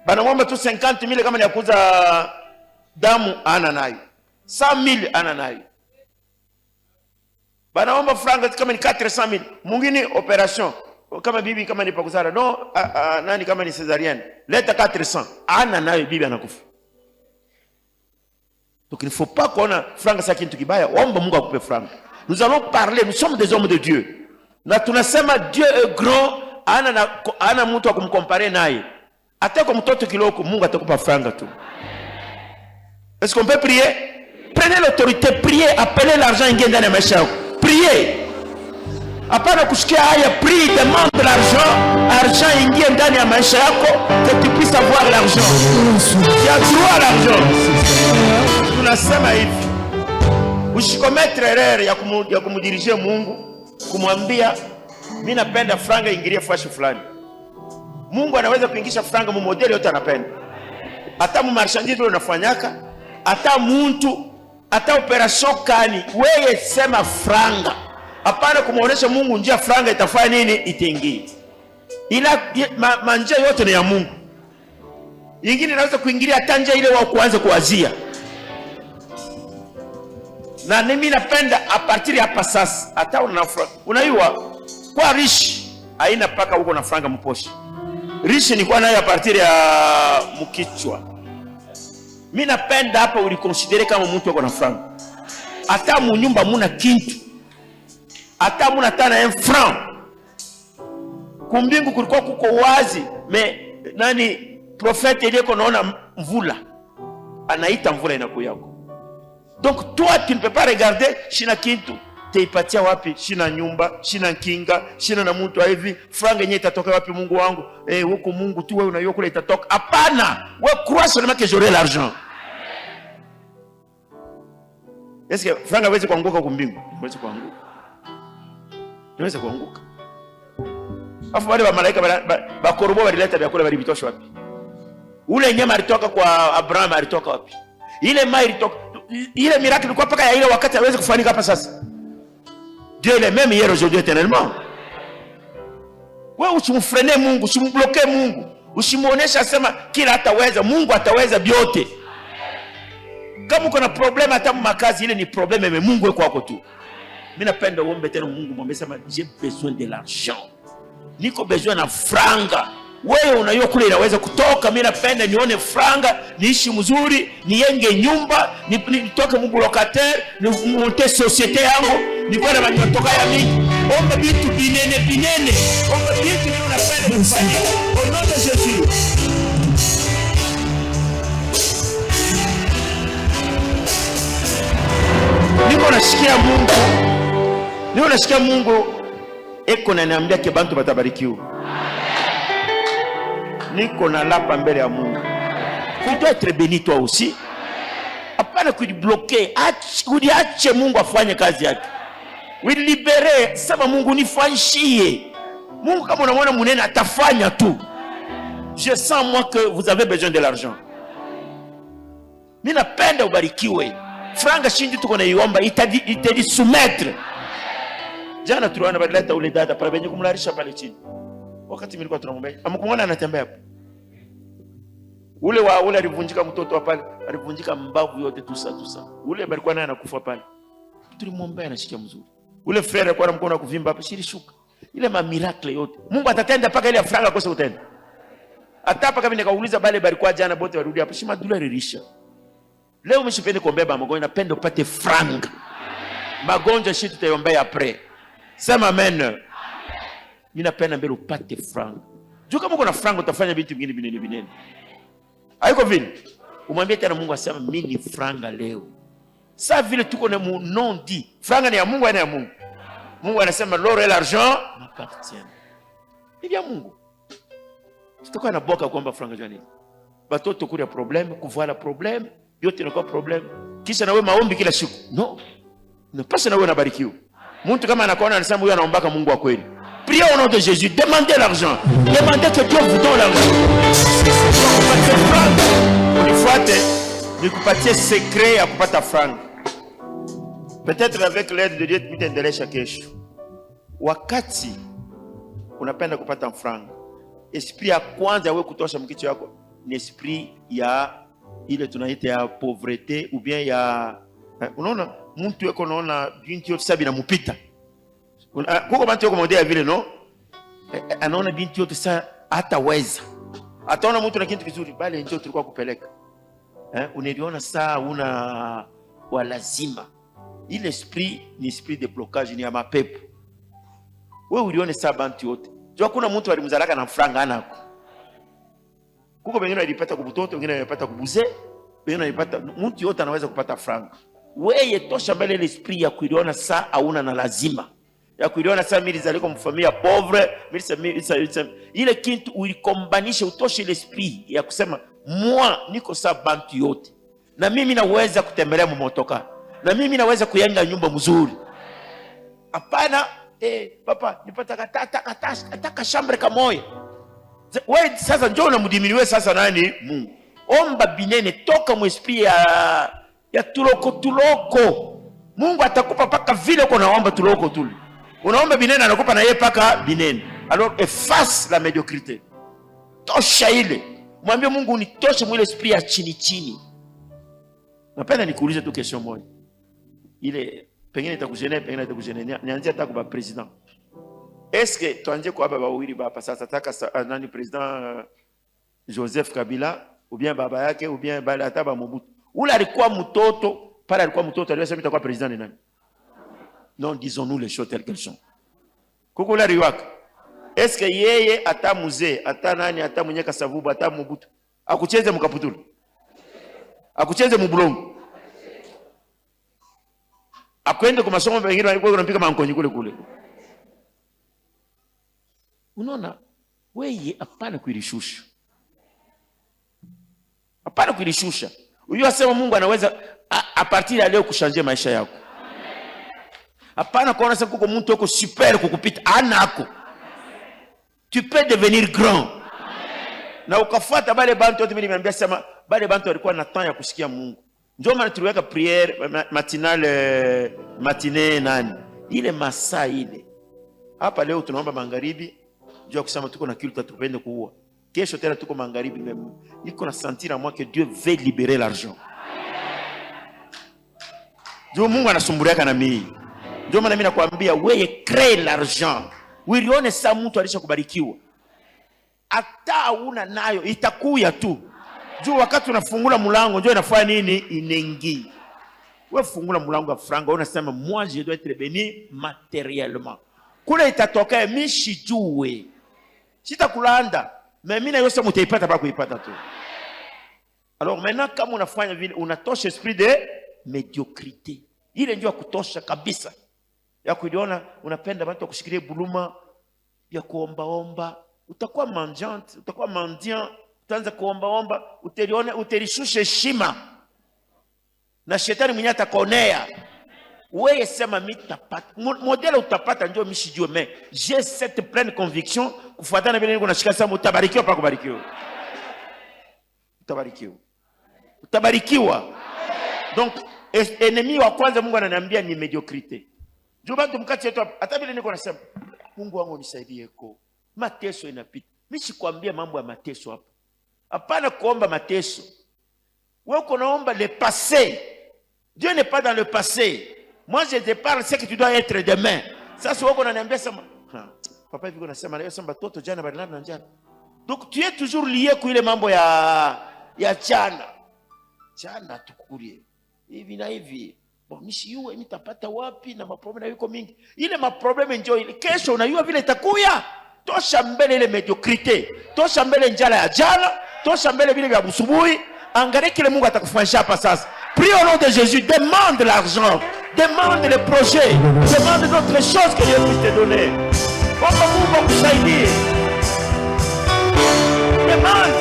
Bana mwamba tu 50,000 kama ni kuuza damu ana nayo. 100,000 ana nayo. Bana mwamba franga kama ni 400,000. Mwingine operation kama bibi kama ni pakuzara no nani kama ni césarienne leta 400 ana nayo bibi anakufa. Donc il ne faut pas qu'on a franga ça kintu kibaya, omba Mungu akupe franga. Nous allons parler, nous sommes des hommes de Dieu. Na tunasema Dieu est grand, ana mtu wa kumcomparer naye. Hata kwa mtoto kiloko Mungu atakupa franga tu. Est-ce qu'on peut prier? Prenez l'autorité, priez, appelez l'argent ingie ndani ya maisha yako. Priez. Hapana kusikia haya, prie, demande l'argent, argent ingie ndani ya maisha yako, que tu puisses avoir l'argent. Tu as droit à l'argent. Tunasema hivi. Usikometre erreur ya kumdirije Mungu, kumwambia mimi napenda franga ingilie fashi fulani. Mungu anaweza kuingisha franga mu modeli yote anapenda. Hata mu marchandise unafanyaka, hata mtu, hata operation kani, wewe sema franga. Hapana kumuonesha Mungu njia franga itafanya nini itaingia. Ila manja yote ni ya Mungu. Nyingine inaweza kuingilia hata njia ile wao kuanza kuwazia. Na mimi napenda a partir ya hapa sasa hata unaiwa kwa rich haina paka huko na franga mposhi. Rich ni kwa nayo a partir ya mkichwa. Mimi napenda hapa ulikonsidere kama mtu yuko na franga. Hata mu nyumba muna kintu. Hata muna tana 1 franc. Kumbingu kulikuwa kuko wazi, nani prophète ile konaona mvula, anaita mvula inakuyako. Donc toi tu ne peux pas regarder shina kintu teipatia wapi, shina nyumba, shina kinga, shina na mtu hivi, franga yenyewe itatoka wapi Mungu wangu? Huko Mungu tu wewe unaiyo kule itatoka. Hapana, wewe crois seulement que j'aurai l'argent. Est-ce que franga hawezi kuanguka huko mbingu? Hawezi kuanguka. Hawezi kuanguka. Afu wale wa malaika ba korobo walileta vyakula walivitosha wapi? Ule nyama alitoka kwa Abraham, alitoka wapi? Ile mai ilitoka, ile miracle ilikuwa paka ya ile wakati hawezi kufanyika hapa sasa. Dieu est le même hier, aujourd'hui, éternellement. Wewe usimfrene Mungu, usimbloke Mungu, usimuonesha sema kila ataweza. Mungu ataweza vyote. Kama uko na problem hata makazi, ile ni problem mais Mungu yuko kwako tu. Mimi napenda uombe tena Mungu, mwambie sema j'ai besoin de l'argent. Niko besoin na franga. Wewe unajua kule inaweza kutoka. Mimi napenda nione franga, niishi mzuri, nienge nyumba, nitoke Mungu locataire, nimonte societe yangu, nikuwe na manyotoka ya mingi. Omba vitu binene. Omba vitu ni unapenda kufanya. Au nom de Jésus. Niko nasikia Mungu eko na niambia ke bantu batabarikiwa. Niko na lapa mbele ya Mungu. Tu dois être béni toi aussi. Hapana kujibloquer. Uliache Mungu afanye kazi yake. Ulibere sema Mungu nifanyishie. Mungu kama unamwona munene atafanya tu. Je sens moi que vous avez besoin de l'argent. Mimi napenda ubarikiwe. Franga shinji tuko na iomba itadi soumettre. Jana tuliona badileta ule dada pale benye kumlarisha pale chini. Wakati nilikuwa tunamwombea, amkumwona anatembea hapo. Ule alivunjika mtoto wa pale, alivunjika mbavu yote tusa. Ule alikuwa naye anakufa pale. Tulimwombea anashikia mzuri. Ule frère alikuwa na mkono wa kuvimba hapa, shilishuka. Ile miracle yote. Mungu atatenda paka ile franga kosa utenda. Atapa kama nikauliza bale balikuwa jana bote warudi hapa, shima dula ririsha. Leo mshipende kuombea magonjwa, napenda upate franga. Magonjwa shi tutayombea après. Sema amen. Mimi napenda mbele upate franga. Juu kama uko na franga utafanya vitu vingine binene. Haiko vile. Umwambie tena Mungu asema mimi ni franga leo. Sasa vile tuko na nom dit. Franga ni ya Mungu, ya Mungu. Mungu anasema l'or et l'argent m'appartiennent. Ni vya Mungu. Tutakuwa na boka kuomba franga jana. Batoto kuria problème, kuvala problème, yote inakuwa problème. Kisha na wewe maombi kila siku. No. Unapaswa na wewe unabarikiwa. Mtu kama anakuona anasema huyu anaombaka Mungu wa kweli. Priez au nom de Jésus, demandez l'argent. Demandez que Dieu vous donne l'argent. Unifuate, nikupatie secret ya kupata franga. Peut-être avec l'aide de Dieu tutaendelesha kesho. Wakati unapenda kupata franga, esprit ya kwanza wewe kutosha mkicho yako ni esprit ya ile tunaita ya pauvreté ou bien ya unaona mtu yuko naona binti yote sabi na mpita. Kuko bantu yuko modea vile no? Anaona binti yote saa hataweza. Ataona mtu na kitu kizuri bali ndio tulikuwa kupeleka. Unaliona saa una wa lazima. Ile esprit ni esprit de blocage, ni ya mapepo. Wewe ulione saa bantu yote. Jua kuna mtu alimzalaka na franga anako. Kuko wengine walipata kubutoto, wengine walipata kubuze, wengine walipata, mtu yote anaweza kupata franga. Wewe tosha mbele ile esprit ya kuiona saa hauna na lazima. Ya kuiona saa mimi nizaliko mfamilia pauvre, ile kitu ulikombanisha utoshe ile esprit ya kusema moi niko saa bantu yote. Na mimi naweza kutembelea mmotoka. Na mimi naweza kuyenga nyumba mzuri. Hapana, papa, nipata kataka chambre kamoya. Wewe sasa njoo unamdimiliwe sasa nani? Mungu. Omba binene toka mwesprit ya tuloko. Mungu atakupa paka vile uko naomba tuloko tuli. Unaomba binene anakupa na yeye paka binene. Alors efface la médiocrité. Tosha ile. Mwambie Mungu unitoshe mwile esprit ya chini. Napenda nikuulize tu question moja. Ile pengine itakujene, nianzie hata kwa president. Est-ce que tuanze kwa baba wawili baba sasa taka nani president Joseph Kabila ou bien baba yake ou bien bale ataba Mobutu. Ule alikuwa mtoto, pale alikuwa mtoto alisema itakuwa president ni nani? Non, disons-nous les choses telles qu'elles sont. Kuko la riwaka. Est-ce que yeye ata muzee, ata nani, ata mwenye kasavubu, ata Mobutu akucheze mkaputulu, akucheze mubulongo, akwende kwa masomo mengine walikuwa wanapiga mankonyi kule kule? Unaona, wewe hapana kuilishusha, hapana kuilishusha. Unajua sema Mungu anaweza a partir ya leo kushanje maisha yako. Hapana kuona sasa kuko mtu uko super kukupita, anako. Tu peux devenir grand. Na ukafuata bale bantu wote, mimi nimeambia sema bale bantu walikuwa na temps ya kusikia Mungu. Ndio maana tuliweka prière matinale, matinee nani ile masaa ile. Hapa leo tunaomba magharibi, ndio kusema tuko na kitu tutapenda kuua. Kesho tena tuko magharibi même. Niko na sentir à moi que Dieu veut libérer l'argent. Ndio Mungu anasumbuliaka na mimi. Ndio maana mimi nakwambia wewe crée l'argent. Ulione saa mtu alishakubarikiwa. Hata una nayo itakuya tu. Juu wakati unafungula mlango ndio inafanya nini? Inaingia. Wewe fungula mlango wa franga unasema moi je dois être béni matériellement. Kule itatokea mishijue. Sitakulanda. Mais mimi na yose mtaipata pa kuipata tu. Alors maintenant kama unafanya vile unatosha esprit de médiocrité. Ile ndio kutosha kabisa. Ya kuiona unapenda watu kushikilia buluma ya kuomba, utakuwa mendiant, utakuwa mendiant, utaanza kuomba, uterishushe heshima. Na shetani mwenyewe atakonea. Wewe sema mitapata. Modele utapata ndio mishijue, mais j'ai cette pleine conviction kufuatana vile niko nashika sasa utabarikiwa pa kubarikiwa. Utabarikiwa. Utabarikiwa. Donc ennemi wa kwanza Mungu ananiambia ni mediocrité. Juu bantu mkati yetu hata vile niko nasema Mungu wangu nisaidie ko. Mateso inapita. Mimi sikwambia mambo ya mateso hapa. Hapana kuomba mateso. Wewe uko naomba le passé. Dieu n'est pas dans le passé. Moi je te parle ce que tu dois être demain. Sasa wewe unaniambia sema papa hivi unasema leo sema toto jana balilala na jana. Donc tu es toujours lié kwa ile mambo ya jana. Jana tukukulie. Hivi na hivi. Bon, mishiyue nitapata wapi na maproblema yuko mingi. Ile maproblema njoo ile kesho unajua vile itakuya. Tosha mbele ile mediocrité. Tosha mbele njala ya jana, tosha mbele vile vya busubuhi. Angalia kile Mungu atakufanyisha hapa sasa. Prie au nom de Jésus, demande l'argent, demande les projets, demande d'autres choses que Dieu puisse te donner. Omba Mungu akusaidie. Demande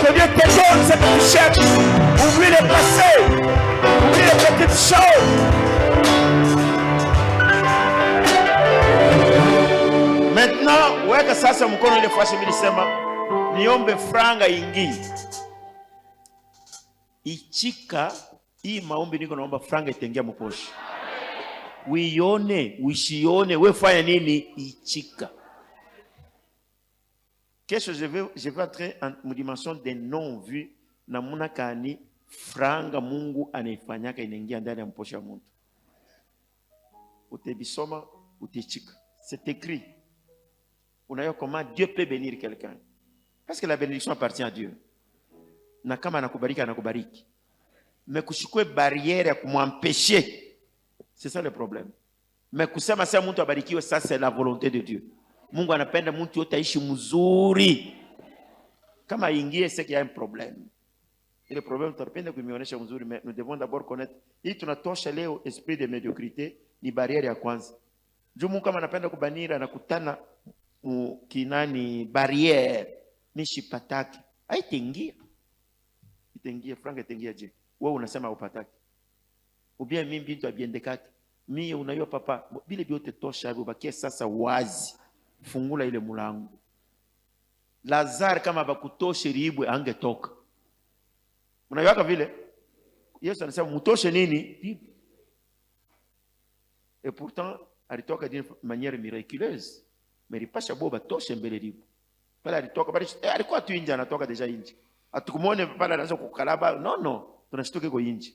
que Dieu te donne ce que tu cherches. Oublie le passé. Oublie les petites choses. Maintenant, weka sasa mkono ile fasi milisema niombe franga ingi. Ichika hii maombi niko naomba franga itengia mposhi. Uione, usione, wewe fanya nini? Ichika. Kesho je vais entrer en dimension des non-vus na muna kani franga Mungu anaifanyaka inaingia ndani ya mposhi ya mtu. Utebisoma, utechika. C'est écrit. Unayo comment Dieu peut bénir quelqu'un. Parce que la bénédiction appartient à Dieu. Na kama anakubariki anakubariki. Mais kushikwe barrière ya kumwempêcher. C'est ça le problème. Mais kusema sasa mtu abarikiwe, ça c'est la volonté de Dieu. Mungu anapenda mtu yote aishi mzuri. Kama ingie c'est qu'il y a un problème. Et le problème tunapenda kuionyesha mzuri, mais nous devons d'abord connaître. Hii tunatosha leo esprit de médiocrité ni barrière ya kwanza. Juu Mungu kama anapenda kubanira anakutana kinani barrière mishipataki. Haitengia. Itengia franga itengia je. Wewe unasema upataki. Ubia mimi bintu abiendekaki. Mimi unajua papa bile biote tosha ubakie sasa wazi. Fungula ile mulango. Lazaro kama bakutoshe riibwe angetoka. Unajua vile Yesu anasema mutoshe nini? Et pourtant alitoka d'une manière miraculeuse. Mais ripasha boba toshe mbele ribu. Pala alitoka bali alikuwa tu nje, anatoka deja nje. Atukumuone pala anaanza kukalaba. No, tunashtuke kwa nje.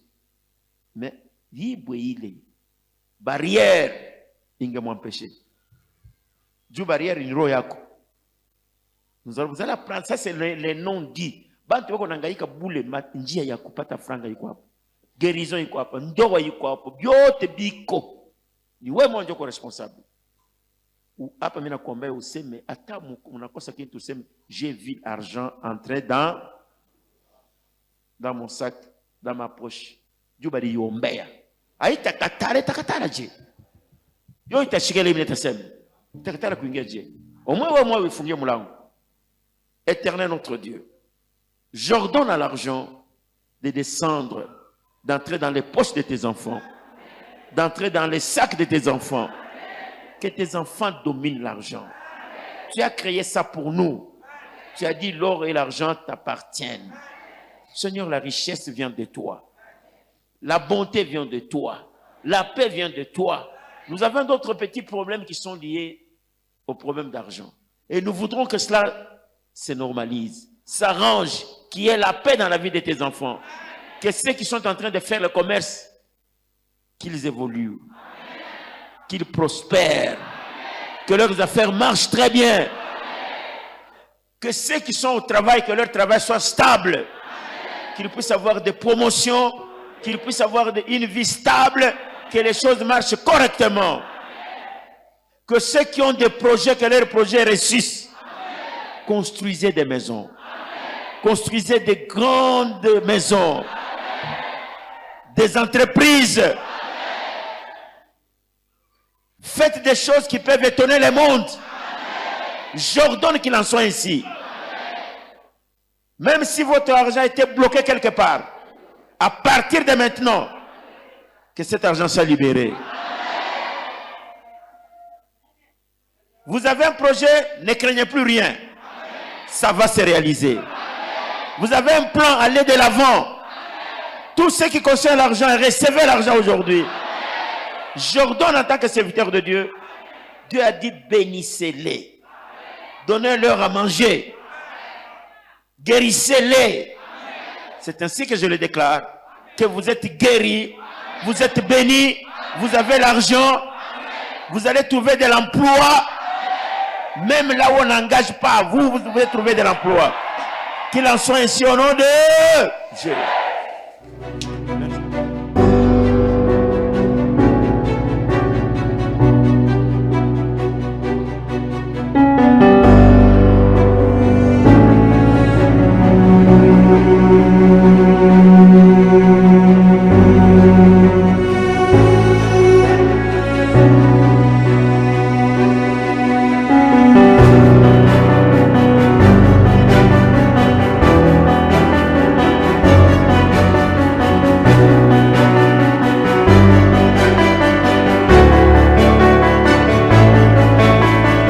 Mais libwe ile barrière ingemwempeshe. Juu barrière ni roho yako. Nous allons apprendre ça, c'est les noms dits. Bantu wako nangaika bule njia ya kupata franga iko hapo. Guérison iko hapo, ndoa iko hapo, byote biko. Ni wewe mmoja uko responsable. ou hapa mimi nakuombea useme hata unakosa kitu useme j'ai vu l'argent entrer dans mon sac, dans ma poche. Dieu bali yombea. Itakatara je. Yo itashika ile itasema. Itakatara kuingia je. Au moins ufungie mlango. Éternel notre Dieu. J'ordonne à l'argent de descendre, d'entrer dans les poches de tes enfants, d'entrer dans les sacs de tes enfants. Que tes enfants dominent l'argent. Tu as créé ça pour nous. Tu as dit l'or et l'argent t'appartiennent. Seigneur, la richesse vient de toi. La bonté vient de toi. La paix vient de toi. Nous avons d'autres petits problèmes qui sont liés au problème d'argent. Et nous voudrons que cela se normalise, s'arrange, qu'il y ait la paix dans la vie de tes enfants. Que ceux qui sont en train de faire le commerce, qu'ils évoluent, qu'ils prospèrent, que leurs affaires marchent très bien. Que ceux qui sont au travail, que leur travail soit stable, qu'ils puissent avoir des promotions, qu'ils puissent avoir une vie stable, que les choses marchent correctement. Que ceux qui ont des projets, que leurs projets réussissent. Construisez des maisons. Construisez des grandes maisons. Des entreprises. Faites des choses qui peuvent étonner le monde. J'ordonne qu'il en soit ainsi. Même si votre argent a été bloqué quelque part, à partir de maintenant, que cet argent soit libéré. Vous avez un projet, ne craignez plus rien. Ça va se réaliser. Vous avez un plan, allez de l'avant. Tous ceux qui concernent l'argent, recevez l'argent aujourd'hui. J'ordonne en tant que serviteur de Dieu. Dieu a dit bénissez-les. Donnez-leur à manger. Guérissez-les. C'est ainsi que je le déclare. Que vous êtes guéris. Vous êtes bénis. Vous avez l'argent. Vous allez trouver de l'emploi. Même là où on n'engage pas, vous pouvez trouver de l'emploi. Qu'il en soit ainsi au nom de Jésus.